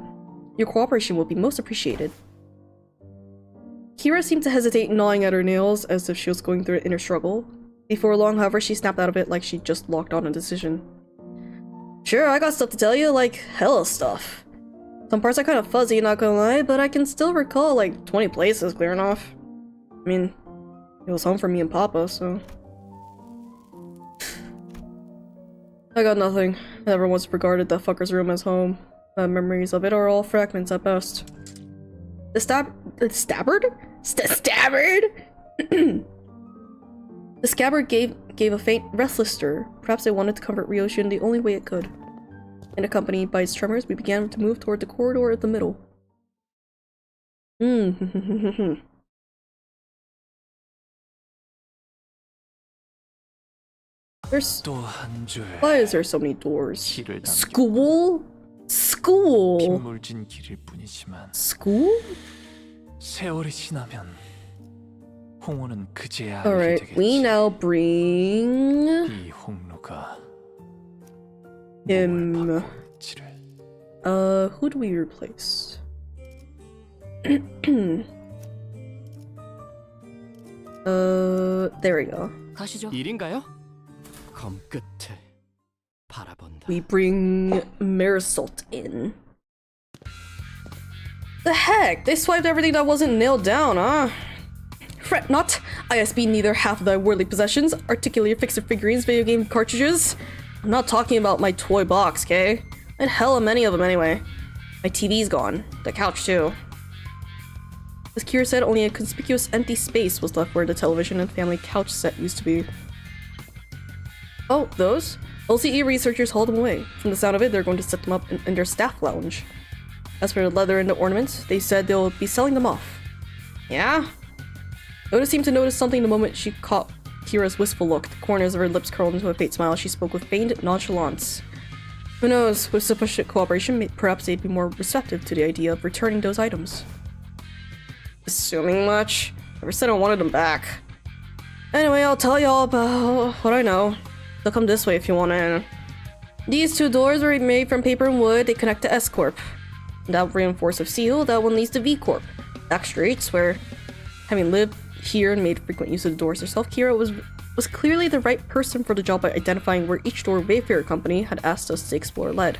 Your cooperation will be most appreciated. Kira seemed to hesitate, gnawing at her nails as if she was going through an inner struggle. Before long, however, she snapped out of it like she just locked on a decision. Sure, I got stuff to tell you, like hella stuff. Some parts are kind of fuzzy, not gonna lie, but I can still recall like 20 places clear enough. I mean, it was home for me and Papa, so... I got nothing. I never once regarded that fucker's room as home. My memories of it are all fragments at best. The scabbard? The scabbard gave a faint, restless stir. Perhaps it wanted to comfort Ryoshi in the only way it could. And accompanied by its tremors, we began to move toward the corridor at the middle. Why is there so many doors? School? School?
빗물진 길일 뿐이지만
School?
세월이 지나면 홍어는 그제야 알게
Alright,
되겠지.
we now bring
이 홍로가
him.
뭘 받고 있지를.
Who do we replace? There we go.
가시죠.
일인가요? 검 끝에 바라본다.
We bring Marisol in. The heck? They swiped everything that wasn't nailed down, huh? Fret not. ISB neither half of thy worldly possessions, articulate fixer figurines, video game cartridges. I'm not talking about my toy box, okay? And hella many of them anyway. My TV's gone. The couch too. As Kira said, only a conspicuous empty space was left where the television and family couch set used to be. Oh, those? LCE researchers hauled them away. From the sound of it, they're going to set them up in their staff lounge. As for the leather and the ornaments, they said they'll be selling them off. Yeah? Oda seemed to notice something the moment she caught Kira's wistful look. The corners of her lips curled into a faint smile. She spoke with feigned nonchalance. Who knows, with sufficient cooperation, perhaps they'd be more receptive to the idea of returning those items. Assuming much? Never said I wanted them back. Anyway, I'll tell y'all about what I know. So come this way if you want in. These two doors were made from paper and wood. They connect to S Corp. That reinforced with seal, that one leads to V Corp. Back streets, where, having lived here and made frequent use of the doors herself, Kira was clearly the right person for the job by identifying where each door Wayfarer Company had asked us to explore led.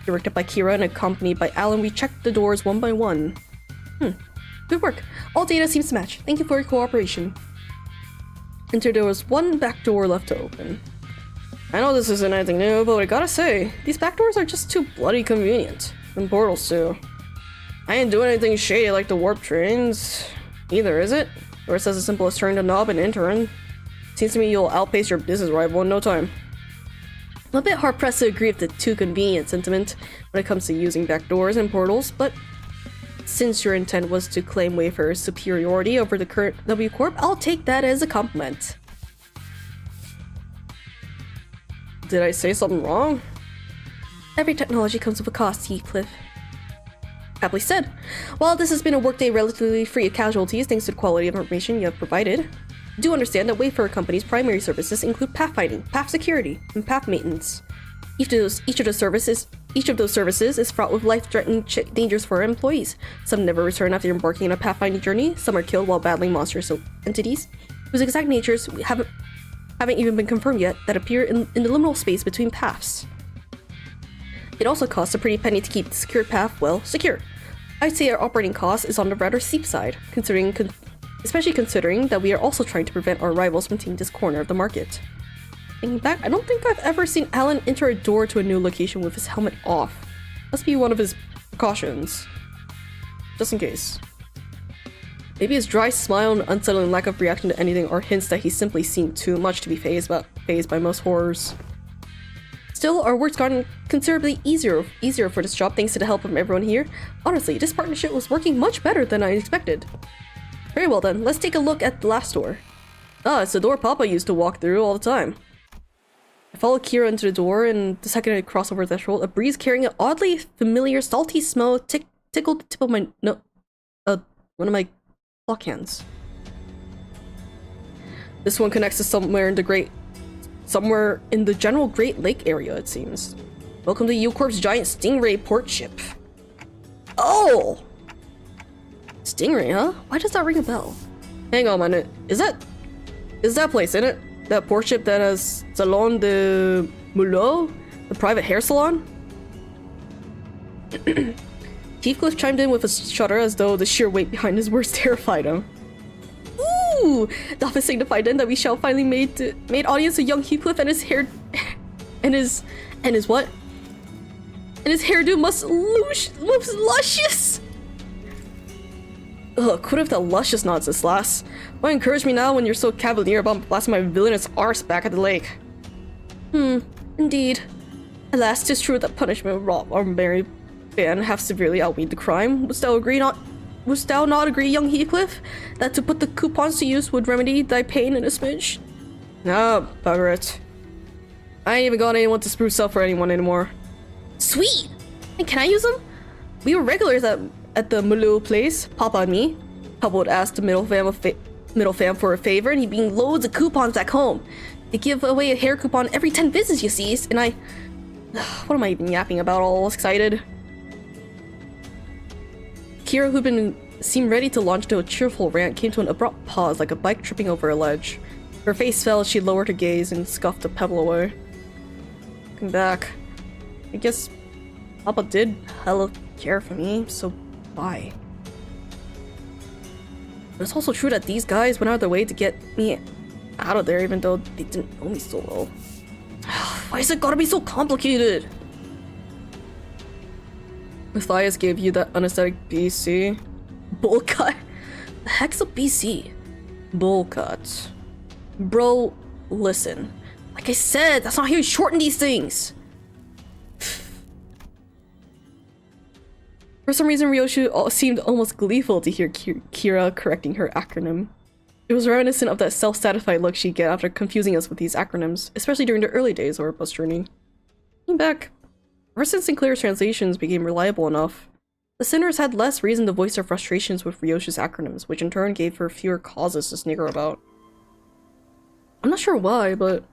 Directed by Kira and accompanied by Alan, we checked the doors one by one. Good work. All data seems to match. Thank you for your cooperation. Enter, there was one back door left to open. I know this isn't anything new, but I gotta say, these back doors are just too bloody convenient. And portals too. I ain't doing anything shady like the warp trains either, is it? Or it says as simple as turning the knob and entering. Seems to me you'll outpace your business rival in no time. I'm a bit hard-pressed to agree with the too convenient sentiment when it comes to using back doors and portals, but since your intent was to claim Wayfarer's superiority over the current W Corp, I'll take that as a compliment. Did I say something wrong? Every technology comes with a cost, Heathcliff. Happily said. While this has been a workday relatively free of casualties thanks to the quality of information you have provided, do understand that Wayfarer Company's primary services include pathfinding, path security, and path maintenance. Each of those services is fraught with life-threatening dangers for our employees. Some never return after embarking on a pathfinding journey. Some are killed while battling monstrous entities whose exact natures haven't even been confirmed yet that appear in the liminal space between paths. It also costs a pretty penny to keep the secure path well secure. I'd say our operating cost is on the rather steep side, especially considering that we are also trying to prevent our rivals from taking this corner of the market. Thinking back, I don't think I've ever seen Alan enter a door to a new location with his helmet off. Must be one of his precautions. Just in case. Maybe his dry smile and unsettling lack of reaction to anything are hints that he simply seemed too much to be fazed by most horrors. Still, our work's gotten considerably easier for this job thanks to the help of everyone here. Honestly, this partnership was working much better than I expected. Very well then, let's take a look at the last door. Ah, it's the door Papa used to walk through all the time. I followed Kira into the door, and the second I crossed over the threshold, a breeze carrying an oddly familiar salty smell tickled the tip of my one of my clock hands. This one connects to somewhere in the general Great Lake area, it seems. Welcome to U-Corp's giant Stingray port ship. Oh! Stingray, huh? Why does that ring a bell? Hang on a minute. Is that place in it? That port ship that has Salon de Mulot? The private hair salon? Heathcliff chimed in with a shudder as though the sheer weight behind his words terrified him. Ooh! The office signified then that we shall finally made audience to young Heathcliff and his hair... and his what? And his hairdo must luscious! Ugh, quit with that luscious nonsense, lass. Why encourage me now when you're so cavalier about blasting my villainous arse back at the lake? Indeed. Alas, 'tis true that punishment wrought our merry band have severely outweighed the crime. Wouldst thou not agree, young Heathcliff, that to put the coupons to use would remedy thy pain in a smidge? Ah, bugger it. I ain't even got anyone to spruce up for anyone anymore. Sweet! And can I use them? We were regulars at the Mulot place, Papa and me. Papa would ask the middle fam for a favor, and he'd bring loads of coupons back home. They give away a hair coupon every 10 visits, you see, and I... What am I even yapping about, all excited? Kira, who seemed ready to launch into a cheerful rant, came to an abrupt pause like a bike tripping over a ledge. Her face fell as she lowered her gaze and scuffed a pebble away. Looking back, I guess Papa did hella care for me, so why? But it's also true that these guys went out of their way to get me out of there even though they didn't know me so well. Why is it gotta be so complicated? Matthias gave you that unesthetic BC? Bullcut? The heck's a BC? Bullcut. Bro, listen. Like I said, that's not how you shorten these things! For some reason, Ryoshu seemed almost gleeful to hear Kira correcting her acronym. It was reminiscent of that self-satisfied look she'd get after confusing us with these acronyms, especially during the early days of our bus journey. Looking back, ever since Sinclair's translations became reliable enough, the sinners had less reason to voice their frustrations with Ryoshu's acronyms, which in turn gave her fewer causes to snigger about. I'm not sure why, but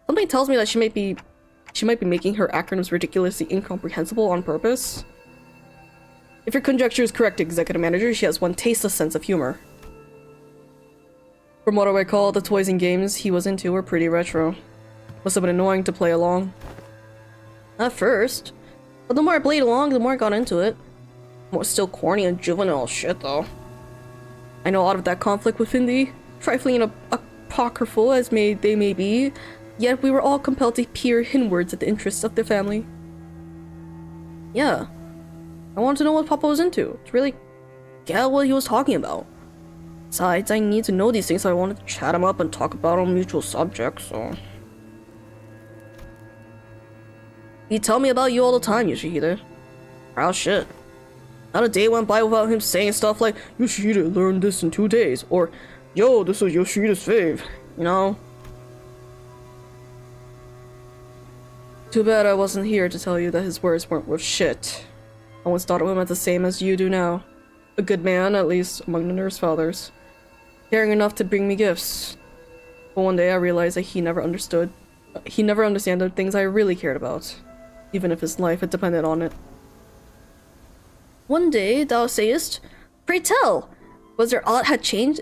something tells me that she might be making her acronyms ridiculously incomprehensible on purpose. If your conjecture is correct, Executive Manager, she has one tasteless sense of humor. From what I recall, the toys and games he was into were pretty retro. Must have been annoying to play along. At first. But the more I played along, the more I got into it. More still corny and juvenile shit, though. I know a lot of that conflict with Indy, trifling and apocryphal as they may be, yet we were all compelled to peer inwards at the interests of their family. Yeah. I wanted to know what Papa was into, to really get what he was talking about. Besides, I need to know these things, so I wanted to chat him up and talk about on mutual subjects, so... He'd tell me about you all the time, Yoshihide. Proud shit. Not a day went by without him saying stuff like, Yoshihide learned this in 2 days, or, yo, this is Yoshihide's fave, you know? Too bad I wasn't here to tell you that his words weren't worth shit. I once thought of him as the same as you do now. A good man, at least among the nurse fathers. Caring enough to bring me gifts. But one day I realized that he never understood the things I really cared about. Even if his life had depended on it. One day, thou sayest, pray tell, was there aught had changed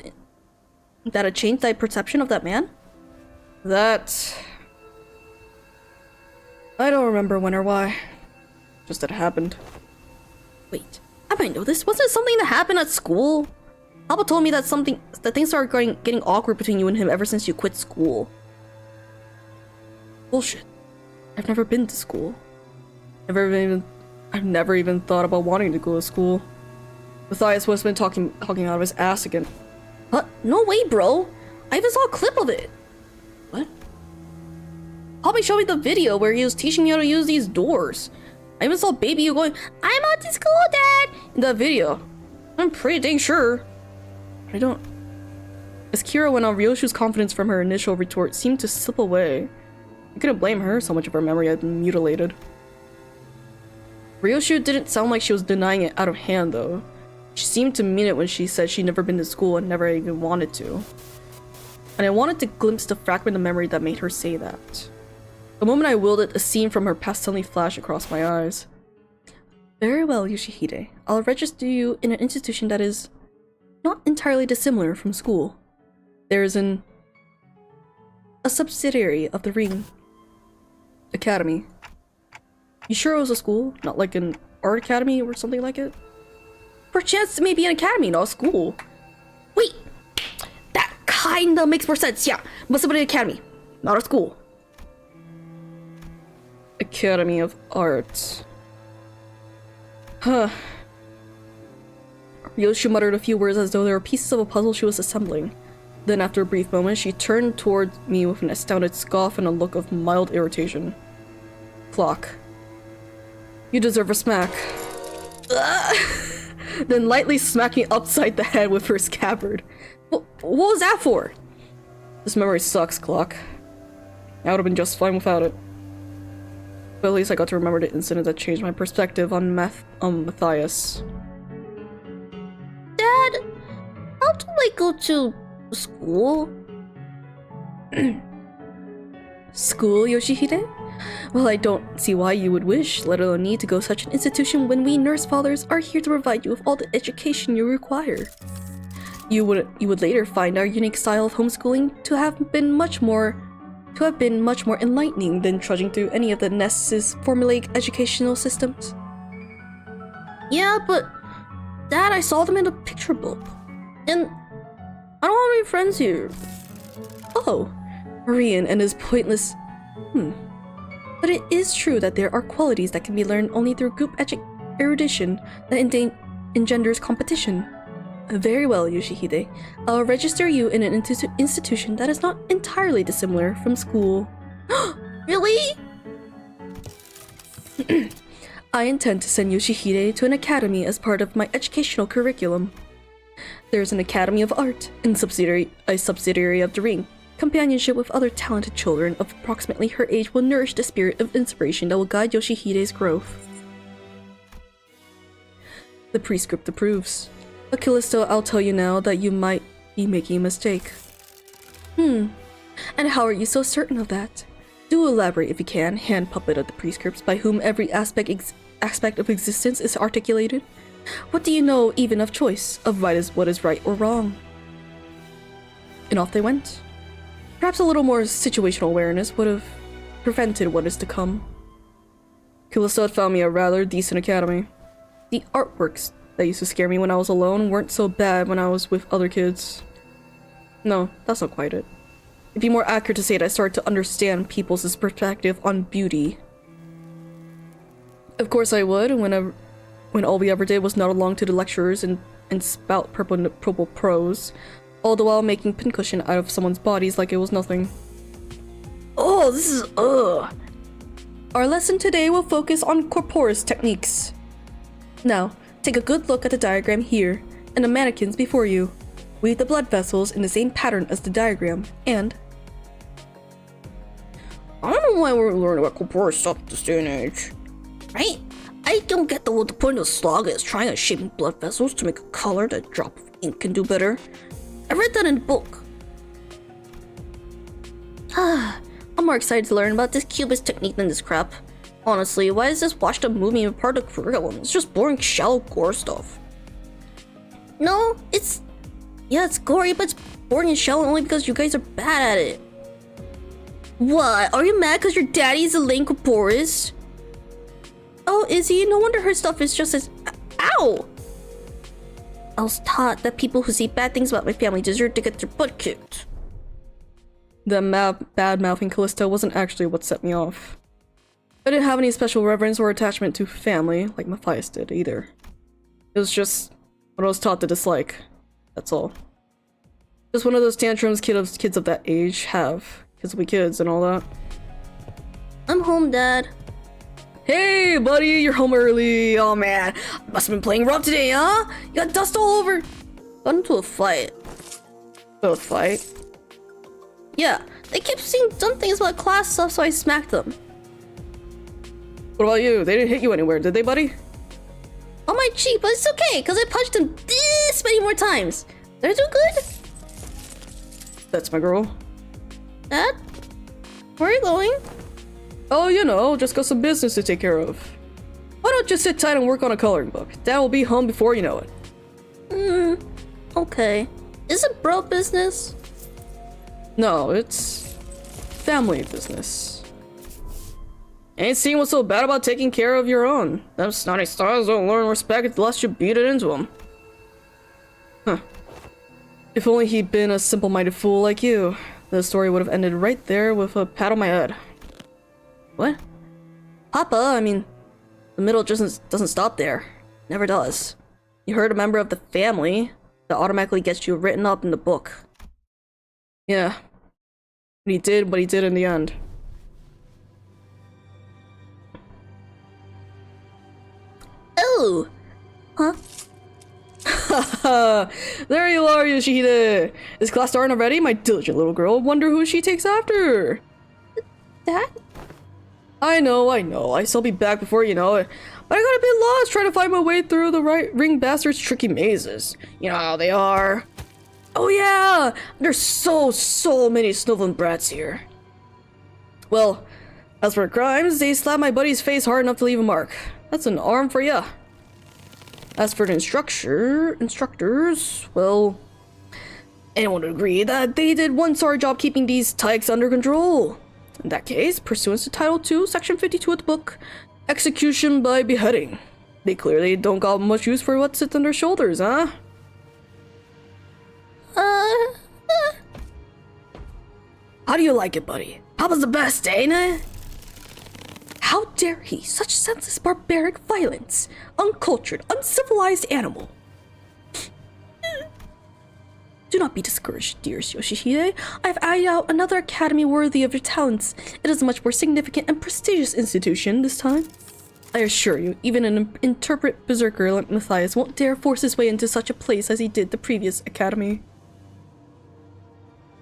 thy perception of that man? That... I don't remember when or why. Just that it happened. Wait, I might know this. Wasn't it something that happened at school? Papa told me that things started getting awkward between you and him ever since you quit school. Bullshit. I've never been to school. I've never even thought about wanting to go to school. Matthias was been talking out of his ass again. What? No way, bro. I even saw a clip of it. What? Papa showed me the video where he was teaching me how to use these doors. I even saw baby you going, I'm out to school, Dad! In that video. I'm pretty dang sure. I don't... As Kira went on, Ryoshu's confidence from her initial retort seemed to slip away. I couldn't blame her, so much of her memory had been mutilated. Ryoshu didn't sound like she was denying it out of hand, though. She seemed to mean it when she said she'd never been to school and never even wanted to. And I wanted to glimpse the fragment of memory that made her say that. The moment I willed it, a scene from her past suddenly flashed across my eyes. Very well, Yoshihide. I'll register you in an institution that is not entirely dissimilar from school. There is a subsidiary of the Ring Academy. You sure it was a school? Not like an art academy or something like it? Perchance it may be an academy, not a school. Wait! That kinda makes more sense, yeah. Must have been an academy, not a school. Academy of Arts. Huh. Ryoshu muttered a few words as though they were pieces of a puzzle she was assembling. Then, after a brief moment, she turned toward me with an astounded scoff and a look of mild irritation. Clock. You deserve a smack. Then lightly smacked me upside the head with her scabbard. What was that for? This memory sucks, Clock. I would have been just fine without it. But at least I got to remember the incident that changed my perspective on Matthias. Dad, how do I go to school? School, Yoshihide? Well, I don't see why you would wish, let alone need to go to such an institution when we nurse fathers are here to provide you with all the education you require. You would later find our unique style of homeschooling to have been much more enlightening than trudging through any of the nest's formulaic educational systems. Yeah, but Dad, I saw them in a picture book. And I don't want any friends here. Oh, Marian and his pointless... But it is true that there are qualities that can be learned only through group erudition that engenders competition. Very well, Yoshihide. I'll register you in an institution that is not entirely dissimilar from school.
Really?
I intend to send Yoshihide to an academy as part of my educational curriculum. There's an Academy of Art, a subsidiary of the Ring. Companionship with other talented children of approximately her age will nourish the spirit of inspiration that will guide Yoshihide's growth. The prescript approves. But Callisto, I'll tell you now that you might be making a mistake. And how are you so certain of that? Do elaborate if you can, hand puppet of the prescripts by whom every aspect of existence is articulated. What do you know even of choice, of what is right or wrong? And off they went. Perhaps a little more situational awareness would have prevented what is to come. Callisto had found me a rather decent academy. The artworks that used to scare me when I was alone weren't so bad when I was with other kids. No, that's not quite it. It'd be more accurate to say that I started to understand people's perspective on beauty. Of course I would, when all we ever did was nod along to the lecturers and spout purple prose, all the while making pincushion out of someone's bodies like it was nothing.
Oh, this is
Our lesson today will focus on corporeous techniques. Now, take a good look at the diagram here, and the mannequins before you. Weave the blood vessels in the same pattern as the diagram, and...
I don't know why we're learning about corporeal stuff at this day and age. Right? I don't get what the point of Slog is trying to shape blood vessels to make a color that a drop of ink can do better. I read that in the book. I'm more excited to learn about this cubist technique than this crap. Honestly, why is this washed up movie a part of the curriculum? It's just boring, shallow gore stuff. No, it's gory, but it's boring and shallow only because you guys are bad at it. What? Are you mad because your daddy's a lame corporeus? Oh, is he? No wonder her stuff is just as... Ow! I was taught that people who say bad things about my family deserve to get their butt kicked.
The bad-mouthing Callisto wasn't actually what set me off. I didn't have any special reverence or attachment to family, like Matthias did, either. It was just what I was taught to dislike. That's all. Just one of those tantrums kids of that age have. Kids will be kids and all that.
I'm home, Dad.
Hey, buddy, you're home early. Oh, man. Must have been playing rough today, huh? You got dust all over.
Got into a fight.
A fight?
Yeah, they kept saying dumb things about class stuff, so I smacked them.
What about you? They didn't hit you anywhere, did they, buddy?
On my cheek, but it's okay, because I punched them this many more times. Did I do good?
That's my girl.
Dad? Where are you going?
Oh, you know, just got some business to take care of. Why don't you sit tight and work on a coloring book? Dad will be home before you know it.
Okay. Is it bro business?
No, it's family business. Ain't seen what's so bad about taking care of your own. Them snotty stars don't learn respect unless you beat it into them. Huh. If only he'd been a simple-minded fool like you, the story would have ended right there with a pat on my head. What? Papa, I mean, the middle just doesn't stop there. Never does. You hurt a member of the family, that automatically gets you written up in the book. Yeah. And he did what he did in the end.
Oh! Huh?
There you are, Yoshihide! Is class starting already? My diligent little girl. Wonder who she takes after.
Dad?
I know. I still be back before you know it. But I got a bit lost trying to find my way through the ring bastard's tricky mazes. You know how they are. Oh yeah! There's so many sniveling brats here. Well, as for crimes, they slapped my buddy's face hard enough to leave a mark. That's an arm for ya. As for the instructors, well, anyone would agree that they did one sorry job keeping these tykes under control. In that case, pursuant to Title 2, Section 52 of the book, execution by beheading. They clearly don't got much use for what sits on their shoulders, huh? How do you like it, buddy? Papa's the best, ain't it?
How dare he? Such senseless, barbaric violence! Uncultured, uncivilized animal! Do not be discouraged, dearest Yoshihide. I have eyed out another academy worthy of your talents. It is a much more significant and prestigious institution this time. I assure you, even an intemperate berserker like Matthias won't dare force his way into such a place as he did the previous academy.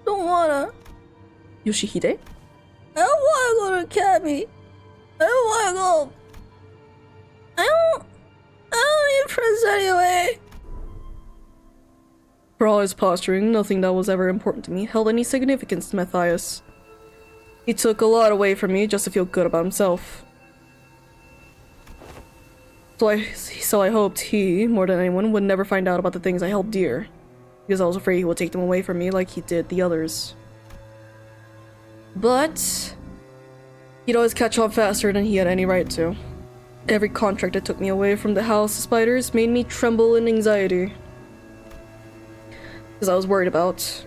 Don't wanna. Yoshihide? I don't wanna go to academy. I don't wanna go. I don't need friends anyway. For all his posturing, nothing that was ever important to me held any significance to Matthias. He took a lot away from me just to feel good about himself. So I hoped he, more than anyone, would never find out about the things I held dear, because I was afraid he would take them away from me like he did the others. But he'd always catch on faster than he had any right to. Every contract that took me away from the House of Spiders made me tremble in anxiety. Because I was worried about,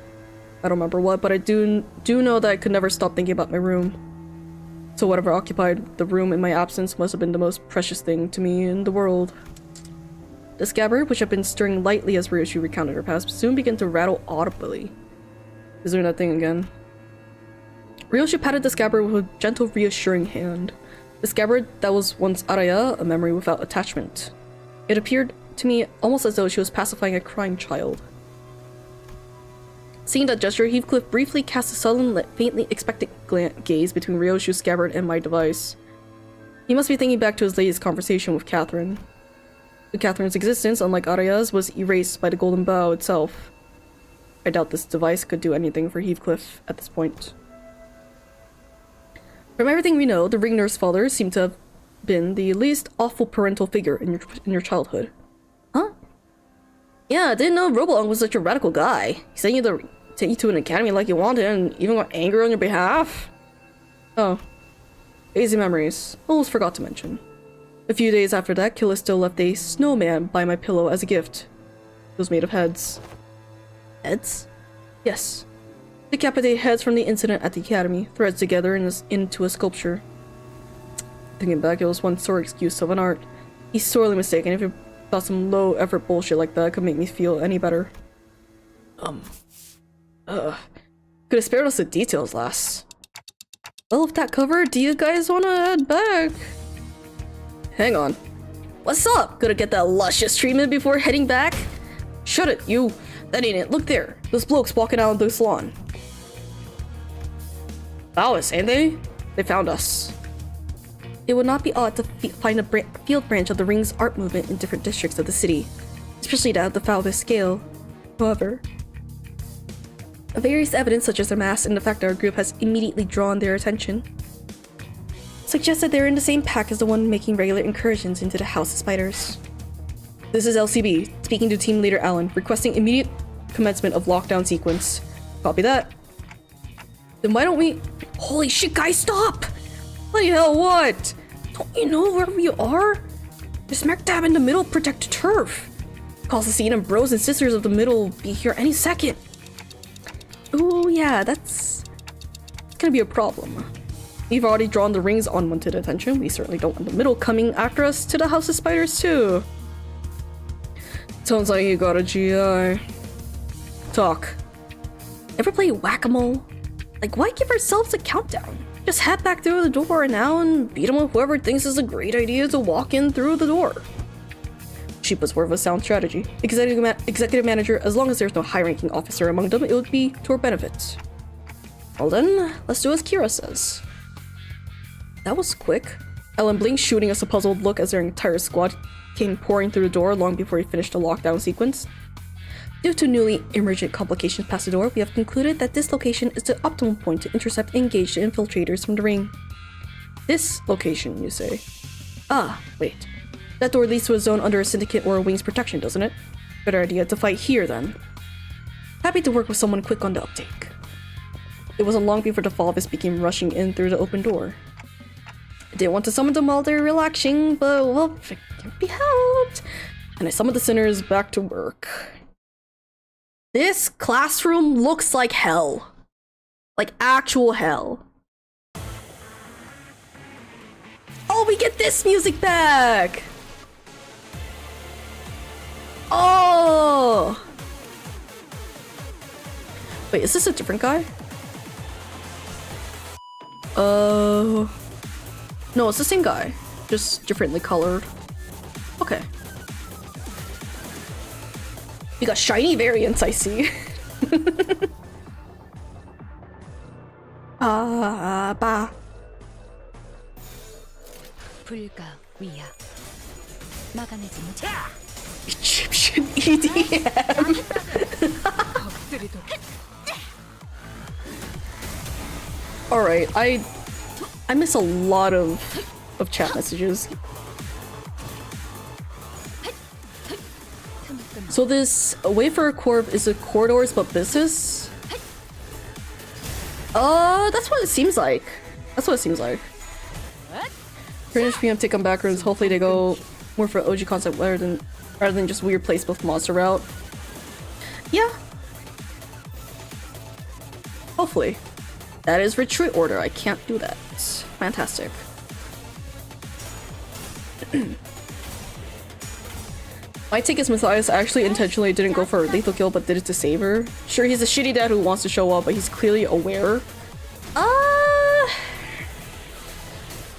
I don't remember what, but I do know that I could never stop thinking about my room. So whatever occupied the room in my absence must have been the most precious thing to me in the world. The scabbard, which had been stirring lightly as Ryoshu recounted her past, soon began to rattle audibly. Is there that thing again? Ryoshu patted the scabbard with a gentle, reassuring hand. The scabbard that was once Araya, a memory without attachment. It appeared to me almost as though she was pacifying a crying child. Seeing that gesture, Heathcliff briefly cast a sullen, faintly expectant gaze between Ryoshu's scabbard and my device. He must be thinking back to his latest conversation with Catherine. But Catherine's existence, unlike Araya's, was erased by the golden bow itself. I doubt this device could do anything for Heathcliff at this point. From everything we know, the ring nurse father seemed to have been the least awful parental figure in your childhood. Huh? Yeah, I didn't know Robolong was such a radical guy. He sent you to take you to an academy like you wanted and even got angry on your behalf? Oh. Hazy memories. Almost forgot to mention. A few days after that, Callisto left a snowman by my pillow as a gift. It was made of heads. Heads? Yes. Decapitated heads from the incident at the academy, threads together into a sculpture. Thinking back, it was one sore excuse of an art. He's sorely mistaken if he thought some low-effort bullshit like that could make me feel any better. Could have spared us the details, lass. Well, if that covered, do you guys want to head back? Hang on. What's up? Gonna get that luscious treatment before heading back? Shut it, you. That ain't it. Look there. Those blokes walking out of the salon. Taoists, ain't they? They found us. It would not be odd to find a field branch of the Ring's art movement in different districts of the city, especially that of the Falvis scale. However, various evidence such as their mass and the fact that our group has immediately drawn their attention suggests that they're in the same pack as the one making regular incursions into the House of Spiders. This is LCB, speaking to Team Leader Alan, requesting immediate commencement of lockdown sequence. Copy that. Then why don't we— Holy shit, guys, stop! Bloody hell, what? Don't you know where we are? We're smack dab in the middle of protected turf. Coliseum and bros and sisters of the middle will be here any second. Ooh, yeah, that's gonna be a problem. We've already drawn the Ring's unwanted attention. We certainly don't want the middle coming after us to the House of Spiders too. Sounds like you got a GI. Talk. Ever play whack-a-mole? Like, why give ourselves a countdown? Just head back through the door now and beat them with whoever thinks it's a great idea to walk in through the door. Cheap was worth a sound strategy. Executive manager, as long as there's no high-ranking officer among them, it would be to our benefit. Well then, let's do as Kira says. That was quick. Ellen blinked, shooting us a puzzled look as their entire squad came pouring through the door long before we finished the lockdown sequence. Due to newly emergent complications past the door, we have concluded that this location is the optimal point to intercept engaged infiltrators from the Ring. This location, you say? Ah, wait. That door leads to a zone under a syndicate or a Wing's protection, doesn't it? Better idea to fight here, then. Happy to work with someone quick on the uptake. It wasn't long before the Falvis began rushing in through the open door. I didn't want to summon them while they're relaxing, but, well, it can't be helped. And I summoned the sinners back to work. This classroom looks like hell. Like actual hell. Oh, we get this music back! Oh! Wait, is this a different guy? No, it's the same guy, just differently colored. Okay. We got shiny variants, I see. 바.
불가 위야. 막아내지 못해.
Egyptian EDM.
엎드리도
Alright, I miss a lot of chat messages. So this way for a corp is a corridors but business? That's what it seems like. That's what it seems like. Finish PM take on backgrounds. Hopefully they go more for OG concept rather than just weird place with monster route. Yeah. Hopefully. That is retreat order. I can't do that. Fantastic. My take is Matthias actually intentionally didn't go for a lethal kill but did it to save her. Sure, he's a shitty dad who wants to show up, but he's clearly aware.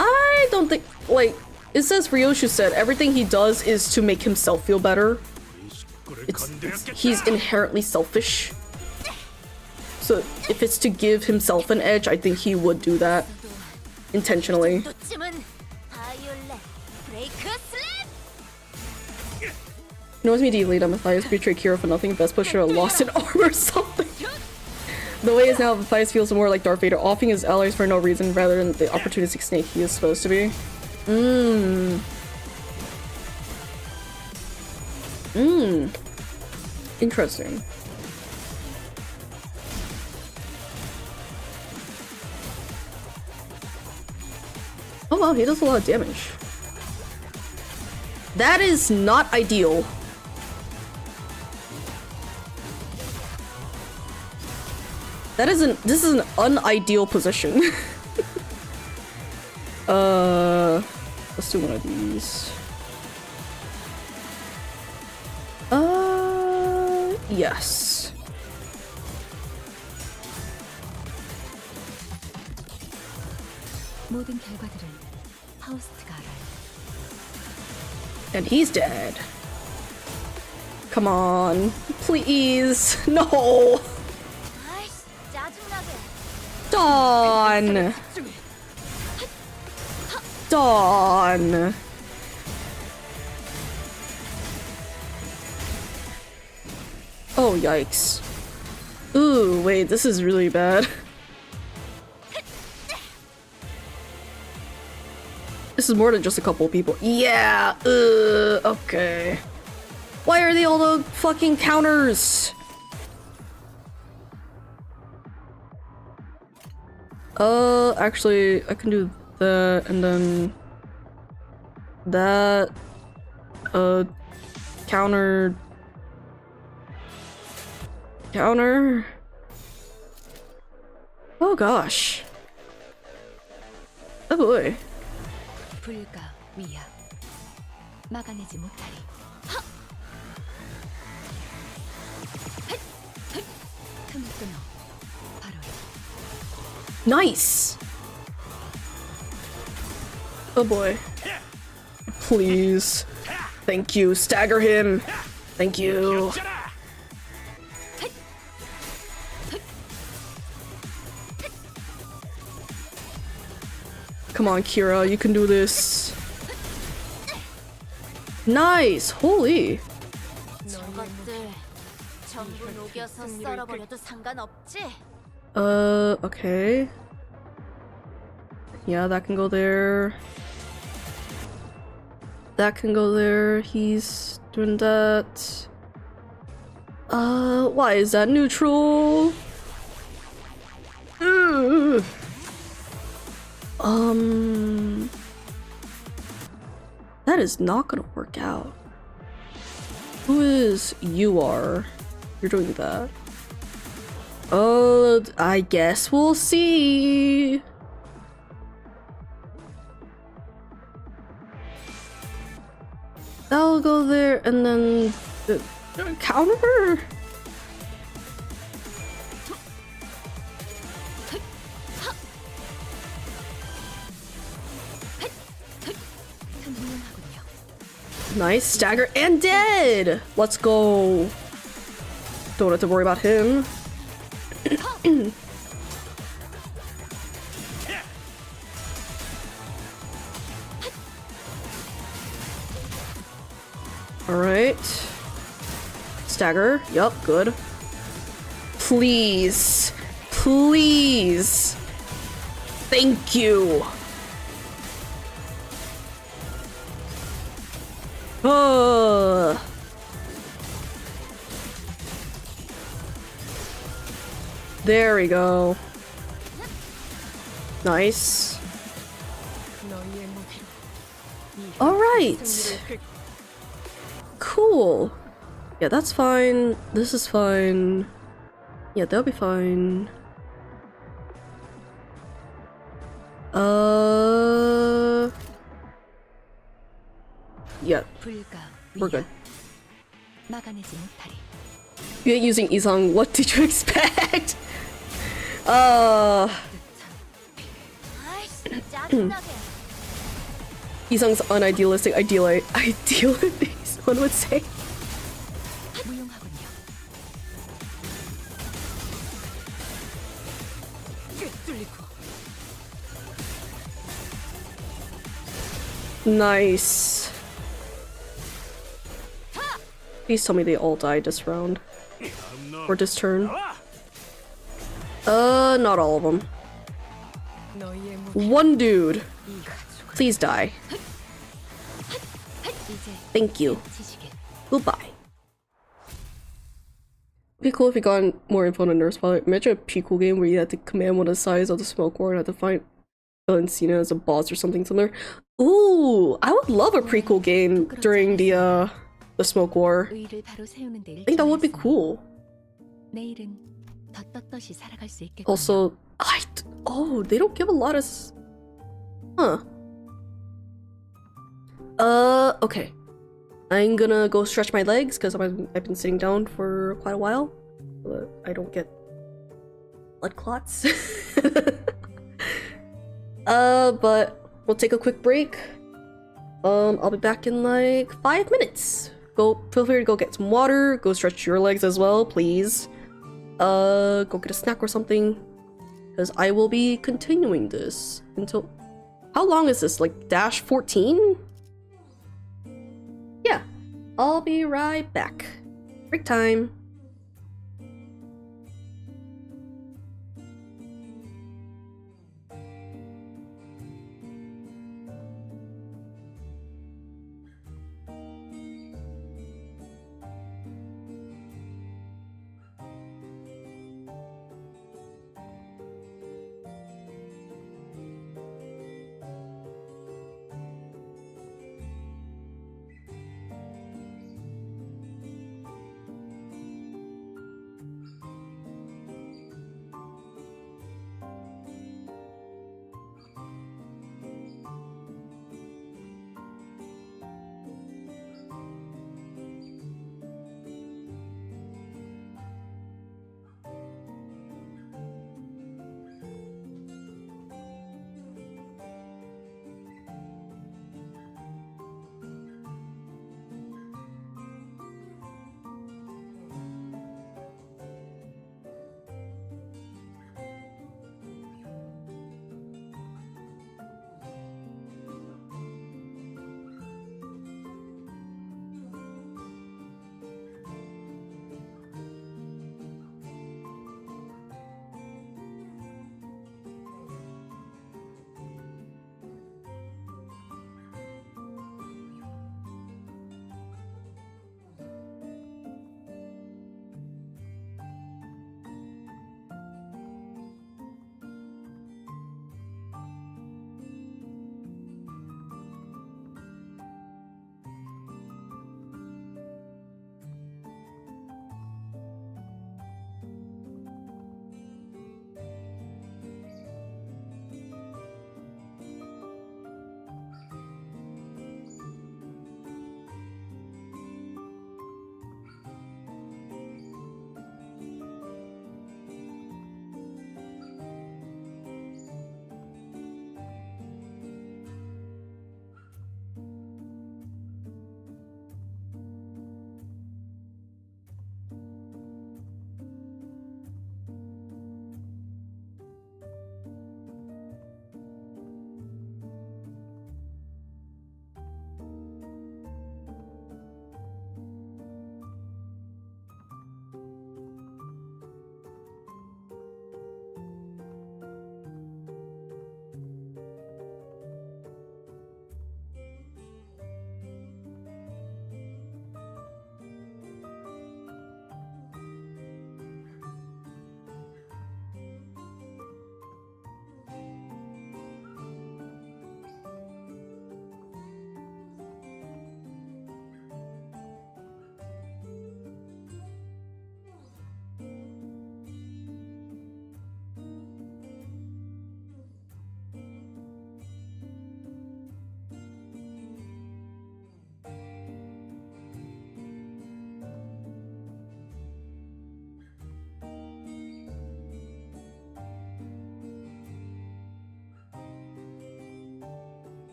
I don't think, like, it says Ryoshu said everything he does is to make himself feel better. He's inherently selfish. So if it's to give himself an edge, I think he would do that intentionally. Knows me deeply that Matthias betrayed Kira for nothing. Best pusher lost in armor or something. The way is now Matthias feels more like Darth Vader, offing his allies for no reason rather than the opportunistic snake he is supposed to be. Interesting. Oh wow, he does a lot of damage. That is not ideal. This is an unideal position. Let's do one of these. Yes.
모든 결과들은 파우스트가 알아요.
And he's dead. Come on, please. No. Dawn. Dawn. Oh, yikes. Ooh, wait, this is really bad. This is more than just a couple of people. Yeah, okay. Why are they all the fucking counters? Actually, I can do that, and then that, counter. Oh gosh. Oh boy.
불가 위야. 막아내지 못하리. 틈을 끊어. 바로.
Nice. Oh boy. Please. Thank you. Stagger him. Thank you. Come on, Kira, you can do this. Nice! Holy! Okay. Yeah, that can go there. That can go there. He's doing that. Why is that neutral? Ugh. That is not gonna work out. Who is you are? You're doing that. Oh, I guess we'll see.
I'll go there and then counter. Nice, stagger and dead. Let's go. Don't have to worry about him. All right. Stagger. Yup, good. Please. Please. Thank you. There we go. Nice. All right. Cool. Yeah, that's fine. This is fine. Yeah, that'll be fine. Yeah, we're good.
막아내지 못하리.
You ain't using Isang. What did you expect? Isang's unidealistic idealities, one would say.
무용하군요.
Nice. Please tell me they all died this round. Or this turn. Not all of them. One dude. Please die. Thank you. Goodbye. It'd be cool if you got more info on the nurse pilot. Imagine a prequel game where you had to command one of the size of the smoke war and had to find Valencina as a boss or something similar. Ooh, I would love a prequel game during the smoke war.
의의를 바로 세우는 데
I think that would be cool.
내일은 더 떳떳이 살아갈 수 있겠군요.
Also, oh, they don't give a lot of huh. Okay. I'm gonna go stretch my legs because I've been sitting down for quite a while. But I don't get blood clots. But we'll take a quick break. I'll be back in like 5 minutes. Feel free to go get some water. Go stretch your legs as well, please. Go get a snack or something. Because I will be continuing this until... How long is this? Like dash 14? Yeah. I'll be right back. Break time.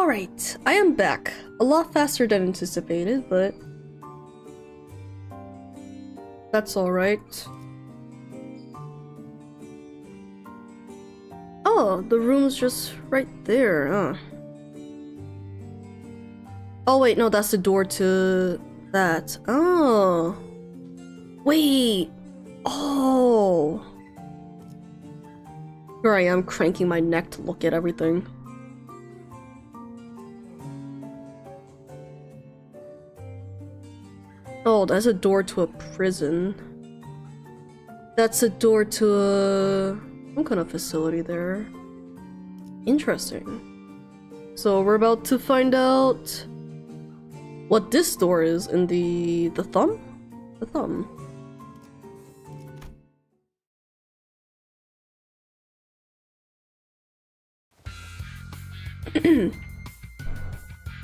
Alright, I am back. A lot faster than anticipated, but that's alright. Oh, the room's just right there, huh? Oh wait, no, that's the door to that. Oh. Wait. Oh. Here I am cranking my neck to look at everything. Oh, that's a door to a prison. That's a door to a... some kind of facility there. Interesting. So we're about to find out what this door is in the thumb? The thumb.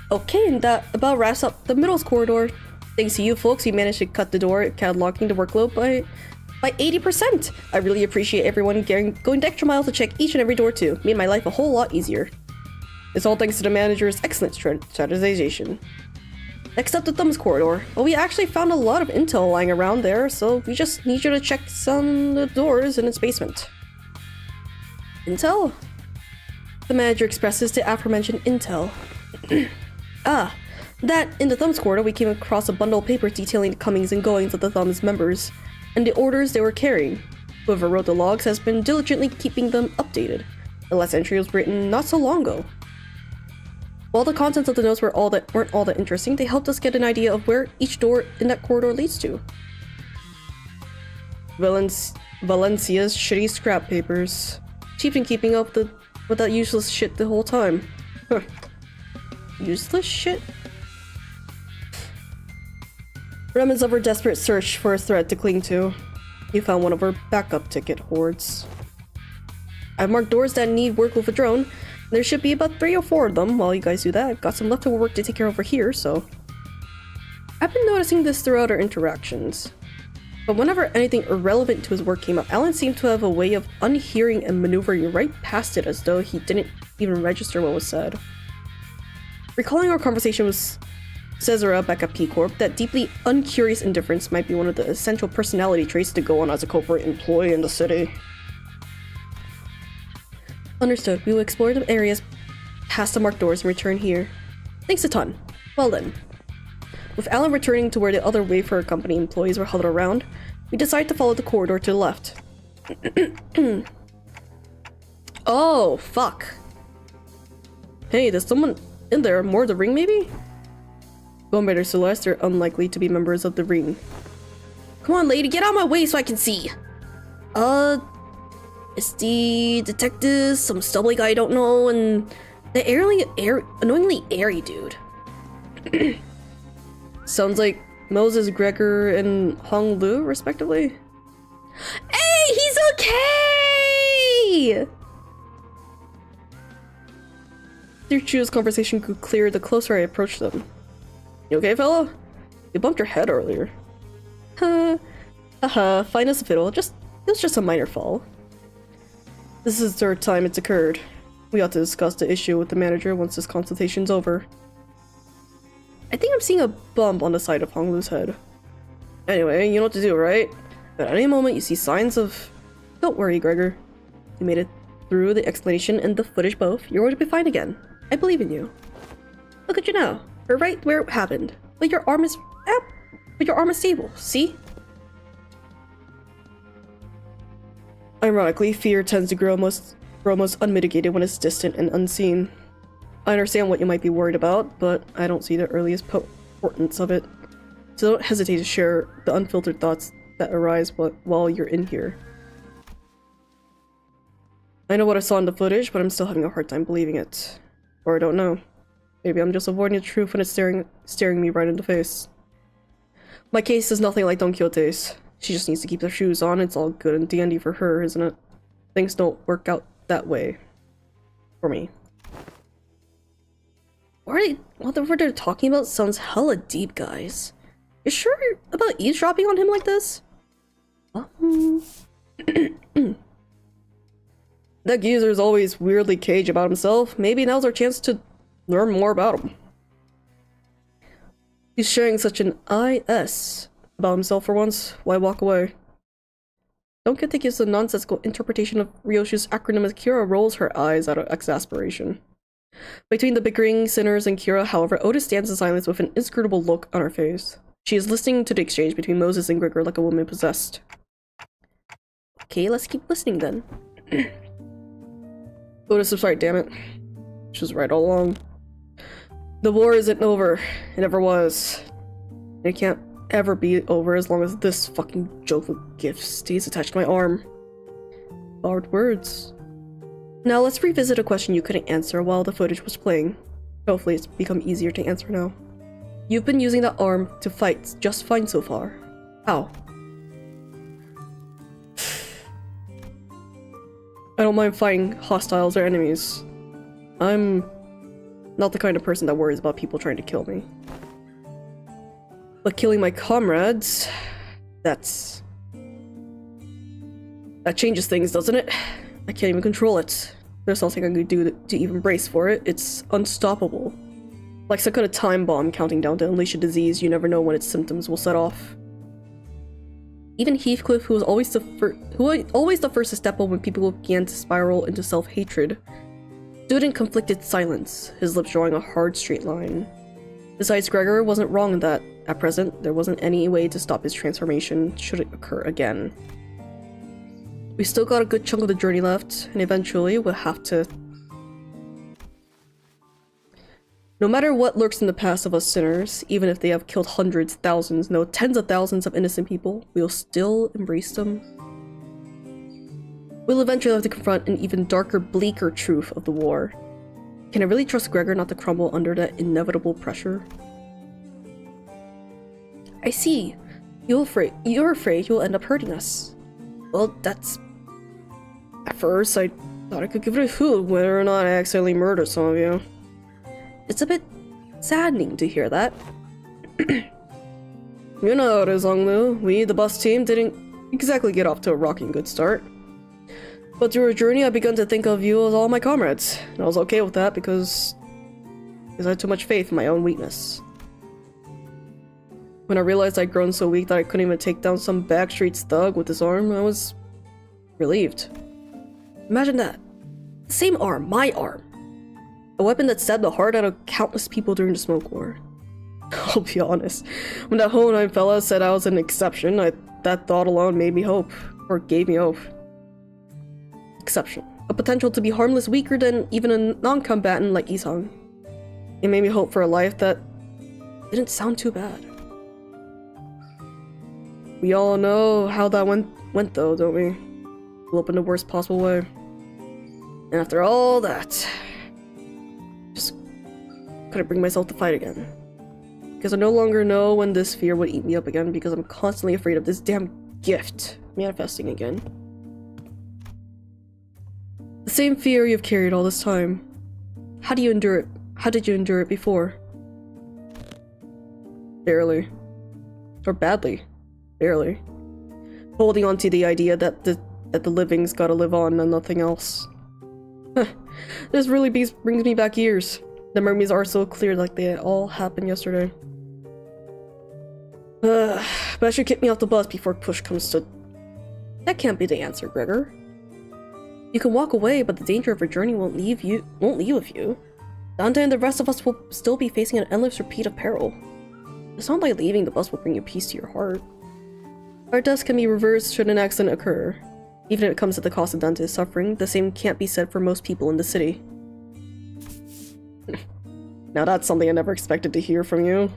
Okay, and that about wraps up the middle's corridor. Thanks to you folks, we managed to cut the door cataloging the workload by 80%. I really appreciate everyone going the extra mile to check each and every door too. Made my life a whole lot easier. It's all thanks to the manager's excellent strategization. Next up, the thumbs corridor. Well, we actually found a lot of intel lying around there, so we just need you to check some of the doors in its basement. Intel? The manager expresses the aforementioned intel. Ah, that in the thumbs corridor we came across a bundle of papers detailing the comings and goings of the thumbs members and the orders they were carrying. Whoever wrote the logs has been diligently keeping them updated. The last entry was written not so long ago. While the contents of the notes weren't all that interesting, they helped us get an idea of where each door in that corridor leads to. Valencia's shitty scrap papers. She's been keeping up with that useless shit the whole time. Huh. Useless shit? Remnants of her desperate search for a thread to cling to. You found one of her backup ticket hoards. I've marked doors that need work with a drone. There should be about 3 or 4 of them. While you guys do that, I've got some leftover work to take care of over here, so... I've been noticing this throughout our interactions. But whenever anything irrelevant to his work came up, Alan seemed to have a way of unhearing and maneuvering right past it as though he didn't even register what was said. Recalling our conversation with Cesara back at P-Corp, that deeply uncurious indifference might be one of the essential personality traits to go on as a corporate employee in the city. Understood. We will explore the areas past the marked doors and return here. Thanks a ton. Well then. With Alan returning to where the other Wayfarer Company employees were huddled around, we decided to follow the corridor to the left. Oh, fuck. Hey, there's someone in there. More of the ring, maybe? Going by their silhouettes, they're unlikely to be members of the ring. Come on, lady, get out of my way so I can see. It's the detectives, some stubbly guy I don't know, and the annoyingly airy dude. Sounds like Moses Gregor and Hong Lu, respectively. Hey, he's okay! Their Chu's conversation grew clearer the closer I approached them. You okay, fella? You bumped your head earlier. Haha, fine as a fiddle. It was just a minor fall. This is the 3rd time it's occurred. We ought to discuss the issue with the manager once this consultation's over. I think I'm seeing a bump on the side of Honglu's head. Anyway, you know what to do, right? At any moment you see signs of... Don't worry, Gregor. You made it through the explanation and the footage both. You're going to be fine again. I believe in you. Look at you now. We're right where it happened. But your arm is... but your arm is stable, see? Ironically, fear tends to grow most unmitigated when it's distant and unseen. I understand what you might be worried about, but I don't see the earliest importance of it. So don't hesitate to share the unfiltered thoughts that arise while you're in here. I know what I saw in the footage, but I'm still having a hard time believing it. Or I don't know. Maybe I'm just avoiding the truth when it's staring me right in the face. My case is nothing like Don Quixote's. She just needs to keep her shoes on. It's all good and dandy for her, isn't it? Things don't work out that way. For me. What they're talking about sounds hella deep, guys. You sure about eavesdropping on him like this? That geezer's always weirdly cagey about himself. Maybe now's our chance to Learn more about him. He's sharing such an IS about himself for once. Why walk away? Don't get to give a nonsensical interpretation of Ryoshi's acronym as Kira rolls her eyes out of exasperation. Between the bickering sinners and Kira, however, Otis stands in silence with an inscrutable look on her face. She is listening to the exchange between Moses and Grigor like a woman possessed. Okay, let's keep listening then. Otis, I'm sorry, damn it. She was right all along. The war isn't over. It never was. It can't ever be over as long as this fucking joke of gifts stays attached to my arm. Hard words. Now let's revisit a question you couldn't answer while the footage was playing. Hopefully it's become easier to answer now. You've been using that arm to fight just fine so far. How? I don't mind fighting hostiles or enemies. I'm not the kind of person that worries about people trying to kill me. But killing my comrades, that changes things, doesn't it? I can't even control it. There's nothing I could do to even brace for it. It's unstoppable. Like some kind of time bomb counting down to unleash a disease you never know when its symptoms will set off. Even Heathcliff, who was always the first to step up when people began to spiral into self-hatred, stood in conflicted silence, his lips drawing a hard straight line. Besides, Gregor wasn't wrong in that, at present, there wasn't any way to stop his transformation should it occur again. We still got a good chunk of the journey left, and eventually we'll have to... No matter what lurks in the past of us sinners, even if they have killed hundreds, thousands, no, tens of thousands of innocent people, we'll still embrace them. We'll eventually have to confront an even darker, bleaker truth of the war. Can I really trust Gregor not to crumble under that inevitable pressure? I see. You're afraid you'll end up hurting us. Well, that's... At first, I thought I could give it a hoot whether or not I accidentally murdered some of you. It's a bit saddening to hear that. You know how it is, Honglu. We, the bus team, didn't exactly get off to a rocking good start. But through our journey, I've begun to think of you as all my comrades. And I was okay with that because I had too much faith in my own weakness. When I realized I'd grown so weak that I couldn't even take down some backstreet thug with his arm, I was relieved. Imagine that. The same arm, my arm. A weapon that stabbed the heart out of countless people during the Smoke War. I'll be honest, when that Hohenheim fella said I was an exception, that thought alone made me hope. Or gave me hope. Exception. A potential to be harmless weaker than even a non-combatant like Isang. It made me hope for a life that didn't sound too bad. We all know how that went though, don't we? Blew up in the worst possible way. And after all that, just couldn't bring myself to fight again. Because I no longer know when this fear would eat me up again because I'm constantly afraid of this damn gift manifesting again. The same fear you've carried all this time. How do you endure it? How did you endure it before? Barely. Or badly. Barely. Holding on to the idea that the living's gotta live on and nothing else. This really brings me back years. The memories are so clear like they all happened yesterday. But I should get me off the bus before push comes to... That can't be the answer, Gregor. You can walk away, but the danger of our journey won't leave with you. Dante and the rest of us will still be facing an endless repeat of peril. It's not like leaving the bus will bring you peace to your heart. Our deaths can be reversed should an accident occur. Even if it comes at the cost of Dante's suffering, the same can't be said for most people in the city. Now that's something I never expected to hear from you.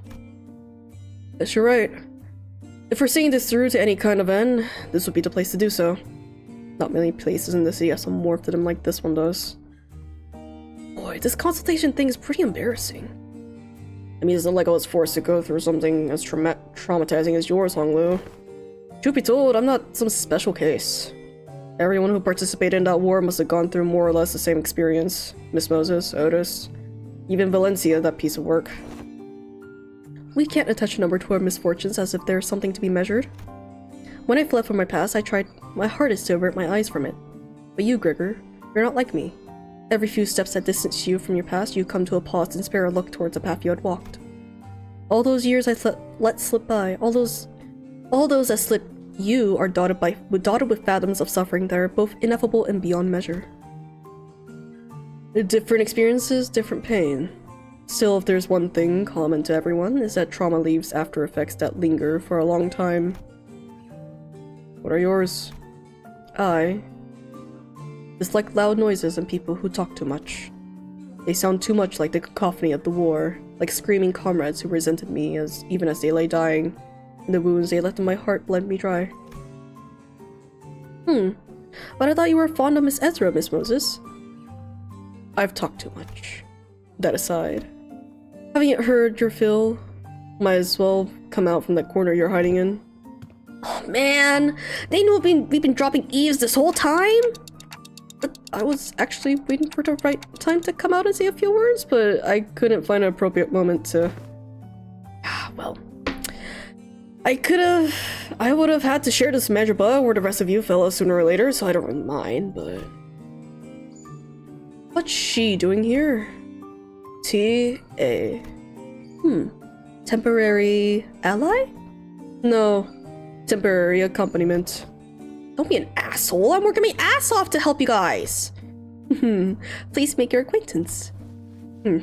Yes, you're right. If we're seeing this through to any kind of end, this would be the place to do so. Not many places in the city have some warmth to them like this one does. Boy, this consultation thing is pretty embarrassing. I mean, it's not like I was forced to go through something as traumatizing as yours, Honglu. Truth be told, I'm not some special case. Everyone who participated in that war must have gone through more or less the same experience. Miss Moses, Otis, even Valencia, that piece of work. We can't attach a number to our misfortunes as if there's something to be measured. When I fled from my past, I tried my hardest to avert my eyes from it. But you, Grigor, you're not like me. Every few steps that distance you from your past, you come to a pause and spare a look towards the path you had walked. All those years I let slip by, all those that slip you are dotted with fathoms of suffering that are both ineffable and beyond measure. Different experiences, different pain. Still, if there's one thing common to everyone, is that trauma leaves after effects that linger for a long time. What are yours? I dislike loud noises and people who talk too much. They sound too much like the cacophony of the war, like screaming comrades who resented me even as they lay dying, and the wounds they left in my heart bled me dry. But I thought you were fond of Miss Ezra, Miss Moses. I've talked too much. That aside, haven't you heard your fill? Might as well come out from that corner you're hiding in. Oh man, they knew we've been dropping eaves this whole time? But I was actually waiting for the right time to come out and say a few words, but I couldn't find an appropriate moment to... well... I would have had to share this magic bug with the rest of you fellas sooner or later, so I don't really mind, but... What's she doing here? T.A. Temporary ally? No. Temporary accompaniment. Don't be an asshole, I'm working my ass off to help you guys! Please make your acquaintance. You're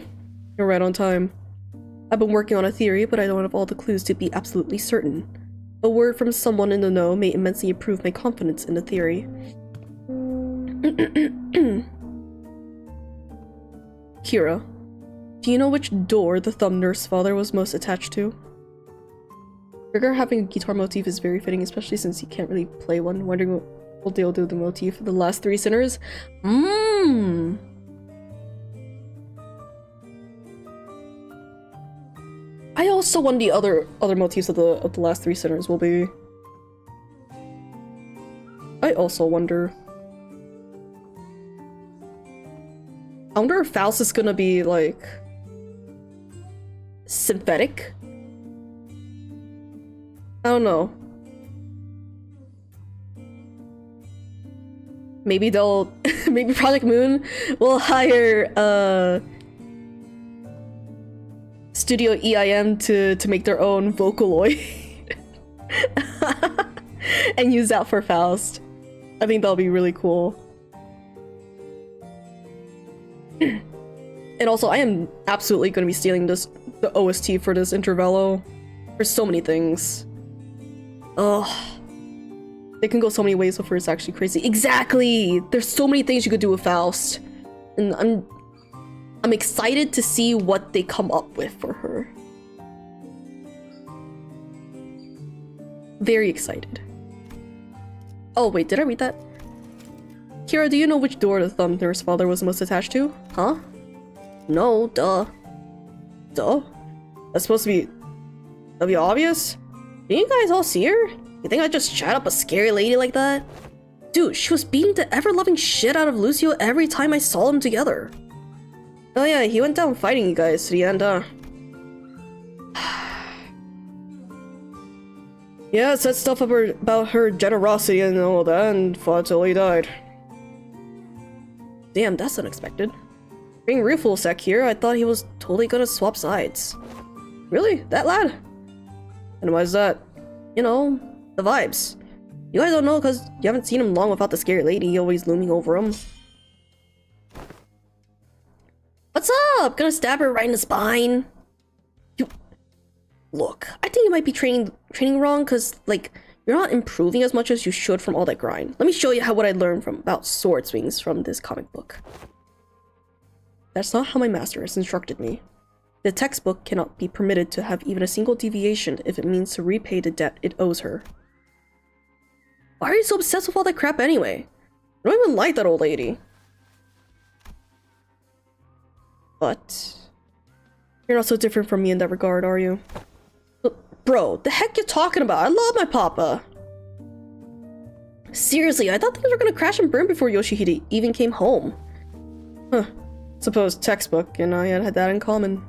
right on time. I've been working on a theory, but I don't have all the clues to be absolutely certain. A word from someone in the know may immensely improve my confidence in the theory. Kira, do you know which door the thumb nurse father was most attached to? Trigger having a guitar motif is very fitting, especially since he can't really play one. Wondering what will they'll do the motif for the last 3 sinners? I also wonder the other motifs of the last 3 sinners will be. I also wonder. I wonder if Faust is gonna be like synthetic. I don't know. Maybe they'll maybe Project Moon will hire Studio EIM to make their own Vocaloid and use that for Faust. I think that'll be really cool. And also, I am absolutely going to be stealing the OST for this Intervallo. There's so many things. Ugh. They can go so many ways before it's actually crazy. Exactly! There's so many things you could do with Faust. And I'm excited to see what they come up with for her. Very excited. Oh wait, did I read that? Kira, do you know which door the thumb nurse father was most attached to? Huh? No, duh. Duh? That's supposed to be... that'll be obvious? Didn't you guys all see her? You think I just chat up a scary lady like that? Dude, she was beating the ever-loving shit out of Lucio every time I saw them together. Oh yeah, he went down fighting you guys to the end, Yeah, said stuff about her generosity and all that, and fought till he died. Damn, that's unexpected. Being real full sec here, I thought he was totally gonna swap sides. Really? That lad? And why is that? You know, the vibes. You guys don't know because you haven't seen him long without the scary lady always looming over him. What's up? Gonna stab her right in the spine? Look, I think you might be training wrong because, like, you're not improving as much as you should from all that grind. Let me show you what I learned about sword swings from this comic book. That's not how my master has instructed me. The textbook cannot be permitted to have even a single deviation if it means to repay the debt it owes her. Why are you so obsessed with all that crap anyway? I don't even like that old lady. But you're not so different from me in that regard, are you? Bro, the heck you talking about? I love my papa. Seriously, I thought things were gonna crash and burn before Yoshihide even came home. Huh. Suppose textbook and I had that in common.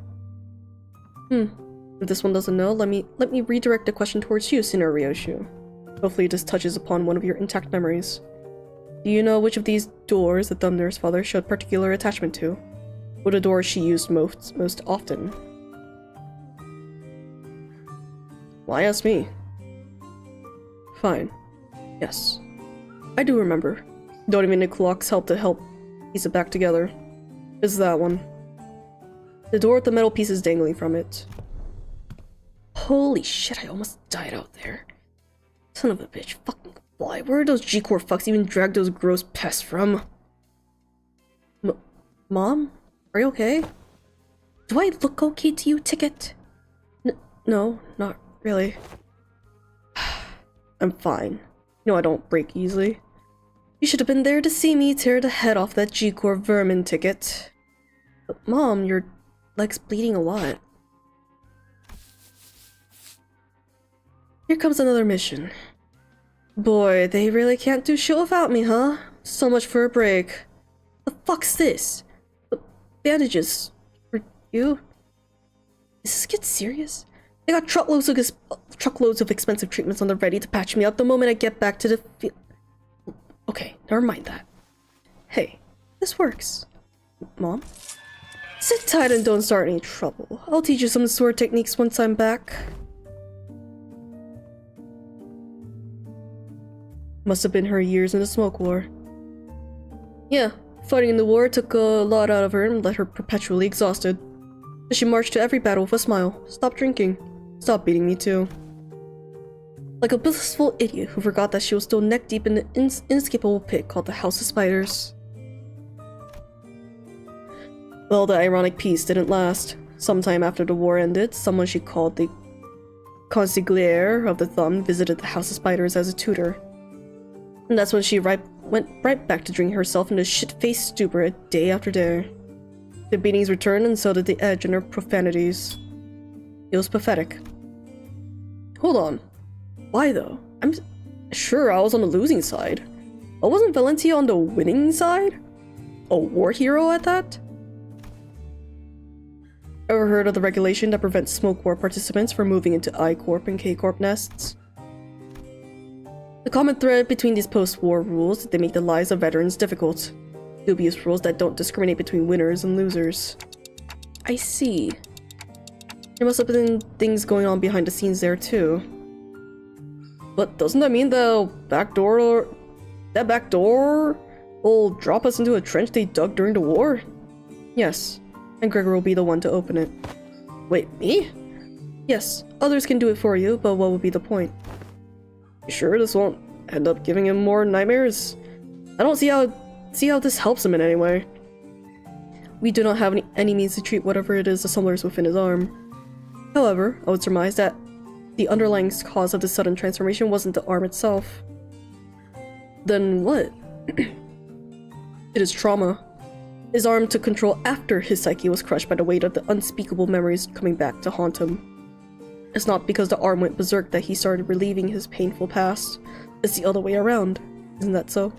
If this one doesn't know, let me redirect the question towards you, Sinner Ryoshu. Hopefully this touches upon one of your intact memories. Do you know which of these doors the Thunder's father showed particular attachment to? What a door she used most often? Why ask me? Fine. Yes. I do remember. Don't even need clocks help piece it back together. It's that one. The door with the metal pieces dangling from it. Holy shit, I almost died out there. Son of a bitch, fucking fly. Where are those G-Core fucks even drag those gross pests from? Mom? Are you okay? Do I look okay to you, Ticket? No, not really. I'm fine. You know I don't break easily. You should have been there to see me tear the head off that G-Core vermin, Ticket. But Mom, your leg's bleeding a lot. Here comes another mission. Boy, they really can't do shit without me, huh? So much for a break. The fuck's this? The bandages for you? Does this get serious? They got truckloads of expensive treatments on the ready to patch me up the moment I get back to the field. Okay, never mind that. Hey, this works. Mom? Sit tight and don't start any trouble. I'll teach you some sword techniques once I'm back. Must have been her years in the smoke war. Yeah, fighting in the war took a lot out of her and left her perpetually exhausted. But she marched to every battle with a smile. Stop drinking. Stop beating me too. Like a blissful idiot who forgot that she was still neck deep in the inescapable pit called the House of Spiders. Well, the ironic peace didn't last. Sometime after the war ended, someone she called the consigliere of the Thumb visited the House of Spiders as a tutor. And that's when she went right back to drinking herself into shit-faced stupor day after day. The beatings returned and so did the edge in her profanities. It was pathetic. Hold on. Why though? I'm sure I was on the losing side. But wasn't Valentia on the winning side? A war hero at that? Ever heard of the regulation that prevents smoke war participants from moving into I-Corp and K-Corp nests? The common thread between these post-war rules is that they make the lives of veterans difficult. Dubious rules that don't discriminate between winners and losers. I see. There must have been things going on behind the scenes there too. But doesn't that mean that back door will drop us into a trench they dug during the war? Yes, and Gregor will be the one to open it. Wait, me? Yes, others can do it for you, but what would be the point? You sure this won't end up giving him more nightmares? I don't see how this helps him in any way. We do not have any means to treat whatever it is assemblers within his arm. However, I would surmise that the underlying cause of the sudden transformation wasn't the arm itself. Then what? It is trauma. His arm took control after his psyche was crushed by the weight of the unspeakable memories coming back to haunt him. It's not because the arm went berserk that he started relieving his painful past. It's the other way around. Isn't that so?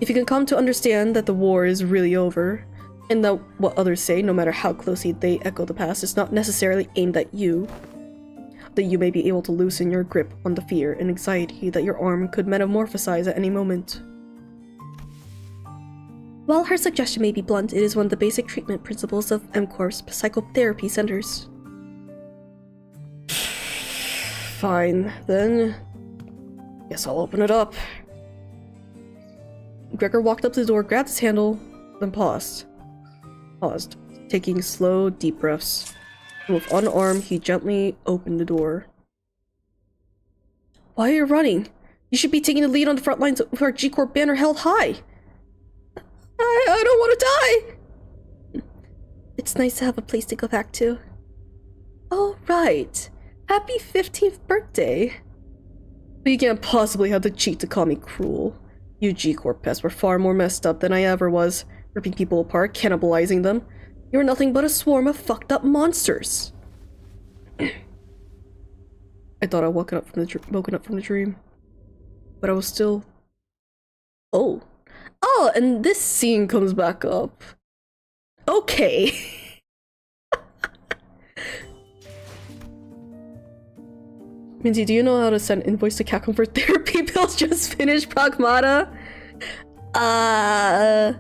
If you can come to understand that the war is really over, and that what others say, no matter how closely they echo the past, is not necessarily aimed at you, that you may be able to loosen your grip on the fear and anxiety that your arm could metamorphosize at any moment. While her suggestion may be blunt, it is one of the basic treatment principles of MCORP's psychotherapy centers. Fine, then. Guess I'll open it up. Gregor walked up to the door, grabbed his handle, then paused, taking slow, deep breaths. And with one arm, he gently opened the door. Why are you running? You should be taking the lead on the front lines with our G-Corp banner held high. I don't want to die! It's nice to have a place to go back to. Oh, right. Happy 15th birthday. But you can't possibly have the cheek to call me cruel. You G-Corp pests were far more messed up than I ever was, ripping people apart, cannibalizing them. You're nothing but a swarm of fucked up monsters. I thought I'd woken up from the dream. But I was still... Oh, and this scene comes back up. Okay. Minty, do you know how to send invoice to Capcom for therapy bills? Just finished Pragmata? I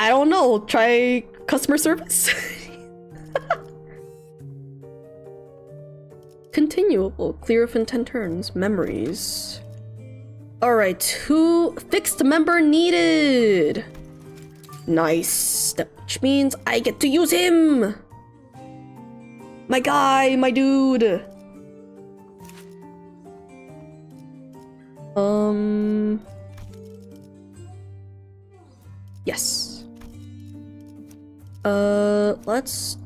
don't know. Try customer service? Continuable. Clear within 10 turns. Memories. Alright, who fixed member needed? Nice. Which means I get to use him! My guy, my dude! Yes. Let's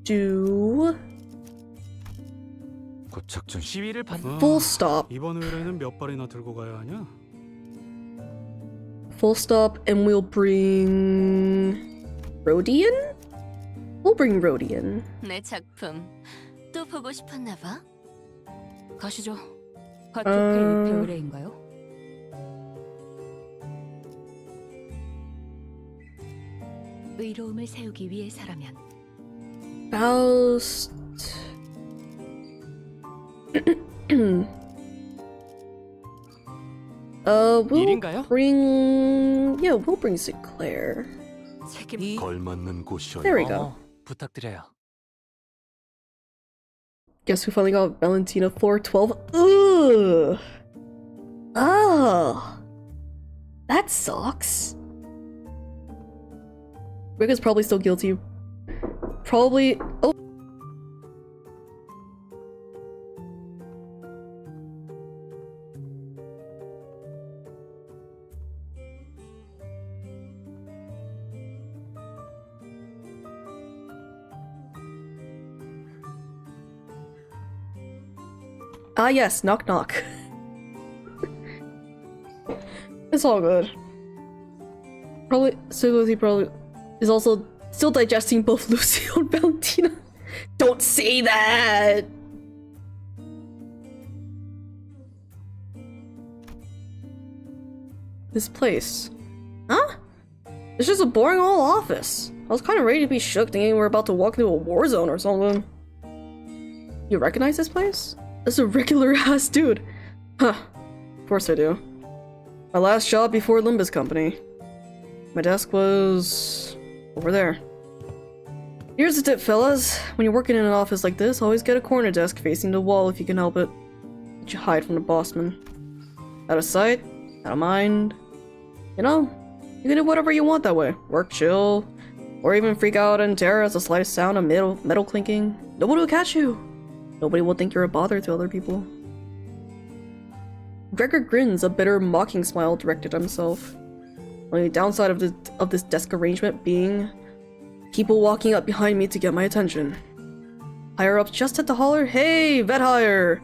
do
고착전 시위를 반.
full stop.
이번 의뢰는 몇 발이나 들고 가야 하냐?
Full stop, and we'll bring Rhodian? We'll bring Rhodian.
내 작품 또 보고 싶었나 봐. 가시죠. 가쪽 의뢰인가요? 의로움을 세우기 위해서라면.
Faust. We'll
일인가요?
bring. Yeah, we'll bring Sinclair.
책임.
걸맞는 곳이요.
There we go.
부탁드려요.
Guess who finally got Valentina 412? Ugh. Oh. That sucks. Rick is probably still guilty. Probably. Oh. Ah, yes, knock knock. It's all good. Probably, Sugozi probably is also still digesting both Lucio and Valentina. Don't say that! This place. Huh? It's just a boring old office. I was kind of ready to be shook thinking we're about to walk into a war zone or something. You recognize this place? That's a regular ass dude. Huh. Of course I do. My last job before Limbus company. My desk was over there. Here's the tip, fellas. When you're working in an office like this, always get a corner desk facing the wall if you can help it. Let you hide from the bossman. Out of sight, out of mind. You know, you can do whatever you want that way. Work, chill, or even freak out in terror as the slightest sound of metal clinking. Nobody will catch you. Nobody will think you're a bother to other people. Gregor grins, a bitter, mocking smile directed at himself. Only downside of this desk arrangement being people walking up behind me to get my attention. Higher-ups just had to holler, "Hey, vet hire!"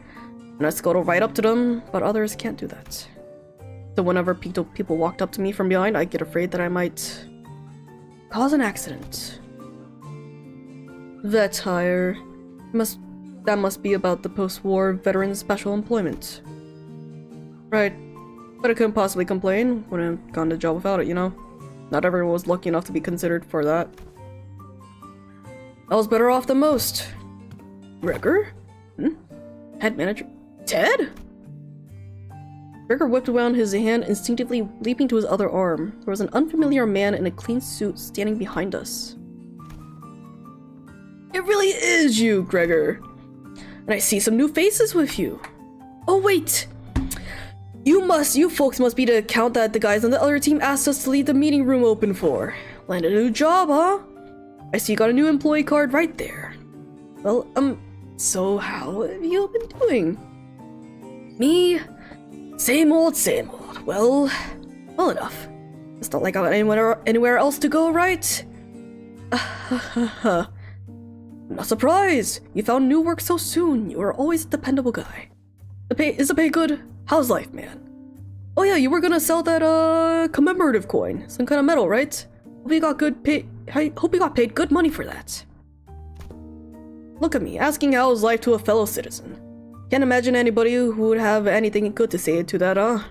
And I scuttle right up to them, but others can't do that. So whenever people walked up to me from behind, I get afraid that I might cause an accident. Vet hire. That must be about the post-war veteran special employment. Right. But I couldn't possibly complain. Wouldn't have gotten the job without it, you know? Not everyone was lucky enough to be considered for that. I was better off than most. Gregor? Head manager? Ted? Gregor whipped around his hand, instinctively leaping to his other arm. There was an unfamiliar man in a clean suit standing behind us. It really is you, Gregor! And I see some new faces with you. Oh wait! You folks must be the account that the guys on the other team asked us to leave the meeting room open for. Landed a new job, huh? I see you got a new employee card right there. Well, so how have you been doing? Me? Same old, same old. Well enough. It's not like I got anywhere else to go, right? I'm not surprised. You found new work so soon. You were always a dependable guy. Is the pay good? How's life, man? Oh yeah, you were gonna sell that commemorative coin. Some kind of medal, right? Hope you got paid good money for that. Look at me, asking how's life to a fellow citizen. Can't imagine anybody who would have anything good to say to that, huh?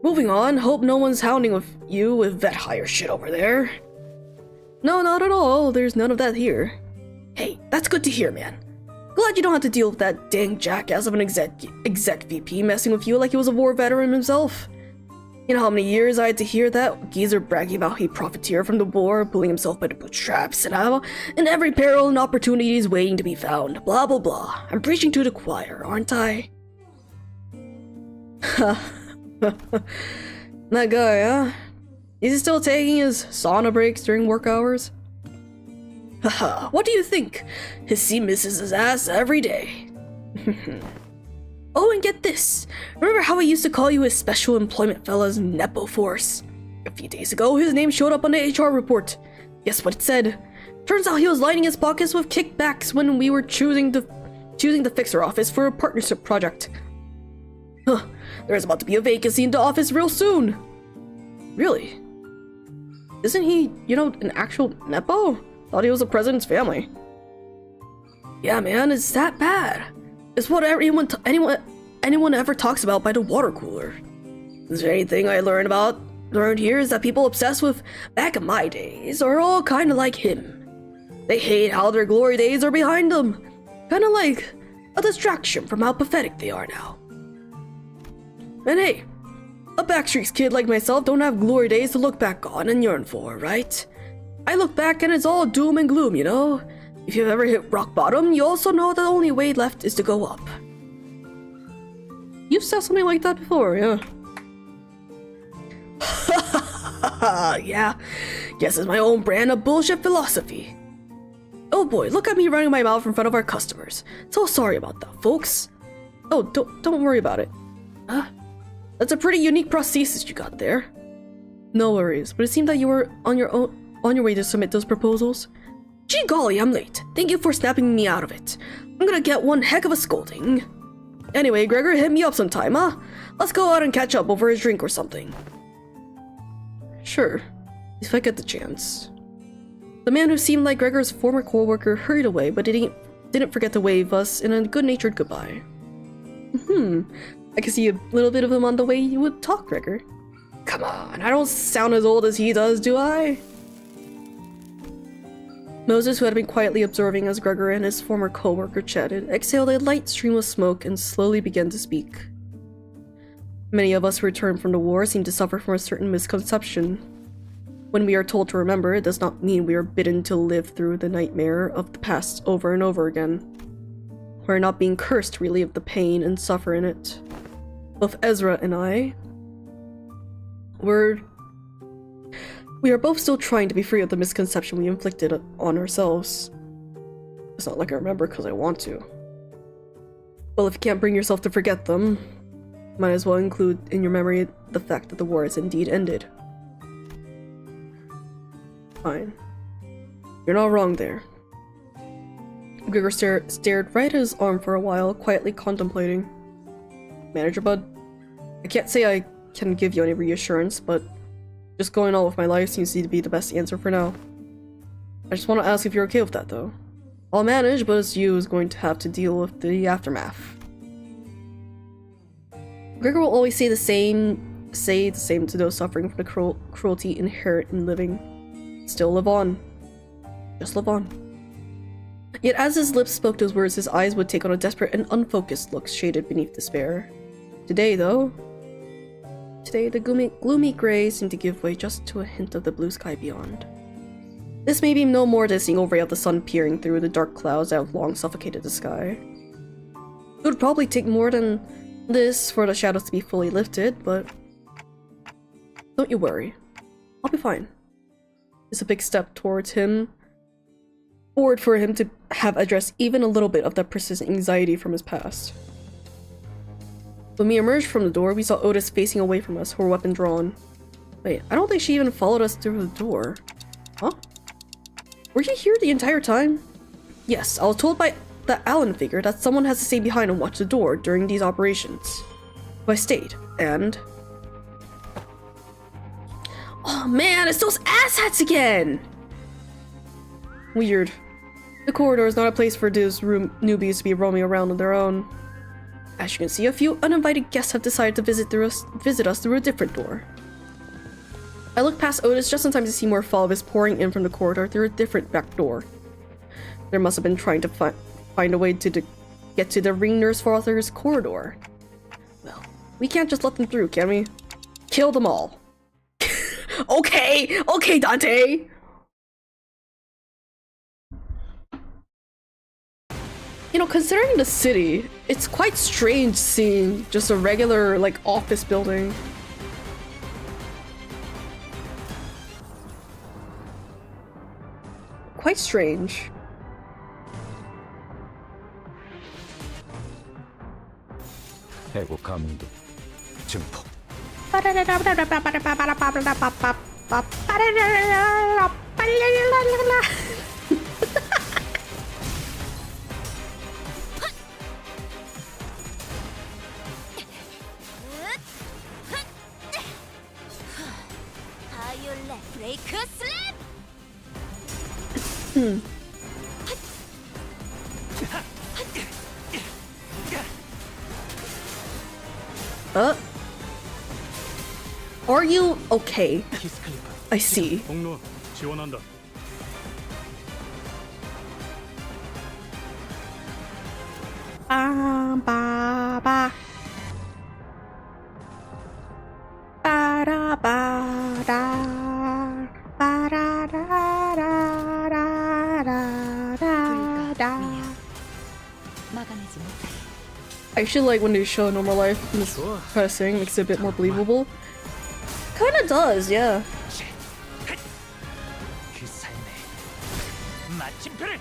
Moving on, hope no one's hounding with you with vet hire shit over there. No, not at all. There's none of that here. Hey, that's good to hear, man. Glad you don't have to deal with that dang jackass of an exec VP messing with you like he was a war veteran himself. You know how many years I had to hear that geezer bragging about he profiteered from the war, pulling himself by the bootstraps, and how in every peril and opportunity is waiting to be found. Blah blah blah. I'm preaching to the choir, aren't I? That guy, huh? Is he still taking his sauna breaks during work hours? Haha, what do you think? His C misses his ass every day. Oh, and get this. Remember how I used to call you his special employment fella's Nepo Force? A few days ago, his name showed up on the HR report. Guess what it said? Turns out he was lining his pockets with kickbacks when we were choosing the fixer office for a partnership project. Huh, there's about to be a vacancy in the office real soon. Really? Isn't he, an actual Nepo? Thought he was the president's family. Yeah, man, it's that bad. It's what anyone ever talks about by the water cooler. Is there anything I learned here is that people obsessed with back in my days are all kind of like him. They hate how their glory days are behind them. Kind of like a distraction from how pathetic they are now. And hey, a Backstreet's kid like myself don't have glory days to look back on and yearn for, right? I look back and it's all doom and gloom, If you've ever hit rock bottom, you also know the only way left is to go up. You've said something like that before, yeah. Yeah, guess it's my own brand of bullshit philosophy. Oh boy, look at me running my mouth in front of our customers. So sorry about that, folks. Oh, don't worry about it. That's a pretty unique prosthesis you got there. No worries, but it seemed that you were on your way to submit those proposals. Gee golly, I'm late. Thank you for snapping me out of it. I'm gonna get one heck of a scolding. Anyway, Gregor, hit me up sometime, huh? Let's go out and catch up over a drink or something. Sure, if I get the chance. The man who seemed like Gregor's former co-worker hurried away, but didn't forget to wave us in a good-natured goodbye. I can see a little bit of him on the way you would talk, Gregor. Come on, I don't sound as old as he does, do I? Moses, who had been quietly observing as Gregor and his former co-worker chatted, exhaled a light stream of smoke and slowly began to speak. Many of us who returned from the war seem to suffer from a certain misconception. When we are told to remember, it does not mean we are bidden to live through the nightmare of the past over and over again. We're not being cursed to relive the pain and suffer in it. Both Ezra and I, we are both still trying to be free of the misconception we inflicted on ourselves. It's not like I remember because I want to. Well, if you can't bring yourself to forget them, might as well include in your memory the fact that the war has indeed ended. Fine. You're not wrong there. Gregor stared right at his arm for a while, quietly contemplating. Manager bud, I can't say I can give you any reassurance, but just going on with my life seems to be the best answer for now. I just want to ask if you're okay with that, though. I'll manage, but it's you who's going to have to deal with the aftermath. Gregor will always say the same to those suffering from the cruelty inherent in living. Still live on. Just live on. Yet as his lips spoke those words, his eyes would take on a desperate and unfocused look shaded beneath despair. Today, the gloomy gray seemed to give way just to a hint of the blue sky beyond. This may be no more than a single ray of the sun peering through the dark clouds that have long suffocated the sky. It would probably take more than this for the shadows to be fully lifted, but don't you worry. I'll be fine. It's a big step forward for him to have addressed even a little bit of that persistent anxiety from his past. When we emerged from the door, we saw Otis facing away from us, her weapon drawn. Wait, I don't think she even followed us through the door. Huh? Were you here the entire time? Yes, I was told by the Allen figure that someone has to stay behind and watch the door during these operations. So I stayed, and... Oh man, it's those asshats again! Weird. The corridor is not a place for these newbies to be roaming around on their own. As you can see, a few uninvited guests have decided to visit us through a different door. I looked past Otis just in time to see more followers pouring in from the corridor through a different back door. They must have been trying to find a way to get to the ring nurse father's corridor. Well, we can't just let them through, can we? Kill them all. Okay, okay, Dante. You know, considering the city, it's quite strange seeing just a regular, like, office building. Quite strange.
해고 감도 증폭.
바이올렛 브레이크 슬랩.
Are you okay?
히스클리프.
I see.
공로 지원한다.
Ba ba ba da ba da ba da da da da da da.
막아내지 못해.
I actually like when they show normal life in this kind of thing, makes it a bit more believable. Kinda does, yeah.
그 삶의 마침표를.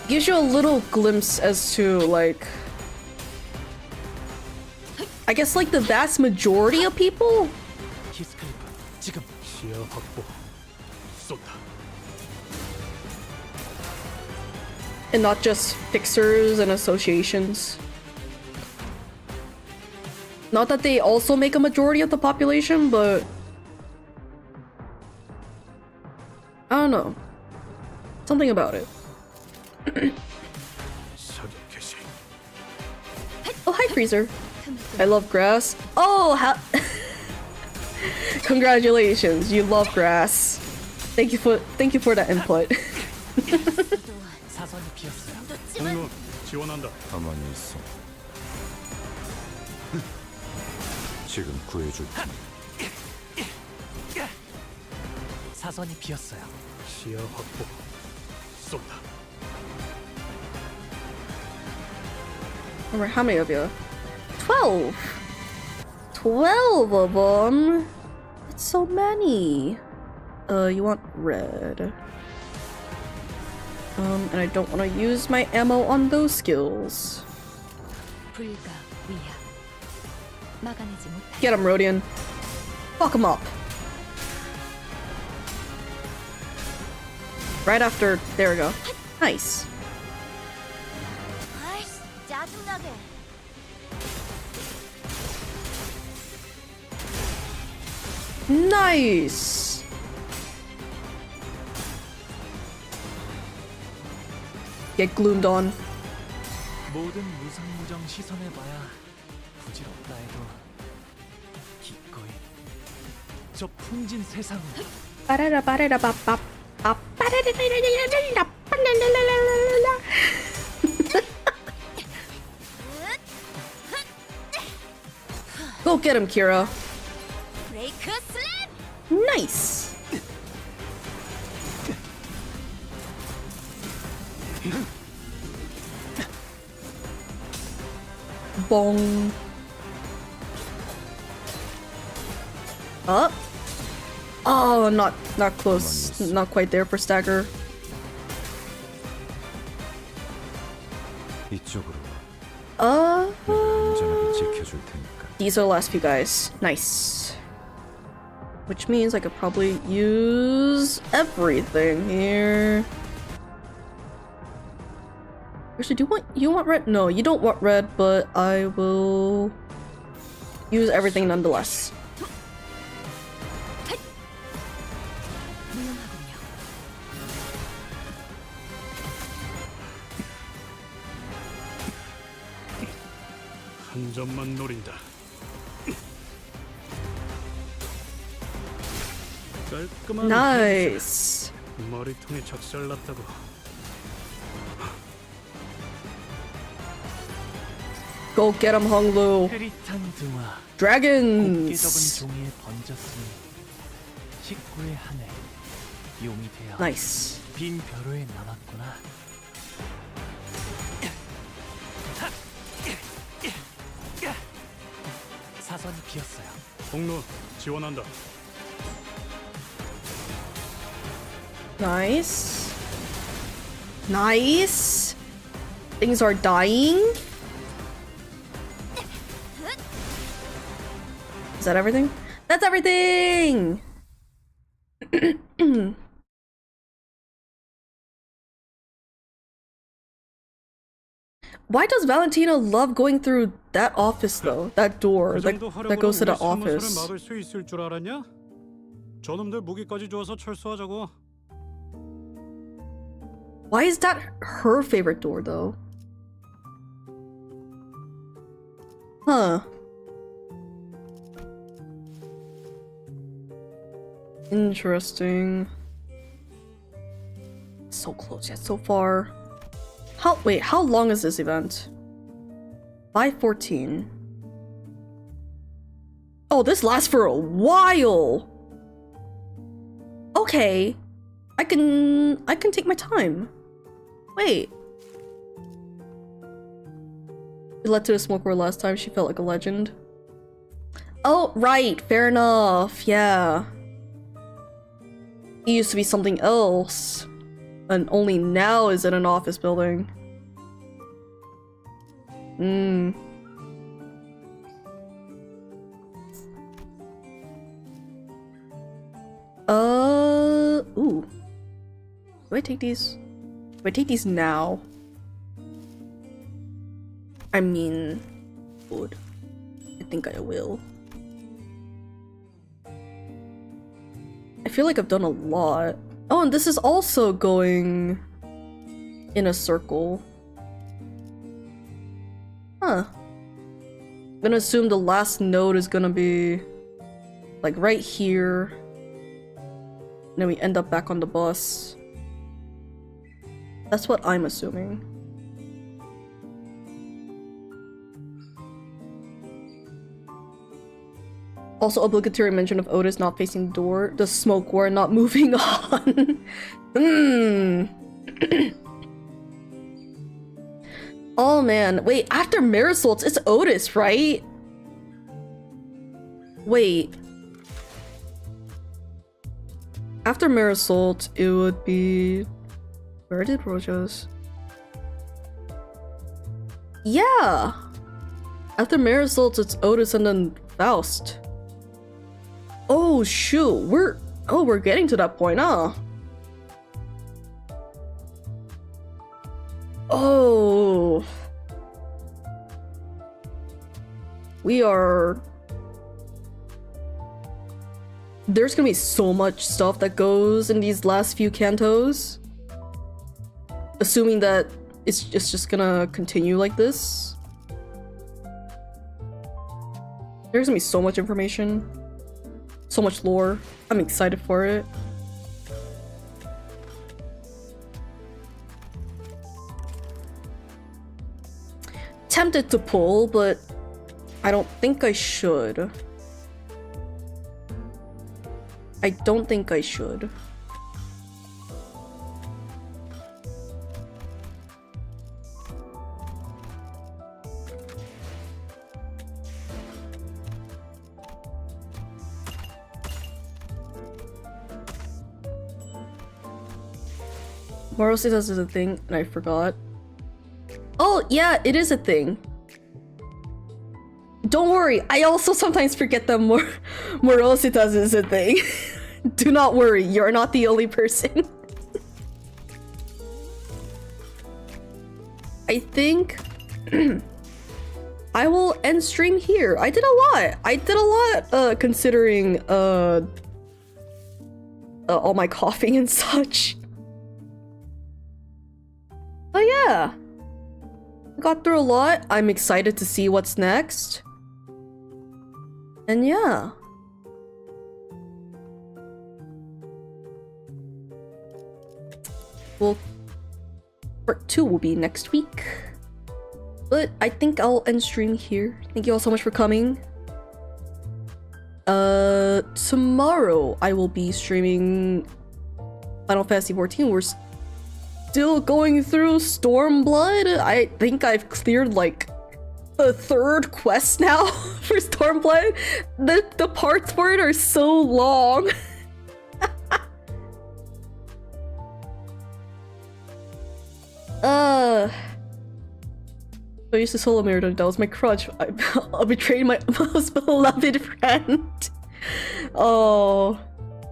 Gives you a little glimpse as to, like, I guess, like, the vast majority of people?
히스클리프. 지금
시야 확보. 쏜다.
And not just fixers and associations. Not that they also make a majority of the population, but I don't know. Something about it.
사격 개시.
Oh, hi, Freezer. I love grass. Oh, congratulations, you love grass. Thank you for that input.
사선이 비었어요.
공로 지원한다.
가만히 있어. 지금 구해줄 테니.
사선이 비었어요.
시야 확보. 쏜다.
Alright, how many of you? 12! 12 of them! That's so many! You want red. And I don't want to use my ammo on those skills.
불가 위야. 막아내지 못해.
Get him, Rodian. Fuck him up. Right after, there we go. Nice.
아이씨, 짜증나게.
Nice! Get gloomed on.
모든 무상무정 시선을 봐야 부질없다 해도 기꺼이 저 풍진 세상
Go get him, Kira.
브레이크 슬랩.
Nice. Bong. Up. Oh, not close. Not quite there for stagger.
이쪽으로 와. 내가 안전하게 지켜줄 테니까.
These are the last few guys. Nice. Which means I could probably use everything here. Actually, you want red? No, you don't want red, but I will use everything nonetheless.
무용하군요.
한 점만 노린다. 깔끔한
Nice.
머리통에 적절났다고.
Go get him, Honglu.
흐릿한 등화 곱게 적은
Dragons.
종이에 번졌으니 식구의 한해 용이 되어
Nice.
빈 벼루에 남았구나. 사선이 비었어요.
통로 지원한다.
Nice. Nice. Things are dying. Is that everything? That's everything! Why does Valentina love going through that office though? That door
그
that,
정도
that goes to the
활약으로 우리
office.
사무소를 막을 수 있을 줄 알았냐? 저놈들 무기까지 주어서 철수하자고.
Why is that her favorite door though? Huh. Interesting. So close yet so far. How long is this event? 5:14. Oh, this lasts for a while. Okay. I can take my time. Wait. It led to a smoke war last time. She felt like a legend. Oh, right. Fair enough. Yeah. It used to be something else. And only now is it an office building. Ooh. Do I take these? Do I take these now? I mean, would. I think I will. I feel like I've done a lot. Oh, and this is also going in a circle. Huh. I'm gonna assume the last node is gonna be like right here. And then we end up back on the bus. That's what I'm assuming. Also, obligatory mention of Otis not facing the door, the smoke war not moving on. Oh man, wait, after Marisol's, it's Otis, right? Wait. After Marisol, it would be... Where did Rojas? Yeah! After Marisol, it's Otis and then Faust. Oh shoot, we're getting to that point, huh? Oh. We are... There's gonna be so much stuff that goes in these last few cantos. Assuming that it's just gonna continue like this. There's gonna be so much information. So much lore. I'm excited for it. Tempted to pull, but I don't think I should. I don't think I should. Moro says this is a thing, and I forgot. Oh, yeah, it is a thing. Don't worry, I also sometimes forget that Morositas is a thing. Do not worry, you're not the only person. I think I will end stream here. I did a lot. Considering all my coffee and such. But yeah, got through a lot. I'm excited to see what's next. And yeah. Well, part 2 will be next week. But I think I'll end stream here. Thank you all so much for coming. Tomorrow I will be streaming Final Fantasy XIV. We're still going through Stormblood. I think I've cleared like the 3rd quest now for Stormblood. The parts for it are so long. I used to solo Mirrodon. That was my crutch. I betrayed my most beloved friend. Oh,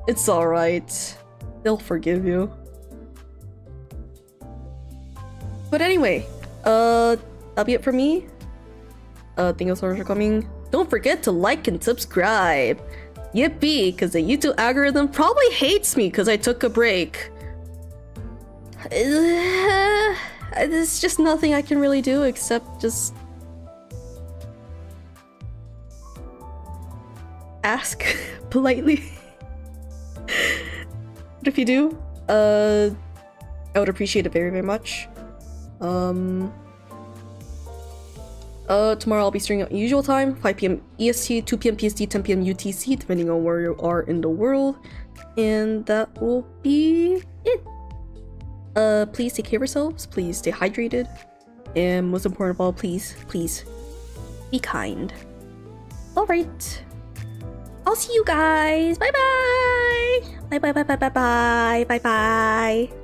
it's alright. They'll forgive you. But anyway, that'll be it for me. Thank you so much for coming. Don't forget to like and subscribe. Yippee, because the YouTube algorithm probably hates me because I took a break. There's just nothing I can really do except just ask politely. But if you do, I would appreciate it very, very much. Tomorrow I'll be streaming at usual time, 5 PM EST, 2 PM PST, 10 PM UTC, depending on where you are in the world. And that will be it. Please take care of yourselves, please stay hydrated, and most important of all, please be kind. Alright, I'll see you guys. Bye bye. Bye bye bye bye bye bye bye bye.